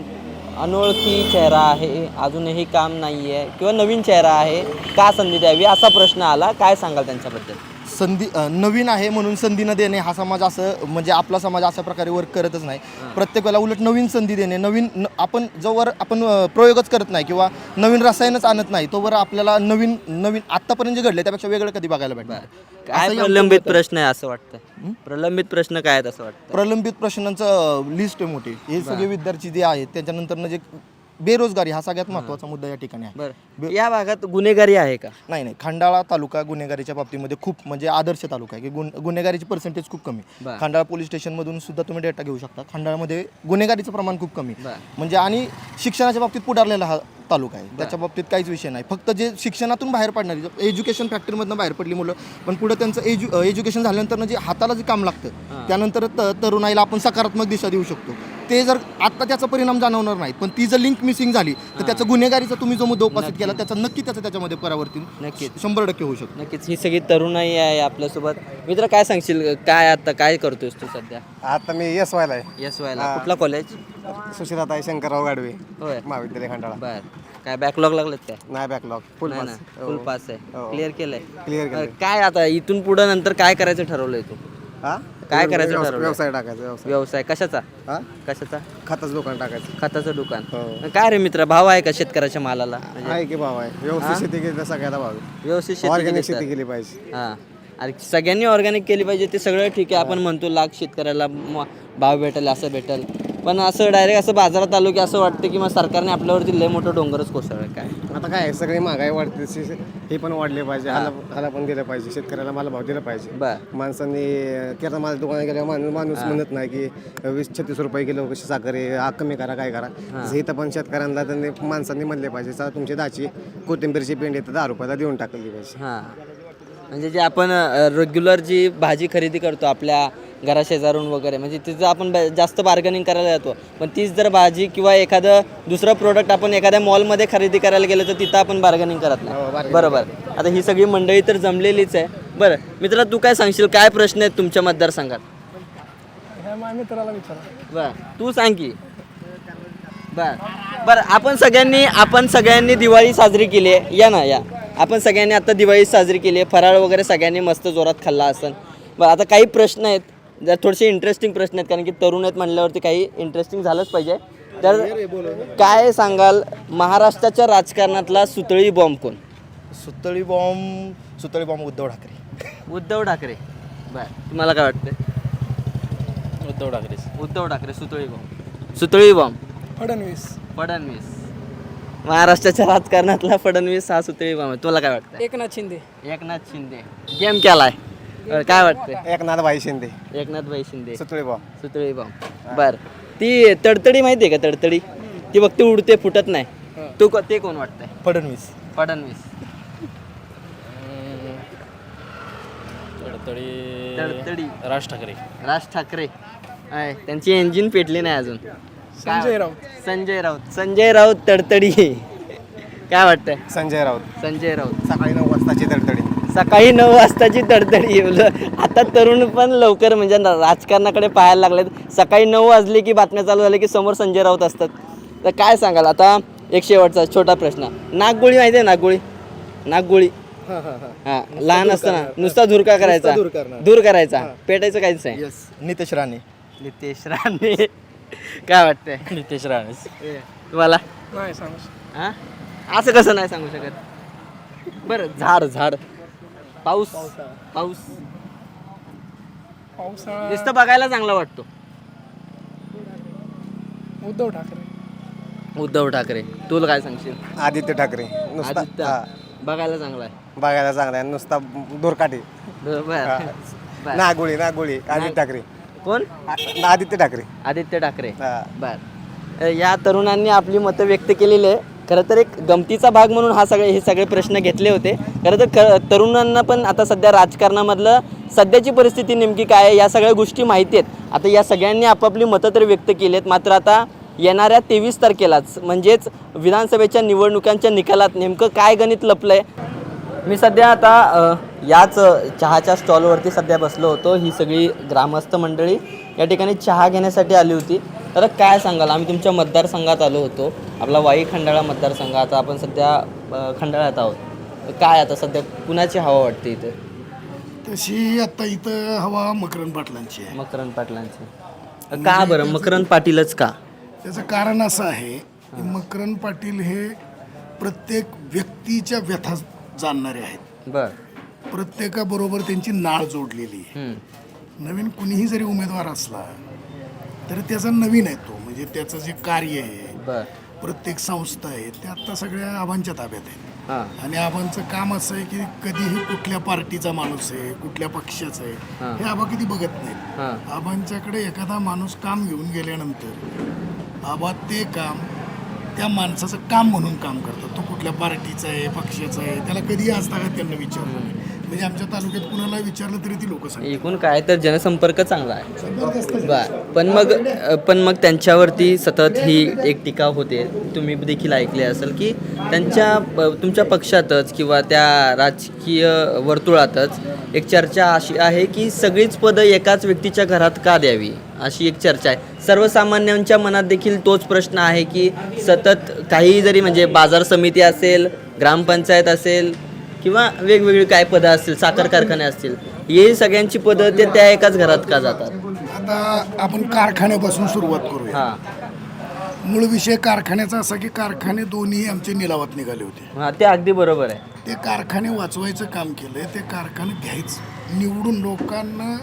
अनोळखी चेहरा आहे, अजूनही काम नाही आहे किंवा नवीन चेहरा आहे, का संधी द्यावी असा प्रश्न आला. काय सांगाल त्यांच्याबद्दल? संधी नवीन आहे म्हणून संधी न देणे हा समाज असं म्हणजे आपला समाज अशा प्रकारे वर्क करतच नाही. प्रत्येक वेळेला उलट नवीन संधी देणे, आपण जोवर आपण प्रयोगच करत नाही किंवा नवीन रसायनच आणत नाही तोवर आपल्याला नवीन आत्तापर्यंत जे घडले त्यापेक्षा वेगळं कधी बघायला भेटणार. काय प्रलंबित प्रश्न आहे असं वाटतं? प्रलंबित प्रश्न काय आहेत असं वाटतं? प्रलंबित प्रश्नांचं लिस्ट आहे मोठी. हे सगळे विद्यार्थी जे आहेत त्याच्यानंतर जे बेरोजगारी हा सगळ्यात महत्त्वाचा मुद्दा या ठिकाणी आहे. बरं, या भागात गुन्हेगारी आहे का? नाही, खंडाळा तालुका गुन्हेगारीच्या बाबतीमध्ये खूप म्हणजे आदर्श तालुका आहे की गुन्हेगारीची पर्सेंटेज खूप कमी. खंडाळा पोलीस स्टेशनमधून सुद्धा तुम्ही डेटा घेऊ शकता. खंडाळामध्ये गुन्हेगारीचं प्रमाण खूप कमी म्हणजे आणि शिक्षणाच्या बाबतीत पुढारलेला हा तालुका आहे. त्याच्या बाबतीत काहीच विषय नाही. फक्त जे शिक्षणातून बाहेर पडणारी एज्युकेशन फॅक्टरीमधनं बाहेर पडली मुलं, पण पुढे त्यांचं एज्युकेशन झाल्यानंतर जे हाताला जे काम लागतं त्यानंतर तरुणाईला आपण सकारात्मक दिशा देऊ शकतो. ते जर आत्ता त्याचा परिणाम जाणवणार नाही, पण ती जर लिंक मिसिंग झाली तर त्याचं गुन्हेगारीचा तुम्ही जो मुद्दा उपस्थित केला त्याचा नक्की त्याच्यामध्ये परावर्तन नक्कीच 100% होऊ शकतो. नक्कीच. ही सगळी तरुणाई आहे आपल्यासोबत. मित्र, काय सांगशील, काय आता काय करतोयस तू सध्या? आता मी एस वायला आहे. एस वायला कुठला कॉलेज? सुशीलाताई शंकरराव गाडवे होय, महाविद्यालय खंडाळा. बर. काय बॅकलॉग लागलेत काय? नाही बॅकलॉग, फुल पास. फुल पास आहे. क्लिअर केलंय? क्लिअर केलंय. काय आता इथून पुढे नंतर काय करायचं ठरवलंय तू? काय करायचं ठरवलं? व्यवसाय टाकायचा. व्यवसाय कशाचा? कशाचा? खताचं दुकान टाकायचं. खताचं दुकान. काय रे मित्र, भाव आहे का शेतकऱ्याच्या मालाला? आहे की भाव आहे. व्यवस्थित शेती केली तर सगळ्याला भाव. व्यवस्थित शेती ऑर्गॅनिक शेती केली पाहिजे. हां, अरे सगळ्यांनी ऑर्गॅनिक केली पाहिजे, ते सगळं ठीक आहे. आपण म्हणतो लाख शेतकऱ्याला भाव भेटेल, असं भेटेल, पण असं डायरेक्ट असं बाजारात आलो की असं वाटतं की मग सरकारने आपल्यावरती लय मोठं डोंगरच कोसळलं. काय आता काय सगळी महागाई वाढते, हे पण वाढले पाहिजे, हाला पण दिलं पाहिजे, शेतकऱ्याला मला भाव दिला पाहिजे. माणसांनी किराणा माझ्या दुकानात गेल्यावर माणूस म्हणत नाही की 20-36 रुपये किलो कशी साखर आहे, कमी करा, काय करा. इथं पण शेतकऱ्यांना त्यांनी माणसांनी म्हणले पाहिजे, चला तुमची दाची कोथिंबीरची पेंड येतं 10 रुपयाला देऊन टाकली पाहिजे. हां, म्हणजे जे आपण रेग्युलर जी भाजी खरेदी करतो आपल्या घराशेजारून वगैरे, म्हणजे तिचं आपण जास्त बार्गनिंग करायला जातो, पण तीच जर भाजी किंवा एखादं दुसरं प्रोडक्ट आपण एखाद्या मॉलमध्ये खरेदी करायला गेलं तर तिथं आपण बार्गनिंग करत नाही. बरोबर. आता ही सगळी मंडळी तर जमलेलीच आहे. बरं मित्रा, तू काय सांगशील, काय प्रश्न आहेत तुमच्या मतदारसंघात? बरं, तू सांग की. बरं, आपण सगळ्यांनी दिवाळी साजरी केली आहे. या ना, या. आपण सगळ्यांनी आता दिवाळी साजरी केली आहे, फराळ वगैरे सगळ्यांनी मस्त जोरात खाल्ला असेल. बरं, आता काही प्रश्न आहेत, जर थोडेसे इंटरेस्टिंग प्रश्न आहेत, कारण की तरुण आहेत म्हणल्यावरती काही इंटरेस्टिंग झालंच पाहिजे. तर काय सांगाल, महाराष्ट्राच्या राजकारणातला सुतळी बॉम्ब कोण? सुतळी बॉम्ब उद्धव ठाकरे. उद्धव ठाकरे. बरं, तुम्हाला काय वाटतं? उद्धव ठाकरे सुतळी बॉम्ब. फडणवीस. महाराष्ट्राच्या राजकारणातला फडणवीस हा सुतळी बॉम्ब. तुला काय वाटतं? एकनाथ शिंदे. गेम केलाय, काय वाटतं? एकनाथभाई शिंदे. सुतळी बॉम्ब. बर, ती तडतडी माहिती आहे का? तडतडी ती फक्त उडते, फुटत नाही. ते कोण वाटतंय? फडणवीस. तडतडी राज ठाकरे. त्यांची इंजिन पेटली नाही अजून. संजय राऊत तडतडी. काय वाटतंय? संजय राऊत. सकाळी 9 वाजताची तडतडी. आता तरुण पण लवकर म्हणजे राजकारणाकडे पाहायला लागलेत. सकाळी 9 वाजले की बातम्या चालू झाल्या की समोर संजय राऊत असतात. तर काय सांगाल? आता एक शेवटचा छोटा प्रश्न. नागगोळी माहिती आहे? नागगोळी. हां, लहान असताना नुसता दूर करायचा, पेटायचं काहीच नाही. नितेश राणे. काय वाटतंय? नितेश राणे. तुम्हाला? नाही सांगू. हां, असं कसं नाही सांगू शकत? बरं, झाड पाऊस नुसतं बघायला चांगला वाटतो. उद्धव ठाकरे. तुला काय सांगशील? आदित्य ठाकरे. बघायला चांगला आहे. नुसता दूरकाठी. नागोळी. आदित्य ठाकरे. कोण? आदित्य ठाकरे. बर, या तरुणांनी आपली मतं व्यक्त केलेली आहे. खरं तर एक गमतीचा भाग म्हणून हे सगळे प्रश्न घेतले होते. खरं तर तरुणांना पण आता सध्या राजकारणामधलं सध्याची परिस्थिती नेमकी काय आहे या सगळ्या गोष्टी माहिती आहेत. आता या सगळ्यांनी आपापली मतं तर व्यक्त केली आहेत. मात्र आता येणाऱ्या 23 तारखेलाच म्हणजेच विधानसभेच्या निवडणुकांच्या निकालात नेमकं काय गणित लपलं आहे. मी सध्या आता याच चहाच्या स्टॉलवरती सध्या बसलो होतो. ही सगळी ग्रामस्थ मंडळी या ठिकाणी चहा घेण्यासाठी आली होती. तर काय सांगाल, आम्ही तुमच्या मतदारसंघात आलो होतो, आपला वाई खंडाळा मतदारसंघ. आता आपण सध्या खंडाळ्यात आहोत. काय आता सध्या कुणाची हवा वाटते इथे? तशी आता इथं हवा मकरंद पाटलांची आहे. मकरंद पाटलांची का बरं? मकरंद पाटीलच का? त्याचं कारण असं आहे की मकरंद पाटील हे प्रत्येक व्यक्तीच्या व्यथा जाणणारे आहेत. बरं. प्रत्येकाबरोबर त्यांची नाळ जोडलेली आहे. नवीन कुणीही जरी उमेदवार असला तर त्याचा नवीन आहे तो, म्हणजे त्याचं जे कार्य आहे, प्रत्येक संस्था आहे ते आत्ता सगळ्या आबांच्या ताब्यात आहे. आणि आबांचं काम असं आहे की कधीही कुठल्या पार्टीचा माणूस आहे, कुठल्या पक्षाचा आहे हे आबा कधी बघत नाहीत. आबांच्याकडे एखादा माणूस काम घेऊन गेल्यानंतर आबा ते काम त्या माणसाचं काम म्हणून काम करतात. तो कुठल्या पार्टीचा आहे, पक्षाचा आहे, त्याला कधीही आजतागायत त्यांना विचारलं नाही. म्हणजे आमच्या तालुक्यात कुणाला विचारलं तरी ती लोक सांगतात. एकूण काय तर जनसंपर्क चांगला आहे. बरं. पण मग त्यांच्यावरती सतत ही एक टीका होते, तुम्ही देखील ऐकले असेल की तुमच्या पक्षातच किंवा त्या राजकीय वर्तुळातच एक चर्चा अशी आहे की सगळीच पदं एकाच व्यक्तीच्या घरात का द्यावी, अशी एक चर्चा आहे. सर्वसामान्यांच्या मनात देखील तोच प्रश्न आहे की सतत काही जरी म्हणजे बाजार समिती असेल, ग्रामपंचायत असेल किंवा वेगवेगळी काय पदं असतील, साखर कारखाने असतील, हे सगळ्यांची पदं ते त्या एकाच घरात का जातात? आता आपण कारखान्यापासून सुरुवात करूया. मूळ विषय कारखान्याचा असा की कारखाने दोन्ही आमचे निलावात निघाले होते. ते अगदी बरोबर आहे. ते कारखाने वाचवायचं काम केलंय. ते कारखाने घ्यायचं, निवडून लोकांना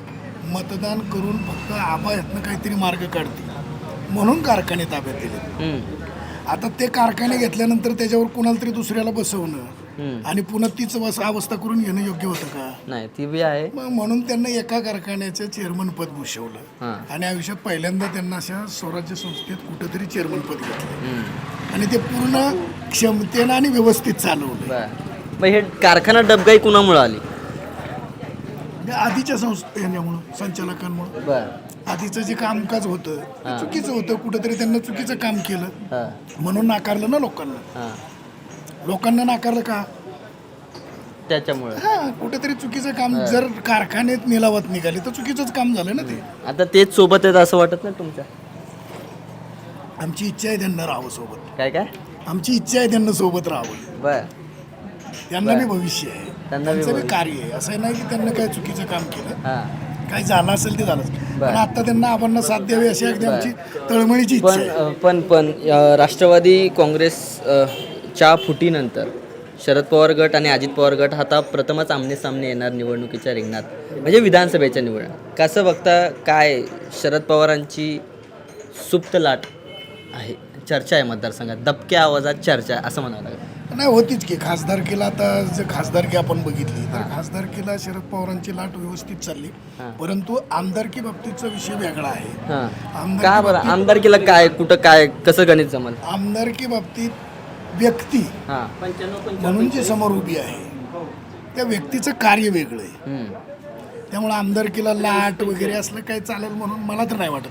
मतदान करून फक्त आबा यातनं काहीतरी मार्ग काढतील म्हणून कारखाने ताब्यात दिले. आता ते कारखाने घेतल्यानंतर त्याच्यावर कुणाला तरी दुसऱ्याला बसवणं आणि पुन्हा तीच अवस्था करून घेणं योग्य होतं का? नाही, ती बी आहे. म्हणून त्यांना एका कारखान्याचं चेअरमन पद भूषवलं आणि आयुष्यात पहिल्यांदा त्यांना अशा स्वराज्य संस्थेत कुठंतरी चेअरमन पद घेतलं आणि ते पूर्ण क्षमतेनं आणि व्यवस्थित चालवलं. मग हे कारखाना डबगाई कुणामुळे आली? आधीच्या संस्थेमुळं, संचालकांमुळं. आधीचं जे कामकाज होतं ते चुकीचं होतं, कुठंतरी त्यांना चुकीचं काम केलं म्हणून नाकारलं ना लोकांना नाकारलं का? त्याच्यामुळे कुठेतरी चुकीचं काम. जर कारखान्यात निलावात निघाले तर चुकीचंच काम झालं ना ते. आता तेच सोबत आहेत असं वाटत नाही तुमच्या? आमची इच्छा आहे त्यांना राहावं सोबत. काय आमची इच्छा आहे त्यांना सोबत राहावं. बर. त्यांना बी भविष्य आहे, त्यांचं बी कार्य आहे. असं नाही की त्यांना काय चुकीचं काम केलं, काय झालं असेल ते झालं. पण आता त्यांना आबांना साथ द्यावी अशी अगदी आमची तळमळीची इच्छा आहे. पण राष्ट्रवादी काँग्रेसच्या फुटीनंतर शरद पवार गट आणि अजित पवार गट आता प्रथमच आमने सामने येणार निवडणुकीच्या रिंगणात, म्हणजे विधानसभेच्या निवडणुकीत. कसं बघता? काय शरद पवारांची सुप्त लाट आहे, चर्चा आहे मतदारसंघात, दबक्या आवाजात चर्चा आहे असं म्हणावं लागेल. नाही होतीच की खासदारकीला. आता जर खासदारकी आपण बघितली तर खासदारकीला शरद पवारांची लाट व्यवस्थित चालली, परंतु आमदारकी बाबतीतचा विषय वेगळा आहे. का बरं? आमदारकीला काय, कुठं काय, कसं गणित जमल? आमदारकी बाबतीत व्यक्ती म्हणून जी समोर उभी आहे त्या व्यक्तीचं कार्य वेगळं आहे. त्यामुळे आमदारकीला लाट वगैरे असलं काही चालेल म्हणून मला तर नाही वाटत.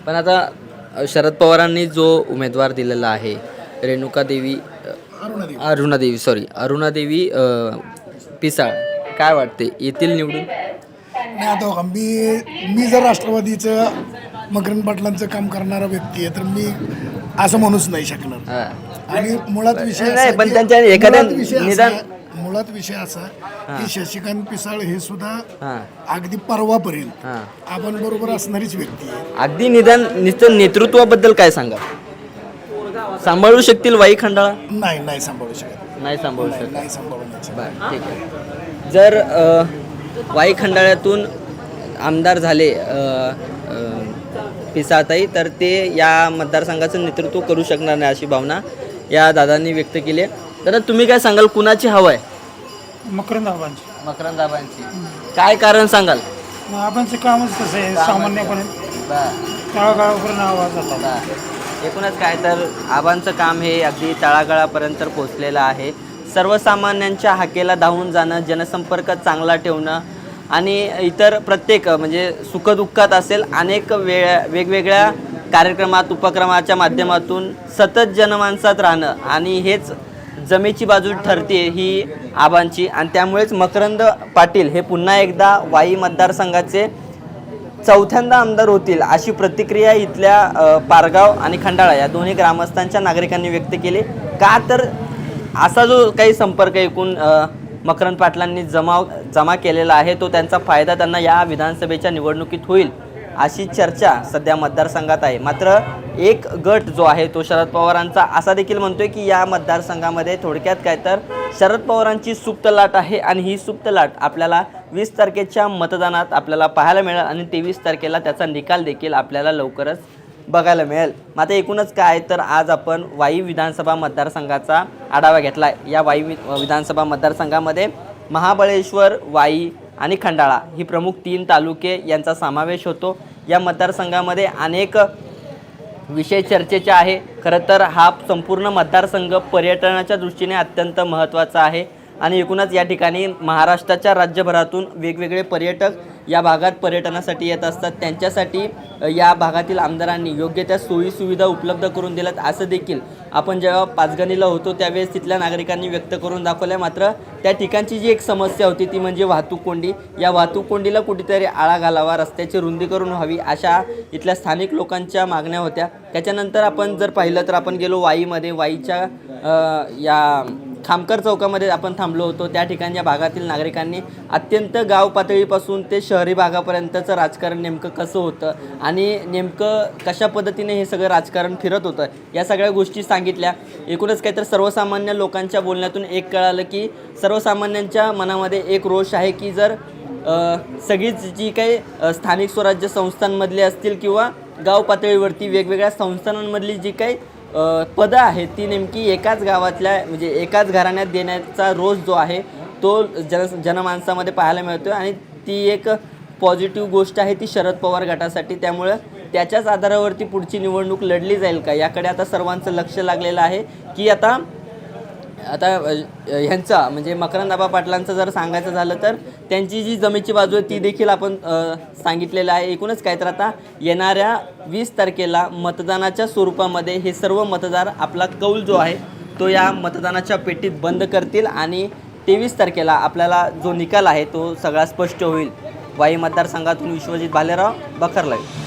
पण आता शरद पवारांनी जो उमेदवार दिलेला आहे अरुणादेवी पिसाळ, काय वाटते, येतील निवडून? नाही, आता मी जर राष्ट्रवादीचं मकरंद पाटलांचं काम करणारा व्यक्ती आहे तर मी असं म्हणूच नाही शकणार. आणि मुळात विषय असा की शशिकांत पिसाळ हे सुद्धा अगदी परवापर्यंत आपण बरोबर असणारीच व्यक्ती आहे. अगदी निदान नेतृत्वाबद्दल काय सांगा? सांभाळू शकतील वाई खंडाळा? नाही सांभाळू शकत. नाही सांभाळू शकत. नाही सांभाळू शकत. ठीक आहे. जर वाई खंडाळ्यातून आमदार झाले पिसाळताई तर ते या मतदारसंघाचं नेतृत्व करू शकणार नाही अशी भावना या दादांनी व्यक्त केली आहे. दादा, तुम्ही काय सांगाल, कुणाची हवा आहे? मकरंद आबांची. मकरंद आबांची. काय कारण सांगाल? आबांचं कामच तसं आहे, सामान्यपणे गावागावापर्यंत आवाज जातात. एकूणच काय तर आबांचं काम हे अगदी तळागाळापर्यंत पोहोचलेलं आहे. सर्वसामान्यांच्या हाकेला धावून जाणं, जनसंपर्क चांगला ठेवणं आणि इतर प्रत्येक म्हणजे सुखदुःखात असेल अनेक वेगवेगळ्या कार्यक्रमात उपक्रमाच्या माध्यमातून सतत जनमानसात राहणं आणि हेच जमेची बाजू ठरते ही आबांची. आणि त्यामुळेच मकरंद पाटील हे पुन्हा एकदा वाई मतदारसंघाचे चौथ्यांदा आमदार होतील अशी प्रतिक्रिया इथल्या पारगाव आणि खंडाळा या दोन्ही ग्रामस्थांच्या नागरिकांनी व्यक्त केली. का तर असा जो काही संपर्क एकूण मकरंद पाटलांनी जमा केलेला आहे तो त्यांचा फायदा त्यांना या विधानसभेच्या निवडणुकीत होईल अशी चर्चा सध्या मतदारसंघात आहे. मात्र एक गट जो आहे तो शरद पवारांचा असा देखील म्हणतोय की या मतदारसंघामध्ये थोडक्यात काय तर शरद पवारांची सुप्त लाट आहे आणि ही सुप्त लाट आपल्याला 20 तारखेच्या मतदानात आपल्याला पाहायला मिळेल आणि 23 तारखेला त्याचा निकाल देखील आपल्याला लवकरच बघायला मिळेल. मात्र एकूणच काय तर आज आपण वाई विधानसभा मतदारसंघाचा आढावा घेतला आहे. या वाई विधानसभा मतदारसंघामध्ये महाबळेश्वर, वाई आणि खंडाळा ही प्रमुख 3 तालुके यांचा समावेश होतो. या मतदारसंघामध्ये अनेक विषय चर्चेचे आहे. खरं तर हा संपूर्ण मतदारसंघ पर्यटनाच्या दृष्टीने अत्यंत महत्त्वाचा आहे आणि एकूणच या ठिकाणी महाराष्ट्राच्या राज्यभरातून वेगवेगळे पर्यटक या भागात पर्यटनासाठी येत असतात. त्यांच्यासाठी या भागातील आमदारांनी योग्य त्या सोयीसुविधा उपलब्ध करून दिल्यात असं देखील आपण जेव्हा पाचगणीला होतो त्यावेळेस तिथल्या नागरिकांनी व्यक्त करून दाखवल्या. मात्र त्या ठिकाणची जी एक समस्या होती ती म्हणजे वाहतूक कोंडी. या वाहतूक कोंडीला कुठेतरी आळा घालावा, रस्त्याची रुंदीकरण व्हावी अशा इथल्या स्थानिक लोकांच्या मागण्या होत्या. त्याच्यानंतर आपण जर पाहिलं तर आपण गेलो वाईमध्ये. वाईच्या या खामकर चौकामध्ये आपण थांबलो होतो. त्या ठिकाणी या भागातील नागरिकांनी अत्यंत गाव पातळीपासून ते शहरी भागापर्यंतचं राजकारण नेमकं कसं होतं आणि नेमकं कशा पद्धतीने हे सगळं राजकारण फिरत होतं या सगळ्या गोष्टी सांगितल्या. एकूणच काय तर सर्वसामान्य लोकांच्या बोलण्यातून एक कळालं की सर्वसामान्यांच्या मनामध्ये एक रोष आहे की जर सगळीच जी काही स्थानिक स्वराज्य संस्थांमधली असतील किंवा गाव पातळीवरती वेगवेगळ्या संस्थांमधली जी काही पदं आहेत ती नेमकी एकाच गावातल्या म्हणजे एकाच घराण्यात देण्याचा रोष जो आहे तो जनमानसामध्ये पाहायला मिळतो आणि ती एक पॉझिटिव्ह गोष्ट आहे ती शरद पवार गटासाठी. त्यामुळं त्याच्याच आधारावरती पुढची निवडणूक लढली जाईल का याकडे आता सर्वांचं लक्ष लागलेलं आहे की आता ह्यांचा म्हणजे मकरंद आबा पाटलांचं जर सांगायचं झालं तर त्यांची जी जमेची बाजू आहे ती देखील आपण सांगितलेलं आहे. एकूणच काय तर आता येणाऱ्या 20 तारखेला मतदानाच्या स्वरूपामध्ये हे सर्व मतदार आपला कौल जो आहे तो या मतदानाच्या पेटीत बंद करतील आणि 23 तारखेला आपल्याला जो निकाल आहे तो सगळा स्पष्ट होईल. वाई मतदारसंघातून विश्वजित भालेराव, बखर लाईव्ह.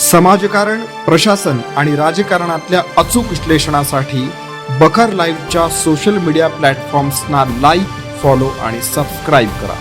समाजकारण, प्रशासन आणि राजकारणातल्या अचूक विश्लेषणासाठी बखर लाईव्हच्या सोशल मीडिया प्लॅटफॉर्म्सना लाईक, फॉलो आणि सबस्क्राईब करा.